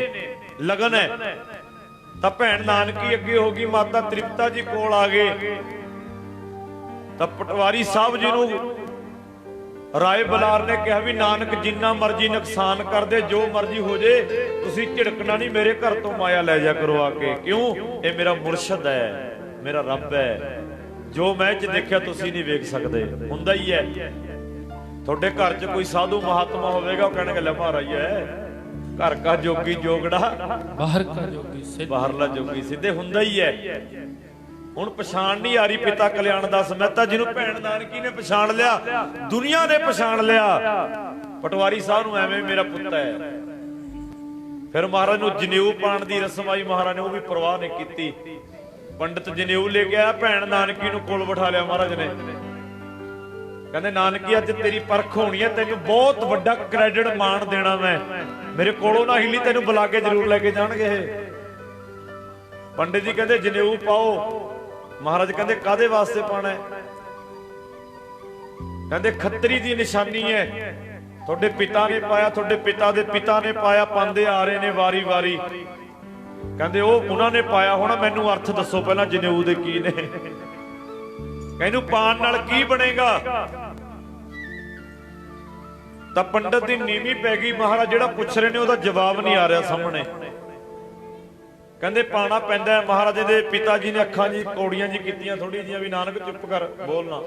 ਲਗਨ ਹੈ। ਤਾਂ ਭੈਣ ਨਾਨਕੀ ਅੱਗੇ ਹੋ ਗਈ, ਮਾਤਾ ਤ੍ਰਿਪਤਾ ਜੀ ਕੋਲ ਆ ਗਏ। ਤਾਂ ਪਟਵਾਰੀ ਸਾਹਿਬ ਜੀ ਨੂੰ ਰਾਏ ਬਲਾਰ ਨੇ ਕਿਹਾ ਵੀ ਨਾਨਕ ਜਿੰਨਾ ਮਰਜ਼ੀ ਨੁਕਸਾਨ ਕਰਦੇ, ਜੋ ਮਰਜ਼ੀ ਹੋ ਜੇ, ਤੁਸੀਂ ਝਿੜਕਣਾ ਨਹੀਂ, ਮੇਰੇ ਘਰ ਤੋਂ ਮਾਇਆ ਲੈ ਜਾ ਕਰੋ ਆ ਕੇ। ਕਿਉਂ? ਇਹ ਮੇਰਾ ਮੁਰਸ਼ਦ ਹੈ, ਮੇਰਾ ਰੱਬ ਹੈ, ਜੋ ਮੈਂ ਚ ਦੇਖਿਆ ਤੁਸੀਂ ਨਹੀਂ ਵੇਖ ਸਕਦੇ। ਹੁੰਦਾ ਹੀ ਹੈ, ਤੁਹਾਡੇ ਘਰ 'ਚ ਕੋਈ ਸਾਧੂ ਮਹਾਤਮਾ ਹੋਵੇਗਾ, ਉਹ ਕਹਿਣਗੇ ਲੈ ਮਹਾਰਾਜ ਹੈ, ਘਰ ਕਾ ਜੋਗੀ ਜੋਗੜਾ ਬਾਹਰ ਕਾ ਜੋਗੀ ਸਿੱਧ, ਬਾਹਰਲਾ ਜੋਗੀ ਸਿੱਧੇ। ਹੁੰਦਾ ਹੀ ਹੈ। ਹੁਣ ਪਛਾਣ ਨਹੀਂ ਆ ਰਹੀ ਪਿਤਾ ਕਲਿਆਣ ਦਾਸ ਮਹਿਤਾ, ਜਿਹਨੂੰ ਭੈਣ ਨਾਨਕੀ ਨੇ ਪਛਾਣ ਲਿਆ, ਦੁਨੀਆ ਨੇ ਪਛਾਣ ਲਿਆ। ਪਟਵਾਰੀ ਸਾਹਿਬ ਨੂੰ ਐਵੇਂ ਮੇਰਾ ਪੁੱਤ ਹੈ। ਫਿਰ ਮਹਾਰਾਜ ਨੂੰ ਜਨੇਊ ਪਾਣ ਦੀ ਰਸਮ ਆਈ, ਮਹਾਰਾਜ ਨੇ ਉਹ ਵੀ ਪਰਵਾਹ ਨਹੀਂ ਕੀਤੀ। ਪੰਡਿਤ ਜਨੇਊ ਲੈ ਕੇ ਆਇਆ, ਭੈਣ ਨਾਨਕੀ ਨੂੰ ਕੋਲ ਬਿਠਾ ਲਿਆ ਮਹਾਰਾਜ ਨੇ। ਕਹਿੰਦੇ ਨਾਨਕੀ ਅੱਜ ਤੇਰੀ ਪਰਖ ਹੋਣੀ ਹੈ, ਤੈਨੂੰ ਬਹੁਤ ਵੱਡਾ ਕ੍ਰੈਡਿਟ ਮਾਣ ਦੇਣਾ ਮੈਂ, ਮੇਰੇ ਕੋਲੋਂ ਨਾ ਹਿੱਲੀ, ਤੈਨੂੰ ਬੁਲਾ ਕੇ ਜ਼ਰੂਰ ਲੈ ਕੇ ਜਾਣਗੇ ਇਹ। ਪੰਡਿਤ ਜੀ ਕਹਿੰਦੇ ਜਨੇਊ ਪਾਓ। ਮਹਾਰਾਜ ਕਹਿੰਦੇ ਕਾਦੇ ਵਾਸਤੇ ਪਾਣਾ ਹੈ? ਕਹਿੰਦੇ ਖੱਤਰੀ ਦੀ ਨਿਸ਼ਾਨੀ ਹੈ, ਤੁਹਾਡੇ ਪਿਤਾ ਨੇ ਪਾਇਆ, ਤੁਹਾਡੇ ਪਿਤਾ ਦੇ ਪਿਤਾ ਨੇ ਪਾਇਆ, ਪਾਉਂਦੇ ਆ ਰਹੇ ਨੇ ਵਾਰੀ ਵਾਰੀ। ਕਹਿੰਦੇ ਉਹ ਉਹਨਾਂ ਨੇ ਪਾਇਆ ਹੋਣਾ, ਮੈਨੂੰ ਅਰਥ ਦੱਸੋ ਪਹਿਲਾਂ ਜਨੇਊ ਦੇ ਕੀ ਨੇ। ਕਹਿੰਦੇ ਪਾਣ ਨਾਲ ਕੀ ਬਣੇਗਾ? ਤਾਂ ਪੰਡਤ ਦੀ ਨੀਵੀਂ ਪੈ ਗਈ। ਮਹਾਰਾਜ ਜਿਹੜਾ ਪੁੱਛ ਰਹੇ ਨੇ ਉਹਦਾ ਜਵਾਬ ਨਹੀਂ ਆ ਰਿਹਾ ਸਾਹਮਣੇ। ਕਹਿੰਦੇ ਪਾਣਾ ਪੈਂਦਾ ਹੈ। ਮਹਾਰਾਜ ਦੇ ਪਿਤਾ ਜੀ ਨੇ ਅੱਖਾਂ ਜੀ ਕੌੜੀਆਂ ਜੀ ਕੀਤੀਆਂ ਥੋੜੀ ਜਿਹੀਆਂ, ਵੀ ਨਾਨਕ ਚੁੱਪ ਕਰ, ਬੋਲਣਾ,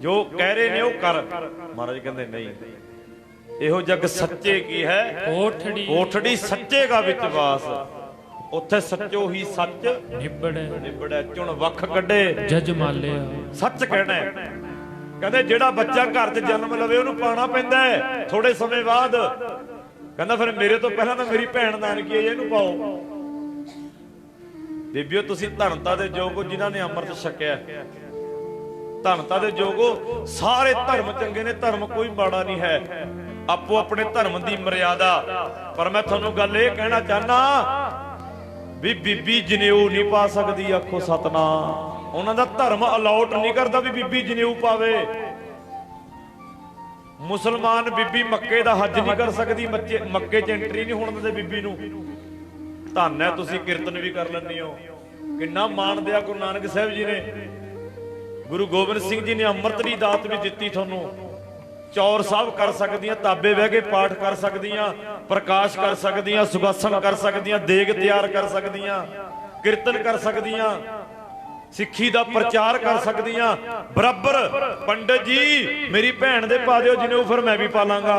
ਜੋ ਕਹਿ ਰਹੇ ਨੇ ਉਹ ਕਰ। ਮਹਾਰਾਜ ਕਹਿੰਦੇ ਨਹੀਂ, ਇਹੋ ਜਗ ਸੱਚੇ ਕੀ ਹੈ, ਕੋਠੜੀ ਸੱਚੇ ਦਾ ਵਿੱਚ ਵਾਸ, ਉੱਥੇ ਸੱਚੋ ਹੀ ਸੱਚ ਨਿਬੜੈ, ਚੁਣ ਵੱਖ ਕੱਢੇ ਜਜ ਮਾਲਿਆ। ਸੱਚ ਕਹਿਣਾ ਹੈ। ਕਹਿੰਦੇ ਜਿਹੜਾ ਬੱਚਾ ਘਰ 'ਚ ਜਨਮ ਲਵੇ ਉਹਨੂੰ ਪਾਣਾ ਪੈਂਦਾ ਹੈ ਥੋੜੇ ਸਮੇਂ ਬਾਅਦ। ਕਹਿੰਦਾ ਫਿਰ ਮੇਰੇ ਤੋਂ ਪਹਿਲਾਂ ਤਾਂ ਮੇਰੀ ਭੈਣ ਨਾਨਕੀ ਹੈ, ਇਹਨੂੰ ਪਾਓ। ਬੀਬੀਓ ਤੁਸੀਂ ਧਰਮਤਾ ਦੇ ਯੋਗ ਹੋ, ਜਿਨ੍ਹਾਂ ਨੇ ਅੰਮ੍ਰਿਤ ਛਕਿਆ, ਧਰਮਤਾ ਦੇ ਯੋਗ ਹੋ। ਸਾਰੇ ਧਰਮ ਚੰਗੇ ਨੇ, ਧਰਮ ਕੋਈ ਮਾੜਾ ਨਹੀਂ ਹੈ, ਆਪੋ ਆਪਣੇ ਧਰਮ ਦੀ ਮਰਿਆਦਾ। ਪਰ ਮੈਂ ਤੁਹਾਨੂੰ ਗੱਲ ਇਹ ਕਹਿਣਾ ਚਾਹਨਾ ਵੀ ਬੀਬੀ ਜਨੇਊ ਨਹੀਂ ਪਾ ਸਕਦੀ, ਆਖੋ ਸਤਨਾਮ। ਉਹਨਾਂ ਦਾ ਧਰਮ ਅਲਾਉਟ ਨਹੀਂ ਕਰਦਾ ਵੀ ਬੀਬੀ ਜਨੇਊ ਪਾਵੇ। ਮੁਸਲਮਾਨ ਬੀਬੀ ਮੱਕੇ ਦਾ ਹੱਜ ਨਹੀਂ ਕਰ ਸਕਦੀ, ਮੱਕੇ 'ਚ ਐਂਟਰੀ ਨਹੀਂ ਹੋਣ ਦਿੰਦੇ ਬੀਬੀ ਨੂੰ। ਧੰਨ ਹੈ ਤੁਸੀਂ ਕੀਰਤਨ ਵੀ ਕਰ ਲੈਂਦੇ ਹੋ, ਕਿੰਨਾ ਮਾਣ ਦਿਆ ਗੁਰੂ ਨਾਨਕ ਸਾਹਿਬ ਜੀ ਨੇ। ਗੁਰੂ ਗੋਬਿੰਦ ਸਿੰਘ ਜੀ ਨੇ ਅੰਮ੍ਰਿਤ ਦੀ ਦਾਤ ਵੀ ਦਿੱਤੀ ਤੁਹਾਨੂੰ। ਚੌਰ ਸਾਹਿਬ ਕਰ ਸਕਦੀਆਂ, ਤਾਬੇ ਬਹਿ ਕੇ ਪਾਠ ਕਰ ਸਕਦੀਆਂ, ਪ੍ਰਕਾਸ਼ ਕਰ ਸਕਦੀਆਂ, ਸੁਖਾਸਨ ਕਰ ਸਕਦੀਆਂ, ਦੇਗ ਤਿਆਰ ਕਰ ਸਕਦੀਆਂ, ਕੀਰਤਨ ਕਰ ਸਕਦੀਆਂ, ਸਿੱਖੀ ਦਾ ਪ੍ਰਚਾਰ ਕਰ ਸਕਦੀਆਂ। ਬਰਾਬਰ ਪੰਡਤ ਜੀ ਮੇਰੀ ਭੈਣ ਦੇ ਪਾ ਦਿਓ ਜਨੇਊ, ਫਿਰ ਮੈਂ ਵੀ ਪਾ ਲਾਂਗਾ।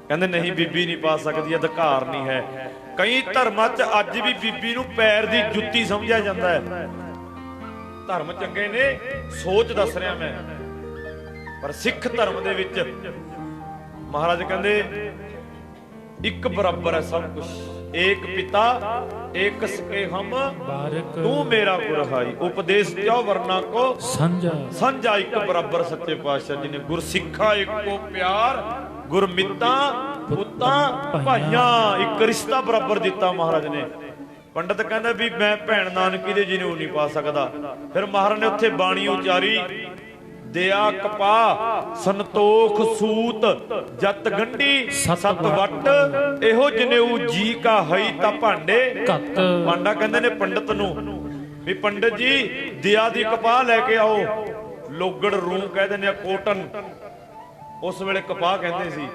ਕਹਿੰਦੇ ਨਹੀਂ, ਬੀਬੀ ਨਹੀਂ ਪਾ ਸਕਦੀ, ਅਧਿਕਾਰ ਨਹੀਂ ਹੈ। ਕਈ ਧਰਮਾਂ 'ਚ ਅੱਜ ਵੀ ਬੀਬੀ ਨੂੰ ਪੈਰ ਦੀ ਜੁੱਤੀ ਸਮਝਿਆ ਜਾਂਦਾ ਹੈ। ਧਰਮ ਚੰਗੇ ਨੇ, ਸੋਚ ਦੱਸ ਰਿਹਾ ਮੈਂ। ਪਰ ਸਿੱਖ ਧਰਮ ਦੇ ਵਿੱਚ ਮਹਾਰਾਜ ਕਹਿੰਦੇ ਇੱਕ ਬਰਾਬਰ ਹੈ ਸਭ ਕੁਝ। ਏਕ ਪਿਤਾ ਏਕ ਸਕੇ ਹਮ, ਤੂੰ ਮੇਰਾ ਗੁਰਹਾਈ, ਉਪਦੇਸ਼ ਜੋ ਵਰਨਾ ਕੋ ਸਾਂਝਾ। ਇੱਕ ਬਰਾਬਰ ਸੱਚੇ ਪਾਤਸ਼ਾਹ ਜੀ ਨੇ ਗੁਰ ਸਿੱਖਾ ਇੱਕੋ ਪਿਆਰ, ਗੁਰਮਿੱਤਾਂ ਪੁੱਤਾਂ ਭਾਈਆਂ, ਇੱਕ ਰਿਸ਼ਤਾ ਬਰਾਬਰ ਦਿੱਤਾ ਮਹਾਰਾਜ ਨੇ। ਪੰਡਤ ਕਹਿੰਦਾ ਵੀ ਮੈਂ ਭੈਣ ਨਾਨਕੀ ਦੇ ਜਨੇਊ ਨਹੀਂ ਪਾ ਸਕਦਾ। ਫਿਰ ਮਹਾਰਾਜ ਨੇ ਉੱਥੇ ਬਾਣੀ ਉਚਾਰੀ, ਦਿਆ ਕਪਾ ਸੰਤੋਖ ਸੂਤ ਜਤ ਗੰਢੀ ਸਤ ਵੱਟ, ਇਹੋ ਜਨੇਊ ਜੀ ਕਾ ਹਈ ਤਾਂ ਭਾਂਡੇ ਘੱਤ। ਪਾਂਡਾ ਕਹਿੰਦੇ ਨੇ ਪੰਡਤ ਨੂੰ ਵੀ ਪੰਡਤ ਜੀ ਦਿਆ ਦੀ ਕਪਾਹ ਲੈ ਕੇ ਆਓ। ਲੋਗੜ ਰੂੰ ਕਹਿ ਦਿੰਦੇ ਆ, ਕੋਟਨ, ਉਸ ਵੇਲੇ ਕਪਾਹ ਕਹਿੰਦੇ ਸੀ।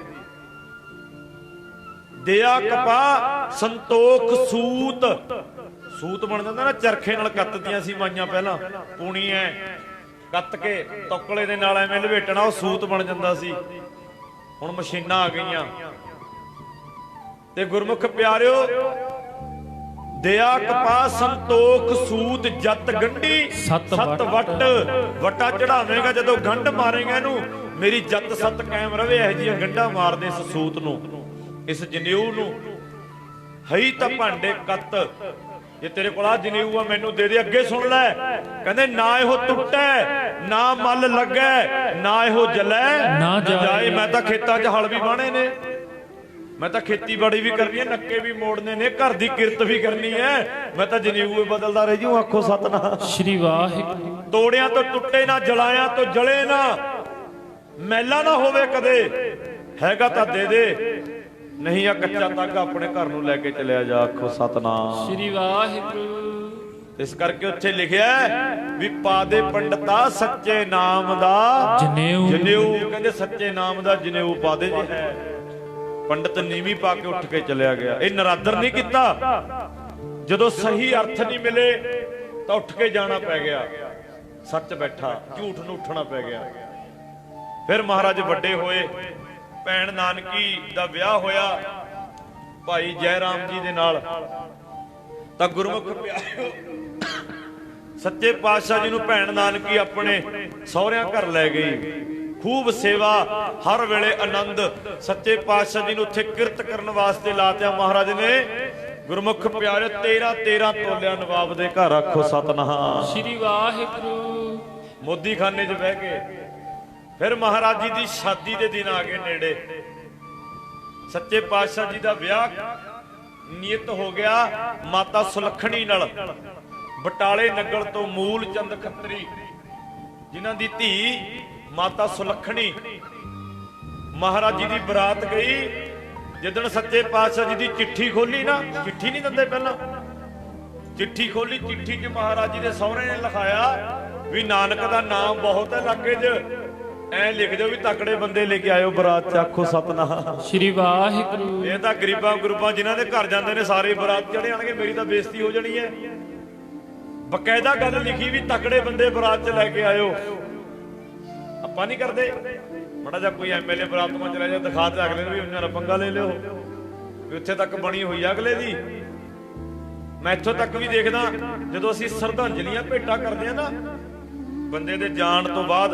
ਦਿਆ ਕਪਾਹ ਸੰਤੋਖ ਸੂਤ, ਸੂਤ ਬਣ ਜਾਂਦਾ ਨਾ, ਚਰਖੇ ਨਾਲ ਕੱਤਦੀਆਂ ਸੀ ਮਾਈਆਂ ਪਹਿਲਾਂ, ਪੂਣੀ ਐ ਕੱਤ ਕੇ ਤੌਕਲੇ ਦੇ ਨਾਲ ਐਵੇਂ ਲਵੇਟਣਾ, ਉਹ ਸੂਤ ਬਣ ਜਾਂਦਾ ਸੀ। ਹੁਣ ਮਸ਼ੀਨਾਂ ਆ ਗਈਆਂ। ਤੇ ਗੁਰਮੁਖ ਪਿਆਰਿਓ, ਦਿਆ ਕਪਾਹ ਸੰਤੋਖ ਸੂਤ ਜਤ ਗੰਢੀ ਸਤ ਵੱਟ। ਵੱਟਾ ਚੜਾਵੇਂਗਾ ਜਦੋਂ ਗੰਢ ਮਾਰੇਗਾ ਇਹਨੂੰ, ਮੇਰੀ ਜਤ ਸਤ ਕਾਇਮ ਰਵੇ। ਇਹ ਜਿਹੀਆਂ ਗੰਢਾਂ ਮਾਰਦੇ ਇਸ ਸੂਤ ਨੂੰ, ਇਸ ਜਨੇਊ ਨੂੰ। ਹਈ ਤਾਂ ਭਾਂਡੇ ਕੱਤ, ਜੇ ਤੇਰੇ ਕੋਲ ਆ ਜਨੇਊ ਆ ਮੈਨੂੰ ਦੇ ਦੇ। ਅੱਗੇ ਸੁਣ ਲੈ, ਕਹਿੰਦੇ ਨਾ ਇਹੋ ਟੁੱਟੈ ਨਾ ਮੱਲ ਲੱਗੈ ਨਾ ਇਹੋ ਜਲੈ ਨਾ ਜਾਏ। ਮੈਂ ਤਾਂ ਖੇਤਾਂ 'ਚ ਹਲ ਵੀ ਵਾਹਣੇ ਨੇ, ਮੈਂ ਤਾਂ ਖੇਤੀਬਾੜੀ ਵੀ ਕਰਨੀ ਹੈ, ਨੱਕੇ ਵੀ ਮੋੜਨੇ ਨੇ, ਘਰ ਦੀ ਕਿਰਤ ਵੀ ਕਰਨੀ ਹੈ। ਮੈਂ ਤਾਂ ਜਨੇਊ ਬਦਲਦਾ ਰਹਿ ਜੂ। ਆਖੋ ਸਤਨਾਮ ਸ੍ਰੀ ਵਾਹਿਗੁਰੂ। ਤੋੜਿਆਂ ਤੋਂ ਟੁੱਟੇ ਨਾ, ਜਲਾਇਆਂ ਤੋਂ ਜਲੇ ਨਾ, ਮੈਲਾ ਨਾ ਹੋਵੇ ਕਦੇ। ਹੈਗਾ ਤਾਂ ਦੇ ਦੇ, ਨਹੀਂ ਆ ਕੱਚਾ ਧਾਗਾ ਆਪਣੇ ਘਰ ਨੂੰ ਲੈ ਕੇ ਚਲਿਆ ਜਾ। ਆਖੋ ਸਤਨਾਮ ਸ੍ਰੀ ਵਾਹਿਗੁਰੂ। ਇਸ ਕਰਕੇ ਉੱਥੇ ਲਿਖਿਆ ਵੀ ਪਾ ਦੇ ਪੰਡਤਾ ਸੱਚੇ ਨਾਮ ਦਾ ਜਨੇਊ। ਜਨੇਊ ਕਹਿੰਦੇ ਸੱਚੇ ਨਾਮ ਦਾ ਜਨੇਊ ਪਾ ਦੇ ਜੇ ਹੈ। ਪੰਡਤ ਨੀਵੀਂ ਪਾ ਕੇ ਉੱਠ ਕੇ ਚਲਿਆ ਗਿਆ। ਇਹ ਨਰਾਦਰ ਨਹੀਂ ਕੀਤਾ। ਜਦੋਂ ਸਹੀ ਅਰਥ ਨਹੀਂ ਮਿਲੇ ਤਾਂ ਉੱਠ ਕੇ ਜਾਣਾ ਪੈ ਗਿਆ। ਸੱਚ ਬੈਠਾ, ਝੂਠ ਨੂੰ ਉੱਠਣਾ ਪੈ ਗਿਆ। ਫਿਰ ਮਹਾਰਾਜ ਵੱਡੇ ਹੋਏ, ਭੈਣ ਨਾਨਕੀ ਦਾ ਵਿਆਹ ਹੋਇਆ ਭਾਈ ਜੈ ਰਾਮ ਜੀ ਦੇ ਨਾਲ। ਤਾਂ ਗੁਰਮੁਖ ਪਿਆਰਿਓ ਸੱਚੇ ਪਾਤਸ਼ਾਹ ਜੀ ਨੂੰ ਭੈਣ ਨਾਨਕੀ ਆਪਣੇ ਸਹੁਰਿਆਂ ਘਰ ਲੈ ਗਈ। ਖੂਬ ਸੇਵਾ, ਹਰ ਵੇਲੇ ਆਨੰਦ। ਸੱਚੇ ਪਾਤਸ਼ਾਹ ਜੀ ਨੂੰ ਉੱਥੇ ਕਿਰਤ ਕਰਨ ਵਾਸਤੇ ਲਾਤਿਆ ਮਹਾਰਾਜ ਨੇ। ਗੁਰਮੁਖ ਪਿਆਰੇ 13 ਤੋਲਿਆ ਨਵਾਬ ਦੇ ਘਰ। ਆਖੋ ਸਤਨਾਮ ਸ੍ਰੀ ਵਾਹਿਗੁਰੂ। ਮੋਦੀ ਖਾਨੇ 'ਚ ਬਹਿ ਕੇ। ਫਿਰ ਮਹਾਰਾਜ ਜੀ ਦੀ ਸ਼ਾਦੀ ਦੇ ਦਿਨ ਆ ਗਏ ਨੇੜੇ। ਸੱਚੇ ਪਾਤਸ਼ਾਹ ਜੀ ਦਾ ਵਿਆਹ ਨਿਯਤ ਹੋ ਗਿਆ ਮਾਤਾ ਸੁਲੱਖਣੀ ਨਾਲ। ਬਟਾਲੇ ਨਗਰ ਤੋਂ ਮੂਲ ਚੰਦ ਖੱਤਰੀ ਜਿਨ੍ਹਾਂ ਦੀ ਧੀ ਮਾਤਾ ਸੁਲੱਖਣੀ। ਮਹਾਰਾਜ ਜੀ ਦੀ ਬਰਾਤ ਗਈ। ਜਿੱਦਣ ਸੱਚੇ ਪਾਤਸ਼ਾਹ ਜੀ ਦੀ ਚਿੱਠੀ ਖੋਲੀ ਨਾ, ਚਿੱਠੀ ਨਹੀਂ ਦਿੰਦੇ ਪਹਿਲਾਂ, ਚਿੱਠੀ ਖੋਲੀ। ਚਿੱਠੀ 'ਚ ਮਹਾਰਾਜ ਜੀ ਦੇ ਸਹੁਰੇ ਨੇ ਲਿਖਾਇਆ ਵੀ ਨਾਨਕ ਦਾ ਨਾਮ ਬਹੁਤ ਹੈ ਇਲਾਕੇ 'ਚ, ਐ ਲਿਖ ਦਿਓ ਵੀ ਤਕੜੇ ਬੰਦੇ ਲੈ ਕੇ ਆਇਓ ਬਰਾਤ 'ਚ। ਆਖੋ ਸਤਨਾਮ ਸ੍ਰੀ ਵਾਹਿਗੁਰੂ। ਇਹ ਤਾਂ ਗਰੀਬਾਂ ਗੁਰਬਾਂ ਜਿਨ੍ਹਾਂ ਦੇ ਘਰ ਜਾਂਦੇ ਨੇ ਸਾਰੇ ਬਰਾਤ ਚੜੇ ਆਣਗੇ, ਮੇਰੀ ਤਾਂ ਬੇਇੱਜ਼ਤੀ ਹੋ ਜਾਣੀ ਹੈ। ਬਕਾਇਦਾ ਗੱਲ ਲਿਖੀ ਵੀ ਤਕੜੇ ਬੰਦੇ ਬਰਾਤ 'ਚ ਲੈ ਕੇ ਆਇਓ। ਆਪਾਂ ਨਹੀਂ ਕਰਦੇ। ਮਾੜਾ ਜਿਹਾ ਕੋਈ ਐਮਐਲਏ ਬਰਾਤ ਮਾ ਚਲਾ ਜਾ, ਦਿਖਾ ਤੇ ਅਗਲੇ ਨੂੰ ਵੀ ਉਹਨਾਂ ਨਾਲ ਪੰਗਾ ਲੈ ਲਿਓ ਵੀ ਉੱਥੇ ਤੱਕ ਬਣੀ ਹੋਈ ਆ ਅਗਲੇ ਦੀ। ਮੈਂ ਇੱਥੋਂ ਤੱਕ ਵੀ ਦੇਖਦਾ, ਜਦੋਂ ਅਸੀਂ ਸ਼ਰਧਾਂਜਲੀਆਂ ਭੇਟਾਂ ਕਰਦੇ ਆ ਨਾ ਬੰਦੇ ਦੇ ਜਾਣ ਤੋਂ ਬਾਅਦ,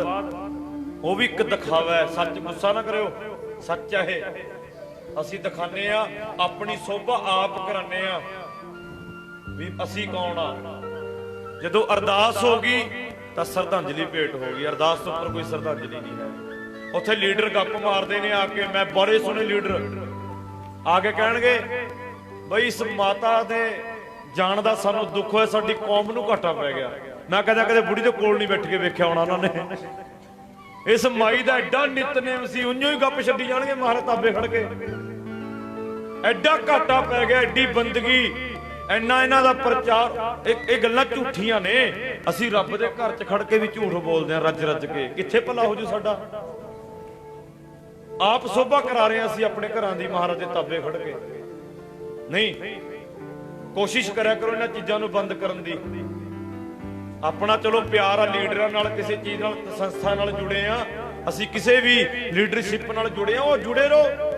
ਉਹ ਵੀ ਇੱਕ ਦਿਖਾਵਾ ਹੈ। ਸੱਚ ਗੁੱਸਾ ਨਾ ਕਰਿਓ, ਸੱਚ ਹੈ ਇਹ। ਅਸੀਂ ਦਿਖਾਣੇ ਆ, ਆਪਣੀ ਸੋਭਾ ਆਪ ਕਰਾਨੇ ਆ ਵੀ ਅਸੀਂ ਕੌਣ ਆ। ਜਦੋਂ ਅਰਦਾਸ ਹੋ ਗਈ ਤਾਂ ਸ਼ਰਧਾਂਜਲੀ ਭੇਟ ਹੋ ਗਈ। ਅਰਦਾਸ ਤੋਂ ਉੱਪਰ ਕੋਈ ਸ਼ਰਧਾਂਜਲੀ ਨਹੀਂ ਹੈ। ਉੱਥੇ ਲੀਡਰ ਗੱਪ ਮਾਰਦੇ ਨੇ ਆ ਕੇ। ਮੈਂ ਬੜੇ ਸੋਹਣੇ ਲੀਡਰ ਆ ਕੇ ਕਹਿਣਗੇ ਬਈ ਇਸ ਮਾਤਾ ਦੇ ਜਾਣ ਦਾ ਸਾਨੂੰ ਦੁੱਖ ਹੋਇਆ, ਸਾਡੀ ਕੌਮ ਨੂੰ ਘਾਟਾ ਪੈ ਗਿਆ। ਮੈਂ ਕਦੇ ਬੁੜੀ ਦੇ ਕੋਲ ਨਹੀਂ ਬੈਠ ਕੇ ਵੇਖਿਆ ਹੋਣਾ ਉਹਨਾਂ ਨੇ। ਇਸ ਮਾਈ ਦਾ ਐਡਾ ਨਿਤਨੇਮ ਸੀ, ਉਈਓ ਹੀ ਗੱਪ ਛੱਡੀ ਜਾਣਗੇ ਮਹਾਰਾਜ ਤਾਬੇ ਖੜ ਕੇ। ਐਡਾ ਘਾਟਾ ਪੈ ਗਿਆ, ਐਡੀ ਬੰਦਗੀ, ਇੰਨਾ ਇਹਨਾਂ ਦਾ ਪ੍ਰਚਾਰ। ਇਹ ਗੱਲਾਂ ਝੂਠੀਆਂ ਨੇ। ਅਸੀਂ ਰੱਬ ਦੇ ਘਰ 'ਚ ਖੜ ਕੇ ਵੀ ਝੂਠ ਬੋਲਦੇ ਆ ਰੱਜ ਰੱਜ ਕੇ। ਕਿੱਥੇ ਭਲਾ ਹੋ ਜੂ ਸਾਡਾ। ਆਪ ਸੋਭਾ ਕਰਾ ਰਹੇ ਆ ਅਸੀਂ ਆਪਣੇ ਘਰਾਂ ਦੀ ਮਹਾਰਾਜ ਦੇ ਤਾਬੇ ਖੜ ਕੇ। ਨਹੀਂ, ਕੋਸ਼ਿਸ਼ ਕਰਿਆ ਕਰੋ ਇਹਨਾਂ ਚੀਜ਼ਾਂ ਨੂੰ ਬੰਦ ਕਰਨ ਦੀ। ਆਪਣਾ ਚਲੋ ਪਿਆਰ ਆ ਲੀਡਰਾਂ ਨਾਲ, ਕਿਸੇ ਚੀਜ਼ ਨਾਲ, ਸੰਸਥਾ ਨਾਲ ਜੁੜੇ ਆ ਅਸੀਂ, ਕਿਸੇ ਵੀ ਲੀਡਰਸ਼ਿਪ ਨਾਲ ਜੁੜੇ ਆ, ਉਹ ਜੁੜੇ ਰਹੋ।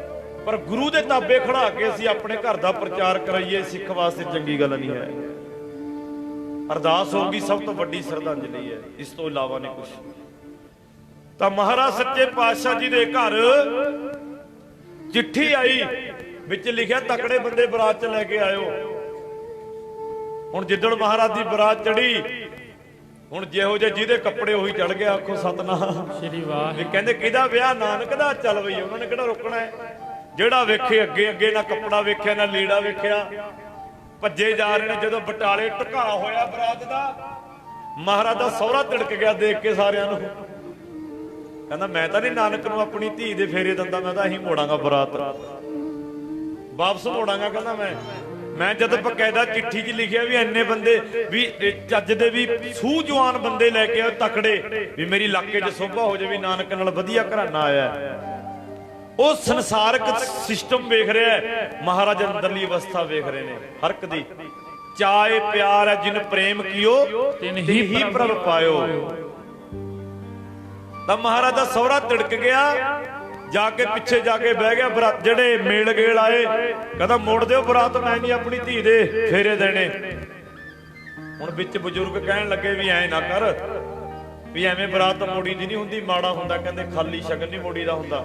ਪਰ ਗੁਰੂ ਦੇ ਤਾਬੇ ਖੜਾ ਕੇ ਅਸੀਂ ਆਪਣੇ ਘਰ ਦਾ ਪ੍ਰਚਾਰ ਕਰਾਈਏ, ਸਿੱਖ ਵਾਸਤੇ ਚੰਗੀ ਗੱਲ ਨਹੀਂ ਹੈ। ਅਰਦਾਸ ਹੋਊਗੀ ਸਭ ਤੋਂ ਵੱਡੀ ਸ਼ਰਧਾਂਜਲੀ ਹੈ, ਇਸ ਤੋਂ ਇਲਾਵਾ ਨਹੀਂ ਕੁਝ। ਤਾਂ ਮਹਾਰਾਜ ਸੱਚੇ ਪਾਤਸ਼ਾਹ ਜੀ ਦੇ ਘਰ ਚਿੱਠੀ ਆਈ, ਵਿੱਚ ਲਿਖਿਆ ਤਕੜੇ ਬੰਦੇ ਬਰਾਤ 'ਚ ਲੈ ਕੇ ਆਇਓ। ਹੁਣ ਜਿੱਦਣ ਮਹਾਰਾਜ ਦੀ ਬਰਾਤ ਚੜੀ, ਹੁਣ ਜਿਹੋ ਜਿਹੇ ਜਿਹਦੇ ਕੱਪੜੇ ਉਹੀ ਚੜ ਗਿਆ। ਆਖੋ ਸਤਨਾਮ ਸ੍ਰੀ ਵਾਹਿਗੁਰੂ। ਕਹਿੰਦੇ ਕਿਹਦਾ ਵਿਆਹ ਨਾਨਕ ਦਾ, ਚੱਲ ਬਈ ਉਹਨਾਂ ਨੇ ਕਿਹੜਾ ਰੋਕਣਾ ਹੈ। ਜਿਹੜਾ ਵੇਖੇ ਅੱਗੇ ਅੱਗੇ, ਨਾ ਕੱਪੜਾ ਵੇਖਿਆ ਨਾ ਲੀੜਾ ਵੇਖਿਆ, ਭੱਜੇ ਜਾ ਰਹੇ ਨੇ। ਜਦੋਂ ਬਟਾਲੇ ਢਕਾ ਹੋਇਆ ਬਰਾਤ ਦਾ, ਮਹਾਰਾਜ ਦਾ ਸਹੁਰਾ ਤਿੜਕ ਗਿਆ ਦੇਖ ਕੇ ਸਾਰਿਆਂ ਨੂੰ। ਕਹਿੰਦਾ ਮੈਂ ਤਾਂ ਨਹੀਂ ਨਾਨਕ ਨੂੰ ਆਪਣੀ ਧੀ ਦੇ ਫੇਰੇ ਦਿੰਦਾ, ਮੈਂ ਤਾਂ ਇਹੀ ਮੋੜਾਂਗਾ ਬਰਾਤ, ਵਾਪਸ ਮੋੜਾਂਗਾ। ਕਹਿੰਦਾ ਮੈਂ ਜਦ ਬਕਾਇਦਾ ਚਿੱਠੀ 'ਚ ਲਿਖਿਆ ਵੀ ਇੰਨੇ ਬੰਦੇ ਵੀ ਚੱਜ ਦੇ ਵੀ ਸੂਝਵਾਨ ਬੰਦੇ ਲੈ ਕੇ ਆਓ ਤਕੜੇ, ਵੀ ਮੇਰੀ ਇਲਾਕੇ 'ਚ ਸੋਭਾ ਹੋ ਜਾਵੇ, ਨਾਨਕ ਨਾਲ ਵਧੀਆ ਘਰਾਣਾ ਆਇਆ। ਉਹ ਸੰਸਾਰਕ ਸਿਸਟਮ ਵੇਖ ਰਿਹਾ ਹੈ, ਮਹਾਰਾਜ ਅੰਦਰਲੀ ਅਵਸਥਾ ਵੇਖ ਰਹੇ ਨੇ ਹਰ ਇੱਕ ਦੀ। ਚਾਏ ਪਿਆਰ ਹੈ ਜਿਨ ਪ੍ਰੇਮ ਕੀਓ ਤਿਨਹੀ ਪ੍ਰਭ ਪਾਇਓ। ਤਾਂ ਮਹਾਰਾਜ ਦਾ ਸਹੁਰਾ ਤਿੜਕ ਗਿਆ, ਜਾ ਕੇ ਪਿੱਛੇ ਜਾ ਕੇ ਬਹਿ ਗਿਆ। ਬਰਾਤ ਜਿਹੜੇ ਮੇਲ ਗੇਲ ਆਏ, ਕਹਿੰਦਾ ਮੋੜ ਦਿਓ ਬਰਾਤ, ਮੈਂ ਨਹੀਂ ਆਪਣੀ ਧੀ ਦੇ ਫੇਰੇ ਦੇਣੇ। ਹੁਣ ਵਿੱਚ ਬਜ਼ੁਰਗ ਕਹਿਣ ਲੱਗੇ ਵੀ ਐਂ ਨਾ ਕਰ, ਵੀ ਐਵੇਂ ਬਰਾਤ ਮੋੜੀ ਦੀ ਨਹੀਂ ਹੁੰਦੀ, ਮਾੜਾ ਹੁੰਦਾ। ਕਹਿੰਦੇ ਖਾਲੀ ਸ਼ਗਨ ਨਹੀਂ ਮੋੜੀ ਦਾ ਹੁੰਦਾ,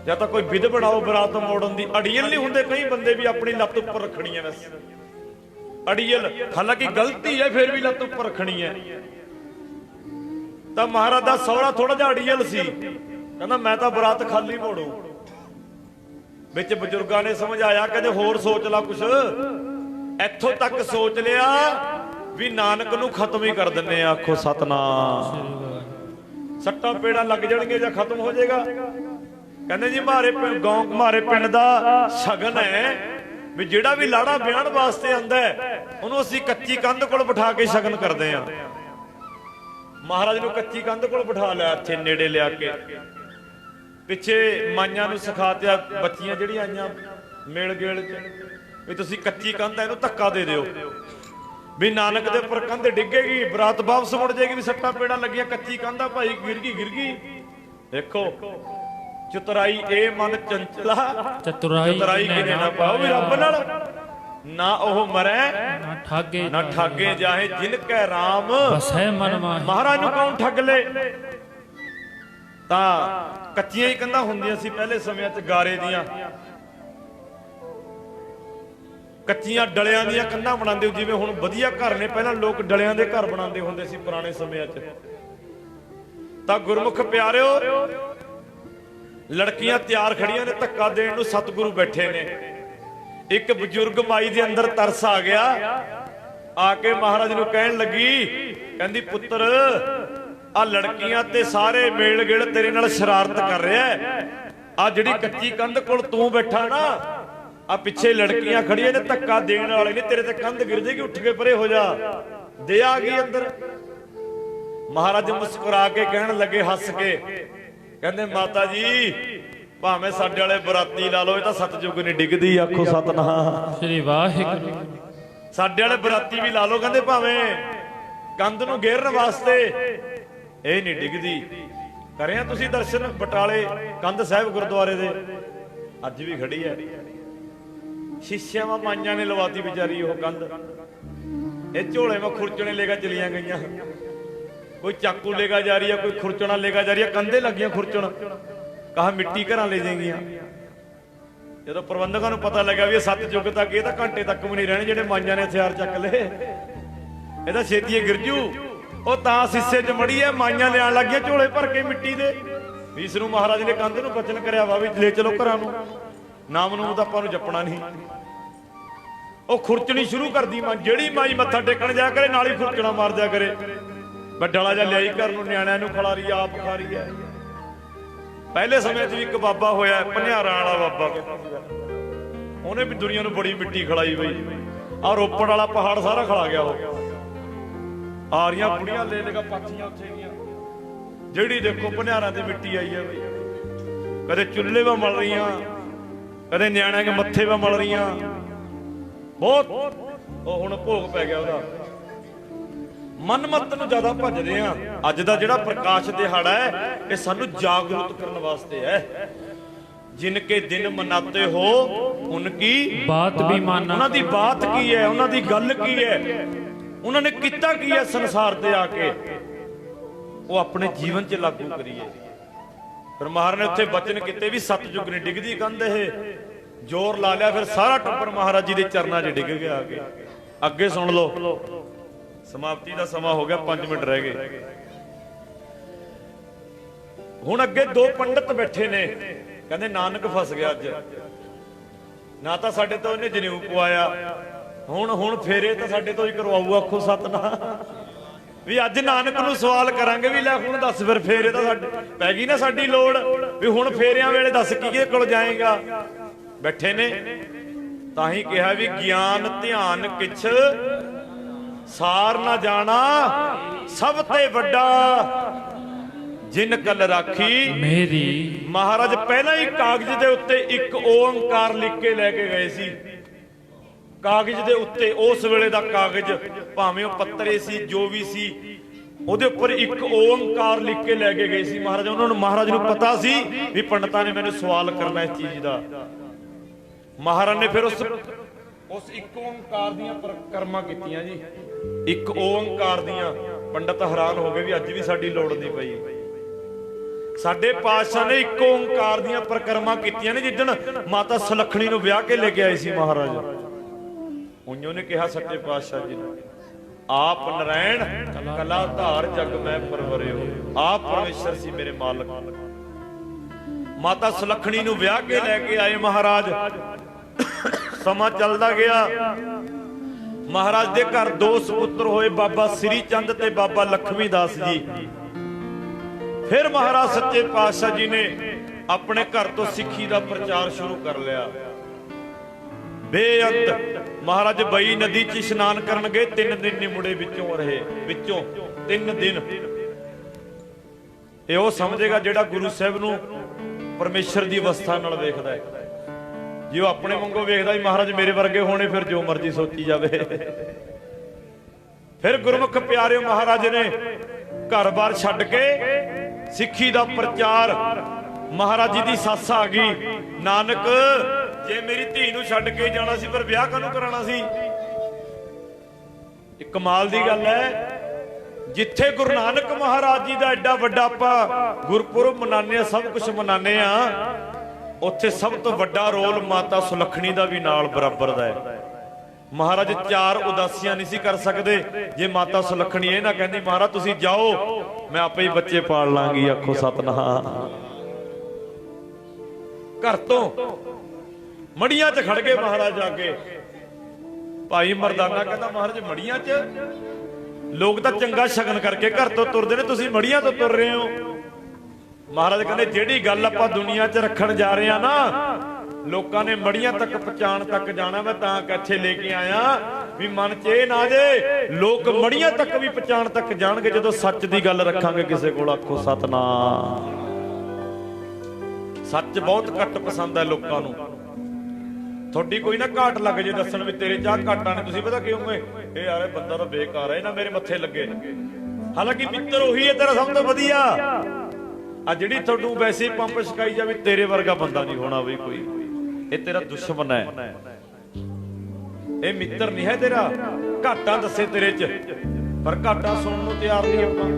ਜਾਂ ਤਾਂ ਕੋਈ ਵਿਧ ਬਣਾਓ ਬਰਾਤ ਮੋੜਨ ਦੀ। ਅੜੀਅਲ ਨਹੀਂ ਹੁੰਦੇ ਕਈ ਬੰਦੇ ਵੀ ਆਪਣੀ ਲੱਤ ਉੱਪਰ ਰੱਖਣੀਆਂ ਬਸ। ਅੜੀਅਲ, ਹਾਲਾਂਕਿ ਗਲਤੀ ਹੈ ਫਿਰ ਵੀ ਲੱਤ ਉੱਪਰ ਰੱਖਣੀ ਹੈ। ਤਾਂ ਮਹਾਰਾਜ ਦਾ ਸਹੁਰਾ ਥੋੜਾ ਜਿਹਾ ਅੜੀਅਲ ਸੀ, ਕਹਿੰਦਾ ਮੈਂ ਤਾਂ ਬਰਾਤ ਖਾਲੀ ਮੋੜੂ। ਵਿੱਚ ਬਜ਼ੁਰਗਾਂ ਨੇ ਸਮਝਾਇਆ, ਕਹਿੰਦੇ ਹੋਰ ਸੋਚ ਲਾ ਕੁਛ। ਇੱਥੋਂ ਤੱਕ ਸੋਚ ਲਿਆ ਵੀ ਨਾਨਕ ਨੂੰ ਖਤਮ ਹੀ ਕਰ ਦਿੰਨੇ ਆ। ਆਖੋ ਸਤਨਾਮ। ਸੱਟਾਂ ਪੇੜਾਂ ਲੱਗ ਜਾਣਗੇ ਜਾਂ ਖਤਮ ਹੋ ਜਾਏਗਾ। ਕਹਿੰਦੇ ਜੀ ਮਾਰੇ ਪਿੰਡ ਦਾ ਸ਼ਗਨ ਹੈ ਵੀ ਜਿਹੜਾ ਵੀ ਲਾੜਾ ਵਿਆਹਣ ਵਾਸਤੇ ਆਂਦਾ ਉਹਨੂੰ ਅਸੀਂ ਕੱਚੀ ਕੰਧ ਕੋਲ ਬਿਠਾ ਕੇ ਸ਼ਗਨ ਕਰਦੇ ਆ। ਮਹਾਰਾਜ ਨੂੰ ਕੱਚੀ ਕੰਧ ਕੋਲ ਬਿਠਾ ਲਿਆ, ਇੱਥੇ ਨੇੜੇ ਲਿਆ ਕੇ। ਪਿੱਛੇ ਮਾਈਆਂ ਨੂੰ ਸਿਖਾਤਿਆ, ਬੱਚੀਆਂ ਜਿਹੜੀਆਂ ਆਈਆਂ ਮੇਲ ਗੇਲ ਚ, ਵੀ ਤੁਸੀਂ ਕੱਚੀ ਕੰਧ ਇਹਨੂੰ ਧੱਕਾ ਦੇ ਦਿਓ ਵੀ ਨਾਨਕ ਦੇ ਉੱਪਰ ਕੰਧ ਡਿੱਗੇਗੀ, ਬਰਾਤ ਵਾਪਸ ਮੁੜ ਜਾਏਗੀ। ਵੀ ਸੱਟਾਂ ਪੇੜਾਂ ਲੱਗੀਆਂ, ਕੱਚੀ ਕੰਧ ਆ ਭਾਈ, ਗਿਰ ਗਈ। ਦੇਖੋ ਚਤੁਰਾਈ ਇਹ ਮਨ ਚੰਚਲਾ, ਚਤੁਰਾਈ ਕਿਨੇ ਨਾ ਪਾਓ। ਵੀ ਰੱਬ ਨਾਲ ਨਾ ਉਹ ਮਰੈ ਨਾ ਠਾਗੇ ਜਾਹੇ, ਜਿਨ ਕੈ ਰਾਮ ਵਸੈ ਮਨ ਮਾਹੀ। ਮਹਾਰਾਜ ਨੂੰ ਕੌਣ ਠੱਗ ਲੇ। ਤਾਂ ਕੱਚੀਆਂ ਹੀ ਕੰਧਾਂ ਹੁੰਦੀਆਂ ਸੀ ਪਹਿਲੇ ਸਮਿਆਂ 'ਚ, ਗਾਰੇ ਦੀਆਂ ਕੱਚੀਆਂ ਡਲਿਆਂ ਦੀਆਂ ਕੰਧਾਂ ਬਣਾਉਂਦੇ। ਜਿਵੇਂ ਹੁਣ ਵਧੀਆ ਘਰ ਨੇ, ਪਹਿਲਾਂ ਲੋਕ ਡਲਿਆਂ ਦੇ ਘਰ ਬਣਾਉਂਦੇ ਹੁੰਦੇ ਸੀ ਪੁਰਾਣੇ ਸਮਿਆਂ 'ਚ। ਤਾਂ ਗੁਰਮੁਖ ਪਿਆਰਿਓ, ਲੜਕੀਆਂ ਤਿਆਰ ਖੜੀਆਂ ਨੇ, ਧੱਕਾ ਦੇਣ ਨੂੰ ਸਤਿਗੁਰੂ ਬੈਠੇ ਨੇ। ਇੱਕ ਬਜ਼ੁਰਗ ਮਾਈ ਦੇ ਅੰਦਰ ਤਰਸ ਆ ਗਿਆ, ਆ ਕੇ ਮਹਾਰਾਜ ਨੂੰ ਕਹਿਣ ਲੱਗੀ, ਕਹਿੰਦੀ ਪੁੱਤਰ ਆ ਲੜਕੀਆਂ ਤੇ ਸਾਰੇ ਮੇਲ ਗੇੜ ਤੇਰੇ ਨਾਲ ਸ਼ਰਾਰਤ ਕਰ ਰਿਹਾ। ਆ ਜਿਹੜੀ ਕੱਚੀ ਕੰਧ ਕੋਲ ਤੂੰ ਬੈਠਾ ਨਾ, ਆ ਪਿੱਛੇ ਲੜਕੀਆਂ ਖੜੀਆਂ ਨੇ, ਧੱਕਾ ਦੇਣ ਵਾਲੇ ਨੇ, ਤੇਰੇ ਤੇ ਕੰਧ ਗਿਰ ਜਾਏਗੀ, ਉੱਠ ਕੇ ਪਰੇ ਹੋ ਜਾ। ਦੇ ਆ ਗਈ ਅੰਦਰ। ਮਹਾਰਾਜ ਮੁਸਕਰਾ ਕੇ ਕਹਿਣ ਲੱਗੇ ਹੱਸ ਕੇ, ਕਹਿੰਦੇ ਮਾਤਾ ਜੀ ਭਾਵੇਂ ਸਾਡੇ ਵਾਲੇ ਬਰਾਤੀ ਲਾ ਲਓ, ਇਹ ਤਾਂ ਸਤਜੁਗ ਨਹੀਂ ਡਿੱਗਦੀ। ਆਖੋ ਸਤਨਾਮ ਸ੍ਰੀ ਵਾਹਿਗੁਰੂ। ਸਾਡੇ ਵਾਲੇ ਬਰਾਤੀ ਵੀ ਲਾ ਲਓ, ਕਹਿੰਦੇ ਭਾਵੇਂ ਕੰਧ ਨੂੰ ਘੇਰਨ ਵਾਸਤੇ, ਇਹ ਨਹੀਂ ਡਿੱਗਦੀ। ਕਰਿਆ ਤੁਸੀਂ ਦਰਸ਼ਨ ਬਟਾਲੇ ਕੰਧ ਸਾਹਿਬ ਗੁਰਦੁਆਰੇ ਦੇ, ਅੱਜ ਵੀ ਖੜੀ ਹੈ। ਸ਼ੀਸ਼ਿਆਂ ਮਾਈਆਂ ਨੇ ਲਵਾਤੀ ਵਿਚਾਰੀ ਉਹ ਕੰਧ। ਇਹ ਝੋਲੇ ਮੈਂ ਖੁਰਚਣੇ ਲੈ ਕੇ ਚਲੀਆਂ ਗਈਆਂ, ਕੋਈ ਚਾਕੂ ਲੈ ਕੇ ਜਾ ਰਹੀ ਹੈ, ਕੋਈ ਖੁਰਚਣਾ ਲੈ ਕੇ ਜਾ ਰਹੀ ਹੈ, ਕੰਧੇ ਲੱਗੀਆਂ ਖੁਰਚਣ। ਕਹਾ ਮਿੱਟੀ ਘਰਾਂ ਲੈ ਜਾਏਗੀਆਂ। ਜਦੋਂ ਪ੍ਰਬੰਧਕਾਂ ਨੂੰ ਪਤਾ ਲੱਗਾ ਵੀ ਇਹ ਸਤਜੁਗ ਤੱਕ, ਇਹ ਤਾਂ ਘੰਟੇ ਤੱਕ ਵੀ ਨਹੀਂ ਰਹਿਣੇ ਜਿਹੜੇ ਮਾਈਆਂ ਨੇ ਹਥਿਆਰ ਚੱਕ ਲਏ, ਇਹ ਤਾਂ ਛੇਤੀ ਗਿਰਜੂ। ਉਹ ਤਾਂ ਸਿੱਸੇ 'ਚ ਮੜੀ ਐ, ਮਾਈਆਂ ਲਿਆਣ ਲੱਗੀਆਂ ਝੋਲੇ ਭਰ ਕੇ ਮਿੱਟੀ ਦੇ। ਵੀ ਇਸ ਨੂੰ ਮਹਾਰਾਜ ਨੇ ਕੰਧ ਨੂੰ ਬਚਨ ਕਰਿਆ ਵਾ ਵੀ ਲੈ ਚਲੋ ਘਰਾਂ ਨੂੰ, ਨਾਮ ਨੂੰ ਤਾਂ ਆਪਾਂ ਨੂੰ ਜਪਣਾ ਨਹੀਂ। ਉਹ ਖੁਰਚਣੀ ਸ਼ੁਰੂ ਕਰਦੀ ਮਾਂ, ਜਿਹੜੀ ਮਾਈ ਮੱਥਾ ਟੇਕਣ ਜਾ ਕਰੇ ਨਾਲ ਹੀ ਖੁਰਚਣਾ ਮਾਰ ਦਿਆ ਕਰੇ। ਵੱਡਾਲਾ ਜਿਹਾ ਲਿਆਈ ਘਰ ਨੂੰ, ਨਿਆਣਿਆਂ ਨੂੰ ਖਿਲਾ ਰਹੀ, ਆਪ ਖਾ ਰਹੀ ਹੈ। ਪਹਿਲੇ ਸਮੇਂ 'ਚ ਵੀ ਇੱਕ ਬਾਬਾ ਹੋਇਆ, ਭਨਿਆਰਾਂ ਵਾਲਾ ਬਾਬਾ, ਉਹਨੇ ਵੀ ਦੁਨੀਆ ਨੂੰ ਬੜੀ ਮਿੱਟੀ ਖਿਲਾਈ ਬਈ। ਆਹ ਰੋਪੜ ਵਾਲਾ ਪਹਾੜ ਸਾਰਾ ਖਿਲਾ ਗਿਆ ਉਹ। ਆ ਰਹੀਆਂ ਬੁੜੀਆਂ ਲੈ ਲੇਗਾ ਪਾਥੀਆਂ ਉੱਥੇ ਗਈਆਂ, ਜਿਹੜੀ ਦੇਖੋ ਭਨਿਆਰਾਂ ਤੇ ਮਿੱਟੀ ਆਈ ਹੈ ਬਈ। ਕਦੇ ਚੁੱਲ੍ਹੇ 'ਵਾ ਮਲ ਰਹੀਆਂ, ਕਦੇ ਨਿਆਣਿਆਂ ਦੇ ਮੱਥੇ 'ਵਾ ਮਲ ਰਹੀਆਂ। ਬਹੁਤ ਉਹ ਹੁਣ ਭੋਗ ਪੈ ਗਿਆ ਉਹਦਾ। ਮਨਮੱਤ ਨੂੰ ਜ਼ਿਆਦਾ ਭੱਜਦੇ ਆ। ਅੱਜ ਦਾ ਜਿਹੜਾ ਪ੍ਰਕਾਸ਼ ਦਿਹਾੜਾ ਹੈ, ਇਹ ਸਾਨੂੰ ਜਾਗਰੂਕ ਕਰਨ ਵਾਸਤੇ ਹੈ। ਜਿਨ ਕੇ ਦਿਨ ਮਨਾਤੇ ਹੋ ਉਨਕੀ ਬਾਤ ਵੀ ਮਾਨਾ। ਉਹਨਾਂ ਦੀ ਬਾਤ ਕੀ ਹੈ, ਉਹਨਾਂ ਦੀ ਗੱਲ ਕੀ ਹੈ, ਉਹਨਾਂ ਨੇ ਕੀਤਾ ਕੀ ਹੈ ਸੰਸਾਰ ਤੇ ਆ ਕੇ, ਉਹ ਆਪਣੇ ਜੀਵਨ 'ਚ ਲਾਗੂ ਕਰੀਏ। ਫਿਰ ਮਹਾਰਾਜ ਨੇ ਉੱਥੇ ਬਚਨ ਕੀਤੇ ਵੀ ਸਤਜੁਗ ਨਹੀਂ ਡਿੱਗਦੀ ਕੰਧ। ਇਹ ਜ਼ੋਰ ਲਾ ਲਿਆ, ਫਿਰ ਸਾਰਾ ਟੱਬਰ ਮਹਾਰਾਜ ਜੀ ਦੇ ਚਰਨਾਂ 'ਚ ਡਿੱਗ ਗਿਆ। ਆ ਕੇ ਅੱਗੇ ਸੁਣ ਲਓ, ਸਮਾਪਤੀ ਦਾ ਸਮਾਂ ਹੋ ਗਿਆ, 5 ਮਿੰਟ ਰਹਿ ਗਏ। ਹੁਣ ਅੱਗੇ 2 ਪੰਡਤ ਬੈਠੇ ਨੇ, ਕਹਿੰਦੇ ਨਾਨਕ ਫਸ ਗਿਆ ਅੱਜ। ਨਾ ਤਾਂ ਸਾਡੇ ਤੋਂ ਇਹਨੇ ਜਨੇਊ ਪਵਾਇਆ, ਹੁਣ ਫੇਰੇ ਤਾਂ ਸਾਡੇ ਤੋਂ ਹੀ ਕਰਵਾਊ। ਆਖੋ ਸਤਨਾਮ। ਵੀ ਅੱਜ ਨਾਨਕ ਨੂੰ ਸਵਾਲ ਕਰਾਂਗੇ ਵੀ ਲੈ ਹੁਣ ਦੱਸ, ਫਿਰ ਫੇਰੇ ਤਾਂ ਸਾਡੇ ਪੈ ਗਈ ਨਾ ਸਾਡੀ ਲੋੜ, ਵੀ ਹੁਣ ਫੇਰਿਆਂ ਵੇਲੇ ਦੱਸ ਕਿਹਦੇ ਕੋਲ ਜਾਏਗਾ। ਬੈਠੇ ਨੇ, ਤਾਂ ਹੀ ਕਿਹਾ ਵੀ ਗਿਆਨ ਧਿਆਨ ਕਿਛ ਸਾਰ ਨਾ ਜਾਣਾ, ਸਭ ਤੇ ਵੱਡਾ ਜਿਨ ਕਲ ਰਾਖੀ ਮੇਰੀ। ਮਹਾਰਾਜ ਪਹਿਲਾਂ ਹੀ ਕਾਗਜ਼ ਦੇ ਉੱਤੇ ਇੱਕ ਓੰਕਾਰ ਲਿਖ ਕੇ ਲੈ ਕੇ ਗਏ ਸੀ। ਕਾਗਜ਼ ਦੇ ਉੱਤੇ, ਉਸ ਵੇਲੇ ਦਾ ਕਾਗਜ਼, ਭਾਵੇਂ ਉਹ ਪੱਤਰੇ ਸੀ, ਜੋ ਵੀ ਸੀ, ਉਹਦੇ ਉੱਪਰ ਇੱਕ ਓੰਕਾਰ ਲਿਖ ਕੇ ਲੈ ਕੇ ਗਏ ਸੀ ਮਹਾਰਾਜ। ਉਹਨਾਂ ਨੂੰ, ਮਹਾਰਾਜ ਨੂੰ ਪਤਾ ਸੀ ਵੀ ਪੰਡਤਾਂ ਨੇ ਮੈਨੂੰ ਸਵਾਲ ਕਰਨਾ ਇਸ ਚੀਜ਼ ਦਾ। ਮਹਾਰਾਜ ਨੇ ਫਿਰ ਉਸ ਇੱਕ ਓੰਕਾਰ ਦੀਆਂ ਪਰਿਕਰਮਾ ਕੀਤੀਆਂ ਜੀ, ਇੱਕ ਓੰਕਾਰ ਦੀਆਂ। ਪੰਡਤ ਹੈਰਾਨ ਹੋ ਗਏ ਵੀ ਅੱਜ ਵੀ ਸਾਡੀ ਲੋੜ ਨਹੀਂ ਪਈ। ਸਾਡੇ ਪਾਤਸ਼ਾਹ ਨੇ ਇੱਕ ਓੰਕਾਰ ਦੀਆਂ ਪਰਿਕਰਮਾ ਕੀਤੀਆਂ ਨੇ, ਜਿੱਦਣ ਮਾਤਾ ਸੁਲੱਖਣੀ ਨੂੰ ਵਿਆਹ ਕੇ ਲੈ ਕੇ ਆਏ ਸੀ ਮਹਾਰਾਜ। ਉਈਓ ਨੇ ਕਿਹਾ ਸੱਚੇ ਪਾਤਸ਼ਾਹ ਜੀ ਨੇ, ਆਪ ਨਰੈਣ ਕਲਾ ਧਾਰ ਜਗ ਮੈਂ ਪਰਵਰਿਓ, ਆਪ ਪਰਮੇਸ਼ਰ ਸੀ ਮੇਰੇ ਮਾਲਕ। ਮਾਤਾ ਸੁਲੱਖਣੀ ਨੂੰ ਵਿਆਹ ਕੇ ਲੈ ਕੇ ਆਏ ਮਹਾਰਾਜ। ਸਮਾਂ ਚੱਲਦਾ ਗਿਆ, ਮਹਾਰਾਜ ਦੇ ਘਰ ਦੋ ਸੁਪੁੱਤਰ ਹੋਏ, ਬਾਬਾ ਸ੍ਰੀ ਚੰਦ ਤੇ ਬਾਬਾ ਲਖਮੀ ਦਾਸ ਜੀ। ਫਿਰ ਮਹਾਰਾਜ ਸੱਚੇ ਪਾਤਸ਼ਾਹ ਜੀ ਨੇ ਆਪਣੇ ਘਰ ਤੋਂ ਸਿੱਖੀ ਦਾ ਪ੍ਰਚਾਰ ਸ਼ੁਰੂ ਕਰ ਲਿਆ। ਬੇਅੰਤ ਮਹਾਰਾਜ ਬਈ ਨਦੀ 'ਚ ਇਸ਼ਨਾਨ ਕਰਨ ਗਏ, 3 ਦਿਨ ਨਹੀਂ ਮੁੜੇ, ਵਿੱਚੋਂ 3 ਦਿਨ। ਇਹ ਉਹ ਸਮਝੇਗਾ ਜਿਹੜਾ ਗੁਰੂ ਸਾਹਿਬ ਨੂੰ ਪਰਮੇਸ਼ਰ ਦੀ ਅਵਸਥਾ ਨਾਲ ਵੇਖਦਾ ਹੈ। ਜੇ ਉਹ ਆਪਣੇ ਵਾਂਗੂ ਵੇਖਦਾ ਵੀ ਮਹਾਰਾਜ ਮੇਰੇ ਵਰਗੇ ਹੋਣੇ, ਫਿਰ ਜੋ ਮਰਜ਼ੀ ਸੋਚੀ ਜਾਵੇ। ਫਿਰ ਗੁਰਮੁਖ ਪਿਆਰਿਓ ਮਹਾਰਾਜ ਨੇ ਘਰ-ਬਾਰ ਛੱਡ ਕੇ ਸਿੱਖੀ ਦਾ ਪ੍ਰਚਾਰ। ਮਹਾਰਾਜ ਜੀ ਦੀ ਸੱਸ ਆ ਗਈ, ਨਾਨਕ ਜੇ ਮੇਰੀ ਧੀ ਨੂੰ ਛੱਡ ਕੇ ਜਾਣਾ ਸੀ, ਪਰ ਵਿਆਹ ਕਾਹਨੂੰ ਕਰਾਉਣਾ ਸੀ? ਇਹ ਕਮਾਲ ਦੀ ਗੱਲ ਹੈ। ਜਿੱਥੇ ਗੁਰੂ ਨਾਨਕ ਮਹਾਰਾਜ ਜੀ ਦਾ ਐਡਾ ਵੱਡਾ ਆਪਾਂ ਗੁਰਪੁਰਬ ਮਨਾਉਂਦੇ ਆ, ਸਭ ਕੁਝ ਮਨਾਉਂਦੇ ਆ, ਉੱਥੇ ਸਭ ਤੋਂ ਵੱਡਾ ਰੋਲ ਮਾਤਾ ਸੁਲੱਖਣੀ ਦਾ ਵੀ ਨਾਲ ਬਰਾਬਰ ਦਾ ਹੈ। ਮਹਾਰਾਜ 4 ਉਦਾਸੀਆਂ ਨਹੀਂ ਸੀ ਕਰ ਸਕਦੇ ਜੇ ਮਾਤਾ ਸੁਲੱਖਣੀ ਇਹ ਨਾ ਕਹਿੰਦੀ, ਮਹਾਰਾਜ ਤੁਸੀਂ ਜਾਓ, ਮੈਂ ਆਪੇ ਹੀ ਬੱਚੇ ਪਾਲ ਲਾਂਗੀ। ਆਖੋ ਸਤਿਨਾਮ। ਘਰ ਤੋਂ ਮੜੀਆਂ 'ਚ ਖੜ ਗਏ ਮਹਾਰਾਜ ਆ ਕੇ। ਭਾਈ ਮਰਦਾਨਾ ਕਹਿੰਦਾ, ਮਹਾਰਾਜ ਮੜੀਆਂ 'ਚ ਲੋਕ ਤਾਂ ਚੰਗਾ ਸ਼ਗਨ ਕਰਕੇ ਘਰ ਤੋਂ ਤੁਰਦੇ ਨੇ, ਤੁਸੀਂ ਮੜੀਆਂ ਤੋਂ ਤੁਰ ਰਹੇ ਹੋ। ਮਹਾਰਾਜ ਕਹਿੰਦੇ, ਜਿਹੜੀ ਗੱਲ ਆਪਾਂ ਦੁਨੀਆ 'ਚ ਰੱਖਣ ਜਾ ਰਹੇ ਆ ਨਾ, ਲੋਕਾਂ ਨੇ ਮੜੀਆਂ ਤੱਕ ਪਹੁੰਚਾਣ ਤੱਕ ਜਾਣਾ। ਮੈਂ ਤਾਂ ਇੱਥੇ ਲੈ ਕੇ ਆਇਆ ਵੀ ਮਨ 'ਚ ਇਹ ਨਾ ਜੇ ਲੋਕ ਮੜੀਆਂ ਤੱਕ ਵੀ ਪਹੁੰਚਾਣ ਤੱਕ ਜਾਣਗੇ ਜਦੋਂ ਸੱਚ ਦੀ ਗੱਲ ਰੱਖਾਂਗੇ ਕਿਸੇ ਕੋਲ। ਆਖੋ ਸਤਿਨਾਮ। ਸੱਚ ਬਹੁਤ ਘੱਟ ਪਸੰਦ ਹੈ ਲੋਕਾਂ ਨੂੰ। ਤੁਹਾਡੀ ਕੋਈ ਨਾ ਘਾਟ ਲੱਗ ਜੇ ਦੱਸਣ ਵੀ ਤੇਰੇ 'ਚ ਆਹ ਘਾਟਾਂ ਨੇ, ਤੁਸੀਂ ਪਤਾ ਕਿਉਂ? ਇਹ ਯਾਰ ਇਹ ਬੰਦਾ ਤਾਂ ਬੇਕਾਰ ਹੈ, ਇਹਨਾਂ ਮੇਰੇ ਮੱਥੇ ਲੱਗੇ। ਹਾਲਾਂਕਿ ਮਿੱਤਰ ਉਹੀ ਹੈ ਤੇਰਾ ਸਭ ਤੋਂ ਵਧੀਆ। ਆ ਜਿਹੜੀ ਤੁਹਾਨੂੰ ਵੈਸੇ ਪੰਪ ਛਕਾਈ ਜਾਵੇ, ਤੇਰੇ ਵਰਗਾ ਬੰਦਾ ਨਹੀਂ ਹੋਣਾ ਬਈ ਕੋਈ, ਇਹ ਤੇਰਾ ਦੁਸ਼ਮਣ ਹੈ, ਇਹ ਮਿੱਤਰ ਨਹੀਂ ਹੈ ਤੇਰਾ। ਘਾਟਾਂ ਦੱਸੇ ਤੇਰੇ 'ਚ, ਪਰ ਘਾਟਾਂ ਸੁਣਨ ਨੂੰ ਤਿਆਰ ਨਹੀਂ ਆਪਾਂ।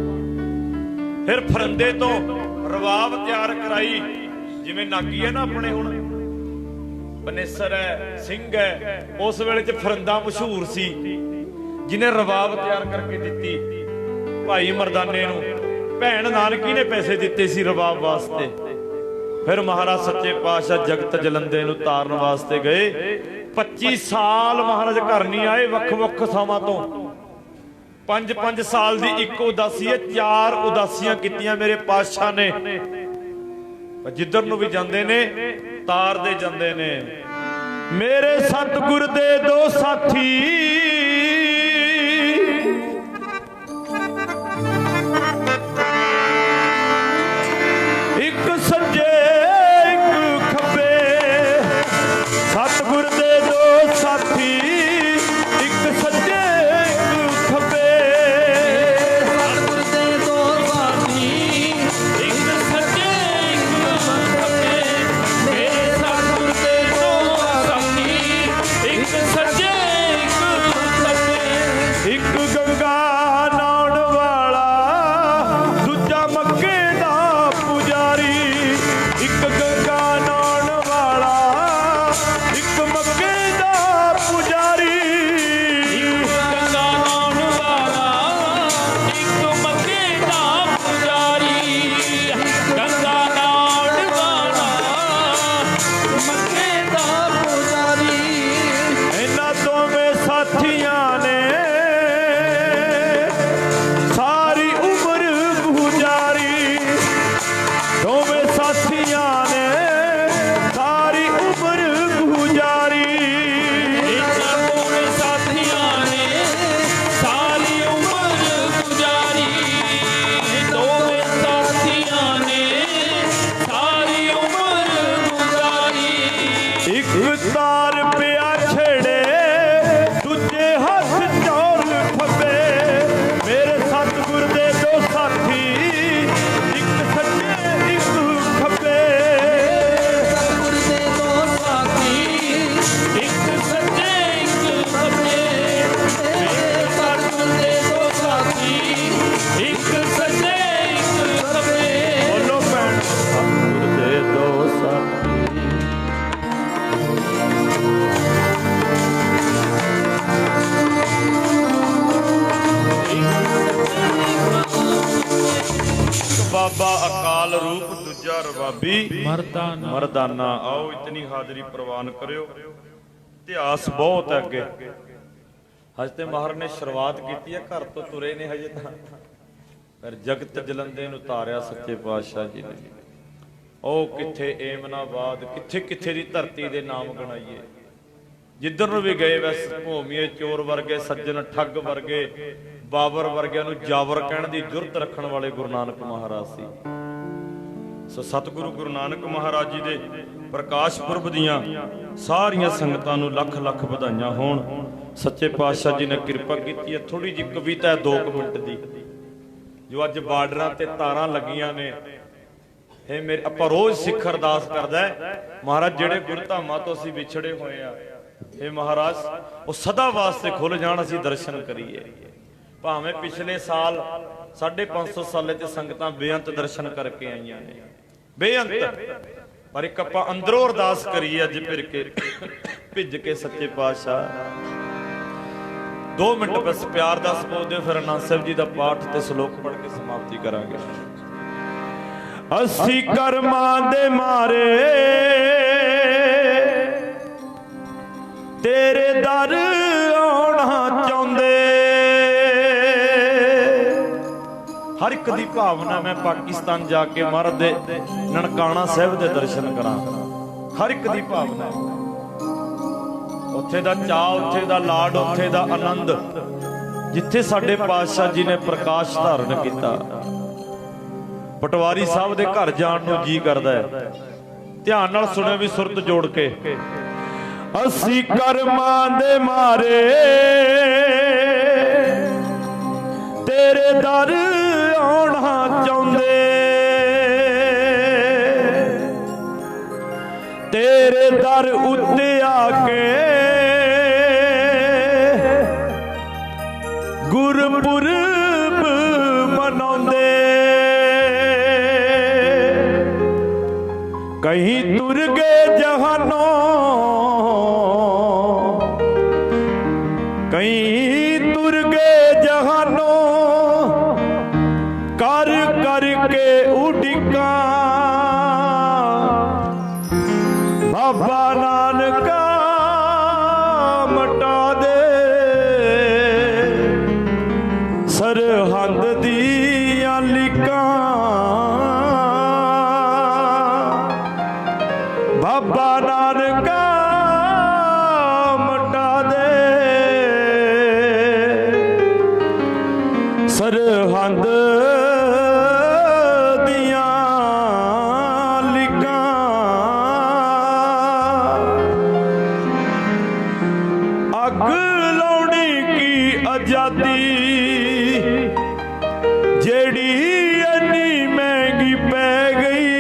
ਫਿਰ ਫਰੰਦੇ ਤੋਂ ਰਵਾਬ ਤਿਆਰ ਕਰਾਈ, ਜਿਵੇਂ ਨਾਗੀ ਹੈ ਨਾ ਆਪਣੇ, ਹੁਣ ਬਨੇਸਰ ਹੈ, ਸਿੰਘ ਹੈ। ਉਸ ਵੇਲੇ 'ਚ ਫਰੰਦਾ ਮਸ਼ਹੂਰ ਸੀ, ਜਿਹਨੇ ਰਵਾਬ ਤਿਆਰ ਕਰਕੇ ਦਿੱਤੀ ਭਾਈ ਮਰਦਾਨੇ ਨੂੰ। ਭੈਣ ਨਾਨਕੀ ਨੇ ਪੈਸੇ ਦਿੱਤੇ ਸੀ ਰਵਾਬ ਵਾਸਤੇ। ਫਿਰ ਮਹਾਰਾਜ ਸੱਚੇ ਪਾਤਸ਼ਾਹ ਜਗਤ ਜਲੰਦੇ ਨੂੰ ਤਾਰਨ ਵਾਸਤੇ ਗਏ। 25 ਸਾਲ ਮਹਾਰਾਜ ਘਰ ਨਹੀਂ ਆਏ, ਵੱਖ-ਵੱਖ ਥਾਵਾਂ ਤੋਂ। 5-5 ਸਾਲ ਦੀ ਇੱਕ ਉਦਾਸੀ ਹੈ, 4 ਉਦਾਸੀਆਂ ਕੀਤੀਆਂ ਮੇਰੇ ਪਾਤਸ਼ਾਹ ਨੇ। ਜਿੱਧਰ ਨੂੰ ਵੀ ਜਾਂਦੇ ਨੇ ਤਾਰਦੇ ਜਾਂਦੇ ਨੇ। ਮੇਰੇ ਸਤਿਗੁਰ ਦੇ 2 ਸਾਥੀ, ਇੱਕ ਸੱਜੇ ਇੱਕ ਖੱਬੇ। ਸਤਿਗੁਰ ਦੇ 2 ਸਾਥੀ, ਇੱਕ ਸੱਜੇ ਇੱਕ ਖੱਬੇ। ਸਤਿਗੁਰ ਦੇ 2 ਸਾਥੀ, ਇੱਕ ਸੱਜੇ ਇੱਕ ਖੱਬੇ। ਮੇਰੇ ਸਤਿਗੁਰ ਦੇ 2 ਸਾਥੀ, ਇੱਕ ਸੱਜੇ ਇੱਕ ਸੱਚਾ ਰਬਾਬੀ ਮਰਦਾਨਾ ਮਰਦਾਨਾ। ਆਓ ਇਤਨੀ ਹਾਜ਼ਰੀ ਪ੍ਰਵਾਨ ਕਰਿਓ। ਇਤਿਹਾਸ ਬਹੁਤ ਹੈ ਅੱਗੇ। ਹਜ ਤੇ ਮਹਾਰਾਜ ਨੇ ਸ਼ੁਰੂਆਤ ਕੀਤੀ ਹੈ, ਘਰ ਤੋਂ ਤੁਰੇ ਨੇ ਹਜੇ ਤਾਂ, ਪਰ ਜਗਤ ਜਲੰਦੇ ਨੂੰ ਤਾਰਿਆ ਸੱਚੇ ਪਾਤਸ਼ਾਹ ਜੀ ਨੇ। ਉਹ ਕਿੱਥੇ ਏਮਨਾਬਾਦ, ਕਿੱਥੇ ਕਿੱਥੇ ਦੀ ਧਰਤੀ ਦੇ ਨਾਮ ਗਣਾਈਏ। ਜਿੱਧਰ ਨੂੰ ਵੀ ਗਏ ਵੈਸ ਭੂਮੀਏ ਚੋਰ ਵਰਗੇ ਸੱਜਣ, ਠੱਗ ਵਰਗੇ, ਬਾਬਰ ਵਰਗਿਆਂ ਨੂੰ ਜਾਵਰ ਕਹਿਣ ਦੀ ਜੁਰਤ ਰੱਖਣ ਵਾਲੇ ਗੁਰੂ ਨਾਨਕ ਮਹਾਰਾਜ ਸੀ। ਸੋ ਸਤਿਗੁਰੂ ਗੁਰੂ ਨਾਨਕ ਮਹਾਰਾਜ ਜੀ ਦੇ ਪ੍ਰਕਾਸ਼ ਪੁਰਬ ਦੀਆਂ ਸਾਰੀਆਂ ਸੰਗਤਾਂ ਨੂੰ ਲੱਖ ਲੱਖ ਵਧਾਈਆਂ ਹੋਣ। ਸੱਚੇ ਪਾਤਸ਼ਾਹ ਜੀ ਨੇ ਕਿਰਪਾ ਕੀਤੀ ਹੈ। ਥੋੜੀ ਜਿਹੀ ਕਵਿਤਾ ਹੈ 2 ਮਿੰਟ ਦੀ, ਜੋ ਅੱਜ ਬਾਰਡਰਾਂ ਤੇ ਤਾਰਾਂ ਲੱਗੀਆਂ ਨੇ। ਇਹ ਮੇਰੇ ਆਪਾਂ ਰੋਜ਼ ਸਿੱਖ ਅਰਦਾਸ ਕਰਦਾ ਮਹਾਰਾਜ ਜਿਹੜੇ ਗੁਰਧਾਮਾਂ ਤੋਂ ਅਸੀਂ ਵਿਛੜੇ ਹੋਏ ਆ, ਇਹ ਮਹਾਰਾਜ ਉਹ ਸਦਾ ਵਾਸਤੇ ਖੁੱਲ ਜਾਣ, ਅਸੀਂ ਦਰਸ਼ਨ ਕਰੀਏ। ਭਾਵੇਂ ਪਿਛਲੇ ਸਾਲ 550 ਸਾਲੇ ਤੇ ਸੰਗਤਾਂ ਬੇਅੰਤ ਦਰਸ਼ਨ ਕਰਕੇ ਆਈਆਂ ਨੇ, ਬੇਅੰਤ, ਪਰ ਇੱਕ ਆਪਾਂ ਅੰਦਰੋਂ ਅਰਦਾਸ ਕਰੀਏ ਅੱਜ ਫਿਰ ਕੇ ਭਿੱਜ ਕੇ ਸੱਚੇ ਪਾਤਸ਼ਾਹ। 2 ਮਿੰਟ ਬਸ ਪਿਆਰ ਦਾ ਸਬੂਤ ਦਿਓ, ਫਿਰ ਆਨੰਦ ਸਾਹਿਬ ਜੀ ਦਾ ਪਾਠ ਤੇ ਸ਼ਲੋਕ ਪੜ੍ਹ ਕੇ ਸਮਾਪਤੀ ਕਰਾਂਗੇ। ਅਸੀਂ ਕਰਮਾਂ ਦੇ ਮਾਰੇ ਤੇਰੇ ਦਰ ਆਉਣਾ ਚਾਹੁੰਦੇ। ਹਰ ਇੱਕ ਦੀ ਭਾਵਨਾ ਮੈਂ ਪਾਕਿਸਤਾਨ ਜਾ ਕੇ ਮਹਾਰਾਜ ਦੇ ਨਨਕਾਣਾ ਸਾਹਿਬ ਦੇ ਦਰਸ਼ਨ ਕਰਾਂ। ਹਰ ਇੱਕ ਦੀ ਭਾਵਨਾ, ਉੱਥੇ ਦਾ ਚਾਅ, ਉੱਥੇ ਦਾ ਲਾਡ, ਉੱਥੇ ਦਾ ਆਨੰਦ, ਜਿੱਥੇ ਸਾਡੇ ਪਾਤਸ਼ਾਹ ਜੀ ਨੇ ਪ੍ਰਕਾਸ਼ ਧਾਰਨ ਕੀਤਾ। ਪਟਵਾਰੀ ਸਾਹਿਬ ਦੇ ਘਰ ਜਾਣ ਨੂੰ ਜੀ ਕਰਦਾ ਹੈ। ਧਿਆਨ ਨਾਲ ਸੁਣਿਓ ਵੀ ਸੁਰਤ ਜੋੜ ਕੇ। ਅਸੀਂ ਕਰਮਾਂ ਦੇ ਮਾਰੇ ਤੇਰੇ ਦਰ ਆਉਣਾ ਚਾਹੁੰਦੇ। ਤੇਰੇ ਦਰ ਉੱਤੇ ਆ ਕੇ ਗੁਰਪੁਰਬ ਮਨਾਉਂਦੇ। ਕਹੀਂ ਤੁਰ ਗਏ ਜਹਾਨੋਂ, ਕਹੀਂ ਤੁਰ ਗਏ ਜਹਾਨੋਂ, ਕਰ ਕਰਕੇ ਉਡੀਕਾਂ। ਬਾਬਾ ਨਾਨਕਾ ਮਟਾ ਦੇ ਸਰਹੰਦ ਦੀਆਂ ਲਿਕਾਂ। ਬਾਬਾ ਨਾਨਕਾ ਮਟਾ ਦੇ ਸਰਹੰਦ ਦੀਆਂ ਲਿਕਾਂ। ਅੱਗ ਲਾਉਣੀ ਕੀ ਆਜ਼ਾਦੀ, ਜਿਹੜੀ ਇੰਨੀ ਮਹਿੰਗੀ ਪੈ ਗਈ।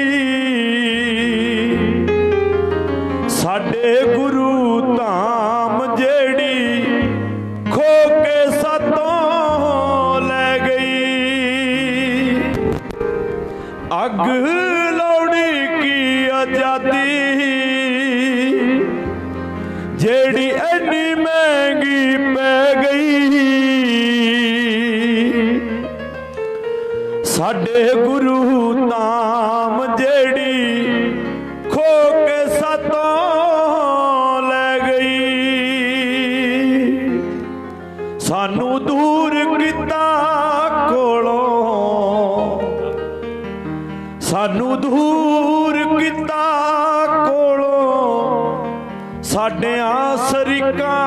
ਸਾਡੇ ਗੁਰੂ ਧਾਮ ਜਿਹੜੀ ਖੋ ਕੇ ਸਾਤੋਂ ਲੈ ਗਈ। ਅੱਗ ਲਾਉਣੀ ਕੀ ਆਜ਼ਾਦੀ, ਜਿਹੜੀ ਇੰਨੀ ਮਹਿੰਗੀ ਪੈ ਗਈ। ਸਾਡੇ ਗੁਰੂ ਧਾਮ ਜਿਹੜੀ ਖੋ ਕੇ ਸਾਤੋਂ ਲੈ ਗਈ। ਸਾਨੂੰ ਦੂਰ ਕੀਤਾ ਕੋਲੋਂ, ਸਾਨੂੰ ਦੂਰ ਕੀਤਾ ਕੋਲੋਂ ਸਾਡਿਆਂ ਸਰੀਕਾਂ।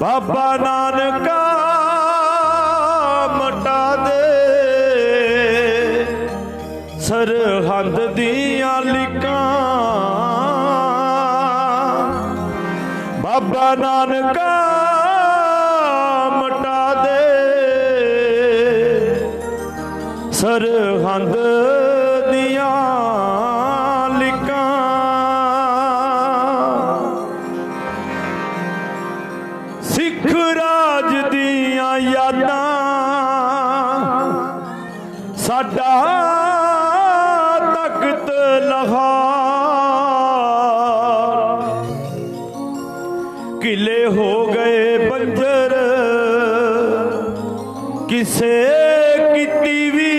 ਬਾਬਾ ਨਾਨਕਾ ਮਟਾ ਦੇ ਸਰਹੰਦ ਦੀਆਂ ਲਿਕਾਂ। ਬਾਬਾ ਨਾਨਕਾ ਮਟਾ ਦੇ ਸਰਹੰਦ ਦੀਆਂ ਲਿਕਾਂ। ਸਿੱਖ ਰਾਜ ਦੀਆਂ ਯਾਦਾਂ ਸਾਡਾ ਤਖਤ ਲਾਹੌਰ। ਕਿਲੇ ਹੋ ਗਏ ਬੰਜਰ, ਕਿਸੇ ਕੀਤੀ ਵੀ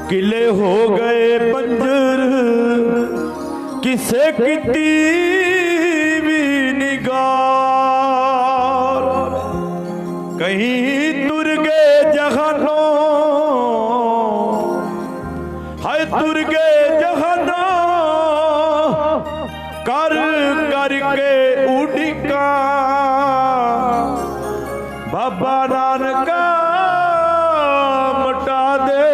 किले हो गए बंजर किसे किती भी निगार, कहीं तुर गए जहानों, हाय तुर गए जहानों कर करके उड़िका, बाबा नानका मटा दे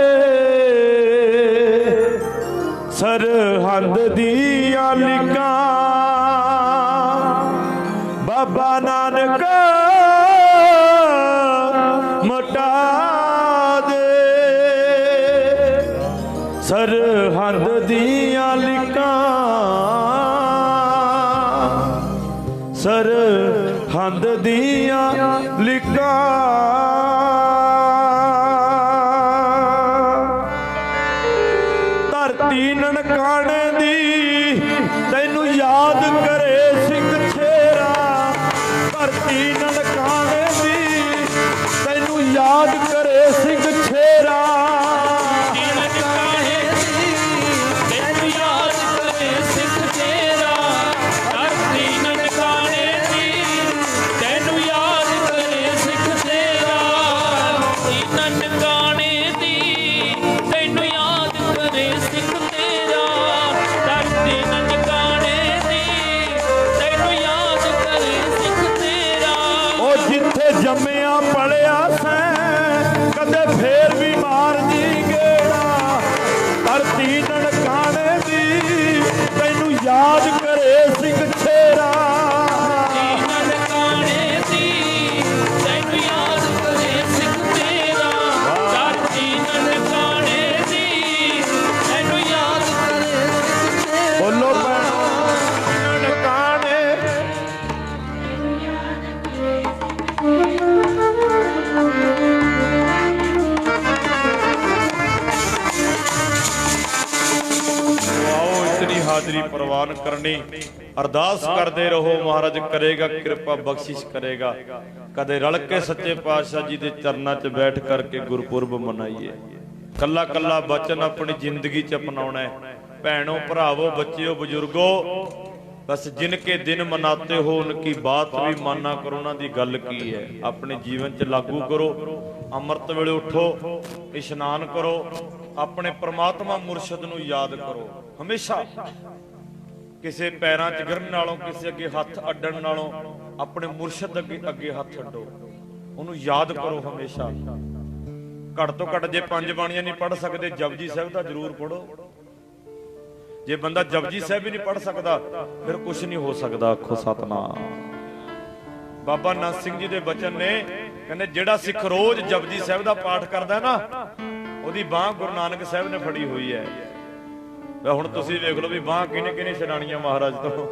सरहंद दियां लिकां, बाबा नानका मटा दे सरहंद दियां लिकां, सरहंद दियां लिकां। धरती ननकाने दी तैनू याद करे सिंह छेरा, धरती ननकाने दी तैनू याद करे सिंह छेरा, जम्मिया पलिया सै कदे फेर भी मार दी गेड़ा, धरती ननकाने दी तैनू याद करे सिंह छेरा, ननकाने दी तैनू याद करे सिंह छेरा, धरती ननकाने दी तैनू याद करे सिंह छेरा। बोलो ननकाने हाजरी प्रवान करनी, अरदास करते रहो महाराज करेगा कृपा बख्शिश करेगा। कदे रल के सच्चे पातशाह जी के चरणों च बैठ करके गुरपुरब मनाइए। कला कला बचन अपनी जिंदगी च अपनाना है। भैनों भरावो बच्चियों बुजुर्गो, बस जिनके दिन मनाते हो उनकी बात भी माना करो, उन्होंने गल की है अपने जीवन च लागू करो। अमृत वेले उठो, इशनान करो, अपने परमात्मा मुर्शद नूं याद करो। हमेशा किसी पैरां च गिरन नालों, किसी अगे हथ अड्डण नालों अपने मुर्शद अगे हथ अड्डो, उन्होंने याद करो हमेशा। घट तो घट जे 5 बाणियां नहीं पढ़ सकते, जपजी साहिब दा जरूर पढ़ो। जे बंदा जपजी साहिब भी नहीं पढ़ सकता फिर कुछ नहीं हो सकता। आखो सतनाम। बाबा नानक सिंह जी दे बचन ने, कहंदे जेड़ा सिख रोज जपजी साहिब दा पाठ करदा है ना, ਉਹਦੀ ਬਾਹ ਗੁਰੂ ਨਾਨਕ ਸਾਹਿਬ ਨੇ ਫੜੀ ਹੋਈ ਹੈ। ਹੁਣ ਤੁਸੀਂ ਵੇਖ ਲਓ ਵੀ ਬਾਹ ਕਿਹਨੇ ਕਿਹਨੇ ਛਡਾਣੀਆਂ ਮਹਾਰਾਜ ਤੋਂ।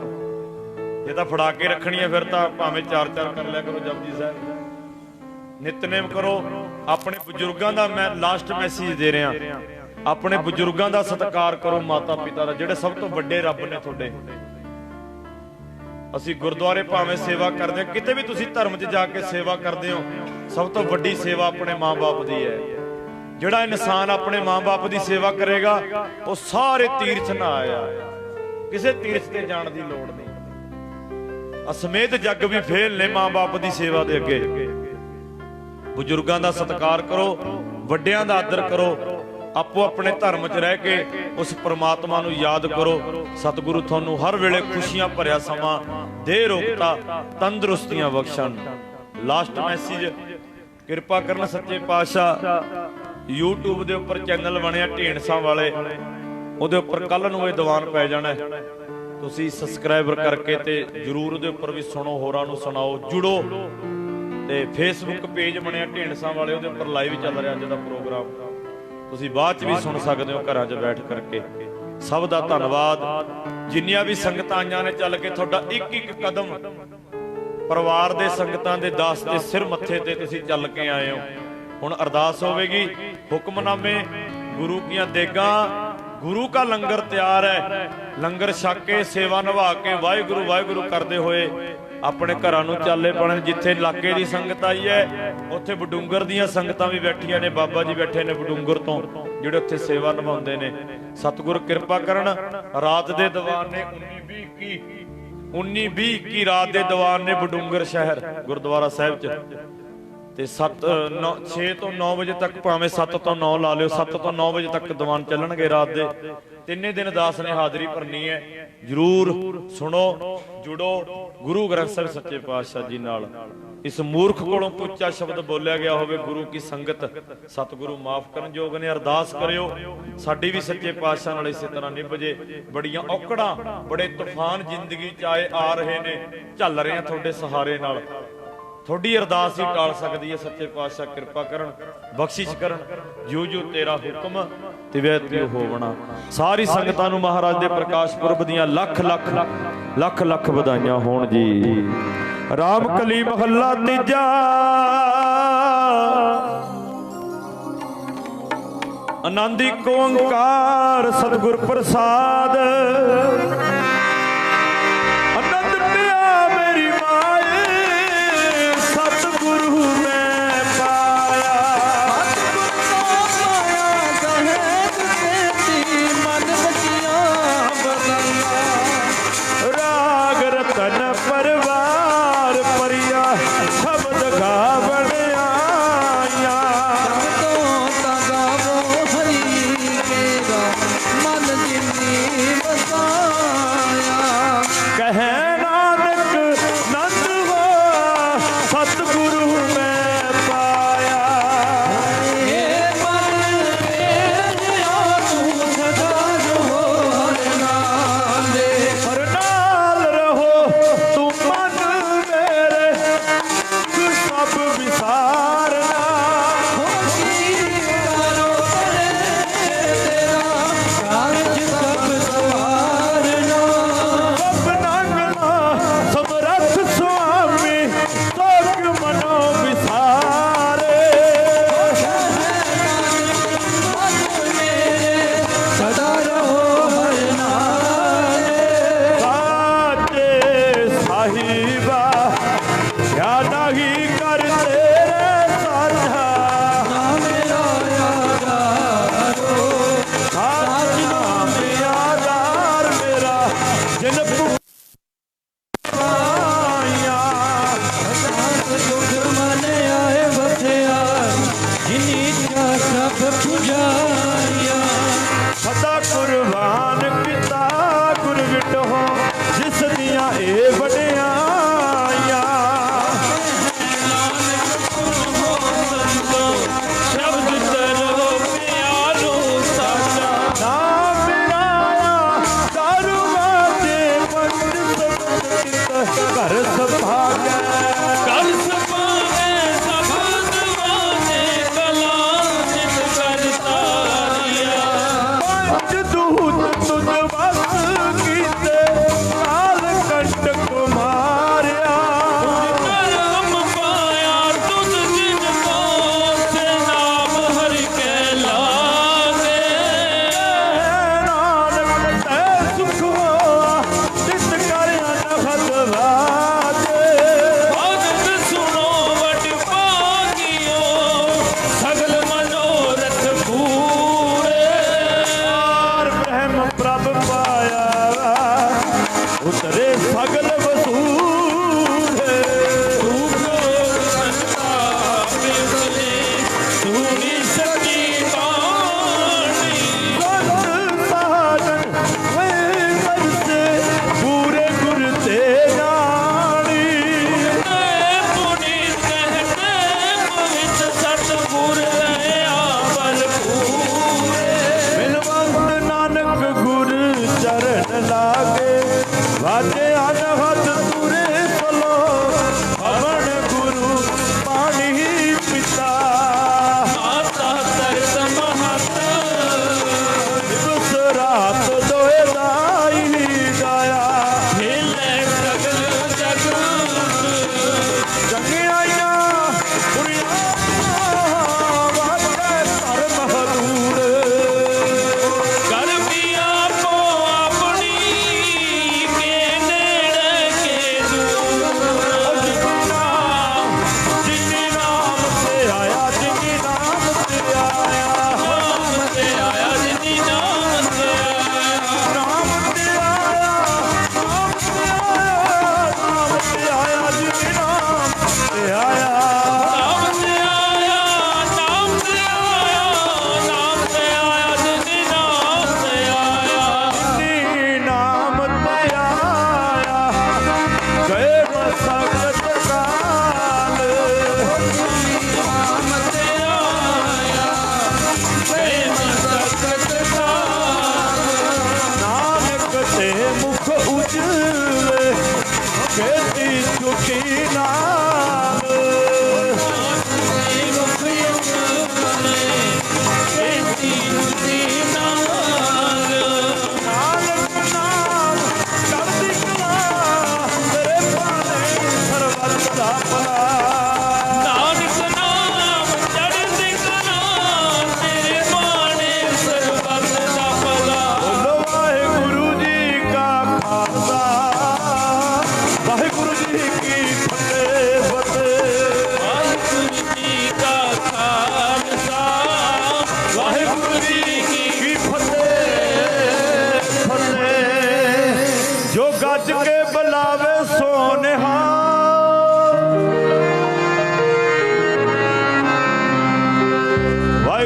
ਜੇ ਤਾਂ ਫੜਾ ਕੇ ਰੱਖਣੀ ਹੈ ਫਿਰ ਤਾਂ ਭਾਵੇਂ 4-4 ਕਰ ਲਿਆ ਕਰੋ ਜਪਜੀ ਸਾਹਿਬ। ਨਿਤਨੇਮ ਕਰੋ। ਆਪਣੇ ਬਜ਼ੁਰਗਾਂ ਦਾ ਮੈਂ ਲਾਸਟ ਮੈਸੇਜ ਦੇ ਰਿਹਾ, ਆਪਣੇ ਬਜ਼ੁਰਗਾਂ ਦਾ ਸਤਿਕਾਰ ਕਰੋ, ਮਾਤਾ ਪਿਤਾ ਦਾ, ਜਿਹੜੇ ਸਭ ਤੋਂ ਵੱਡੇ ਰੱਬ ਨੇ ਤੁਹਾਡੇ। ਅਸੀਂ ਗੁਰਦੁਆਰੇ ਭਾਵੇਂ ਸੇਵਾ ਕਰਦੇ, ਕਿਤੇ ਵੀ ਤੁਸੀਂ ਧਰਮ 'ਚ ਜਾ ਕੇ ਸੇਵਾ ਕਰਦੇ ਹੋ, ਸਭ ਤੋਂ ਵੱਡੀ ਸੇਵਾ ਆਪਣੇ ਮਾਂ-ਬਾਪ ਦੀ ਹੈ। ਜਿਹੜਾ ਇਨਸਾਨ ਆਪਣੇ ਮਾਂ-ਬਾਪ ਦੀ ਸੇਵਾ ਕਰੇਗਾ ਉਹ ਸਾਰੇ ਤੀਰਥ ਨਾ ਆਇਆ, ਕਿਸੇ ਤੀਰਥ ਤੇ ਜਾਣ ਦੀ ਲੋੜ ਨਹੀਂ। ਅਸਮੇਤ ਜੱਗ ਵੀ ਫੇਲ ਨੇ ਮਾਂ-ਬਾਪ ਦੀ ਸੇਵਾ ਦੇ ਅੱਗੇ। ਬਜ਼ੁਰਗਾਂ ਦਾ ਸਤਿਕਾਰ ਕਰੋ, ਵੱਡਿਆਂ ਦਾ ਆਦਰ ਕਰੋ, ਆਪੋ ਆਪਣੇ ਧਰਮ 'ਚ ਰਹਿ ਕੇ ਉਸ ਪ੍ਰਮਾਤਮਾ ਨੂੰ ਯਾਦ ਕਰੋ। ਸਤਿਗੁਰੂ ਤੁਹਾਨੂੰ ਹਰ ਵੇਲੇ ਖੁਸ਼ੀਆਂ ਭਰਿਆ ਸਮਾਂ ਦੇ, ਰੋਗਤਾ ਤੰਦਰੁਸਤੀਆਂ ਬਖਸ਼ਣ। ਲਾਸਟ ਮੈਸੇਜ, ਕਿਰਪਾ ਕਰਨ ਸੱਚੇ ਪਾਤਸ਼ਾਹ। YouTube ਦੇ ਉੱਪਰ ਚੈਨਲ ਬਣਿਆ ਢੀਂਡਸਾ ਵਾਲੇ, ਉਹਦੇ ਉੱਪਰ ਕੱਲ ਨੂੰ ਇਹ ਦੀਵਾਨ ਪੈ ਜਾਣਾ। ਤੁਸੀਂ ਸਬਸਕ੍ਰਾਈਬਰ ਕਰਕੇ ਤੇ ਜਰੂਰ ਉਹਦੇ ਉੱਪਰ ਵੀ ਸੁਣੋ, ਹੋਰਾਂ ਨੂੰ ਸੁਣਾਓ, ਜੁੜੋ। ਤੇ Facebook ਪੇਜ ਬਣਿਆ ਢੀਂਡਸਾ ਵਾਲੇ, ਉਹਦੇ ਉੱਪਰ ਲਾਈਵ ਚੱਲ ਰਿਹਾ ਅੱਜ ਦਾ ਪ੍ਰੋਗਰਾਮ, ਤੁਸੀਂ ਬਾਅਦ ਚ ਵੀ ਸੁਣ ਸਕਦੇ ਹੋ ਘਰਾਂ 'ਚ ਬੈਠ ਕਰਕੇ। ਸਭ ਦਾ ਧੰਨਵਾਦ। ਜਿੰਨੀਆਂ ਵੀ ਸੰਗਤਾਂ ਆਈਆਂ ਨੇ ਚੱਲ ਕੇ, ਤੁਹਾਡਾ ਇੱਕ ਇੱਕ ਕਦਮ ਪਰਿਵਾਰ ਦੇ ਸੰਗਤਾਂ ਦੇ ਦਾਸ ਦੇ ਸਿਰ ਮੱਥੇ ਤੇ ਤੁਸੀਂ ਚੱਲ ਕੇ ਆਏ ਹੋ। ਹੁਣ ਅਰਦਾਸ ਹੋਵੇਗੀ। ਹੁਕਮਨਾਮੇ, गुरु की देगा, गुरु का लंगर तैयार है। लंगर छक के सेवा निभा के वाहिगुरु वाहिगुरु करते हुए ਆਪਣੇ ਘਰਾਂ ਨੂੰ ਚਾਲੇ ਪਾਉਣ। ਜਿੱਥੇ ਇਲਾਕੇ ਦੀ ਸੰਗਤ ਆਈ ਹੈ ਉੱਥੇ ਬਡੂੰਗਰ ਦੀਆਂ ਸੰਗਤਾਂ ਵੀ ਬੈਠੀਆਂ ਨੇ। ਬਾਬਾ ਜੀ ਬੈਠੇ ਨੇ ਬਡੂੰਗਰ ਤੋਂ, ਜਿਹੜੇ ਉੱਥੇ ਸੇਵਾ ਨਿਭਾਉਂਦੇ ਨੇ। ਸਤਿਗੁਰ ਕਿਰਪਾ ਕਰਨ। ਰਾਤ ਦੇ ਦੀਵਾਨ ਨੇ 19-20 ਰਾਤ ਦੇ ਦੀਵਾਨ ਨੇ ਬਡੂੰਗਰ ਸ਼ਹਿਰ ਗੁਰਦੁਆਰਾ ਸਾਹਿਬ 'ਚ। ਤੇ 6 ਤੋਂ 9 ਵਜੇ ਤੱਕ, ਭਾਵੇਂ 7 ਤੋਂ 9 ਲਾ ਲਿਓ, 7 ਤੋਂ 9 ਵਜੇ ਤੱਕ ਦੀਵਾਨ ਚੱਲਣਗੇ ਰਾਤ ਦੇ। ਤਿੰਨੇ ਦਿਨ ਦਾਸ ਨੇ ਹਾਜ਼ਰੀ ਭਰਨੀ ਹੈ। ਜਰੂਰ ਸੁਣੋ, ਜੁੜੋ ਗੁਰੂ ਗ੍ਰੰਥ ਸਾਹਿਬ ਸੱਚੇ ਪਾਤਸ਼ਾਹ ਜੀ ਨਾਲ। ਇਸ ਮੂਰਖ ਕੋਲੋਂ ਉੱਚਾ ਸ਼ਬਦ ਬੋਲਿਆ ਗਿਆ ਹੋਵੇ, ਗੁਰੂ ਕੀ ਸੰਗਤ ਸਤਿਗੁਰੂ ਮਾਫ ਕਰਨ ਯੋਗ ਨੇ। ਅਰਦਾਸ ਕਰਿਓ ਸਾਡੀ ਵੀ ਸੱਚੇ ਪਾਤਸ਼ਾਹ ਨਾਲ ਇਸੇ ਤਰ੍ਹਾਂ ਨਿਭ ਜੇ। ਬੜੀਆਂ ਔਕੜਾਂ, ਬੜੇ ਤੂਫਾਨ ਜ਼ਿੰਦਗੀ ਚ ਆਏ ਆ ਰਹੇ ਨੇ, ਝੱਲ ਰਹੇ ਆ ਤੁਹਾਡੇ ਸਹਾਰੇ ਨਾਲ। ਤੁਹਾਡੀ ਅਰਦਾਸ ਹੀ ਟਾਲ ਸਕਦੀ ਹੈ। ਸੱਚੇ ਪਾਤਸ਼ਾਹ ਕਿਰਪਾ ਕਰਨ, ਬਖਸ਼ਿਸ਼ ਕਰਨ। ਜੋ ਜੋ ਤੇਰਾ ਹੁਕਮ ਤਿਵੇਂ ਤਿਉ ਹੋਵਣਾ। ਸਾਰੀ ਸੰਗਤਾਂ ਨੂੰ ਮਹਾਰਾਜ ਦੇ ਪ੍ਰਕਾਸ਼ ਪੁਰਬ ਦੀਆਂ ਲੱਖ ਲੱਖ ਲੱਖ ਲੱਖ ਵਧਾਈਆਂ ਹੋਣ ਜੀ। ਰਾਮ ਕਲੀ ਮਹੱਲਾ ਤੀਜਾ। ਆਨੰਦ ਏਕ ਓੰਕਾਰ ਸਤਿਗੁਰ ਪ੍ਰਸਾਦ। ਆਨੰਦ ਪਿਆ ਮੇਰੀ ਮਾਏ ਸਤਿਗੁਰੂ ਮੈਂ ਪਾਇਆ। ਰਾਗ ਰਤਨ ਪਰਵਾਰ ਪਰਿਆ ਸ਼ਬਦ ਗਾਵਣ ਆਇਆ। ਮਨ ਜਿਨੀ ਵਸਾਇਆ।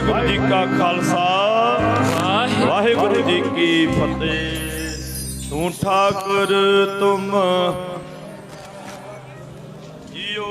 ਵਾਹਿਗੁਰੂ ਜੀ ਕਾ ਖਾਲਸਾ ਵਾਹਿਗੁਰੂ ਜੀ ਕੀ ਫਤਿਹ। ਤੂੰ ਠਾਕੁਰ ਤੁਮ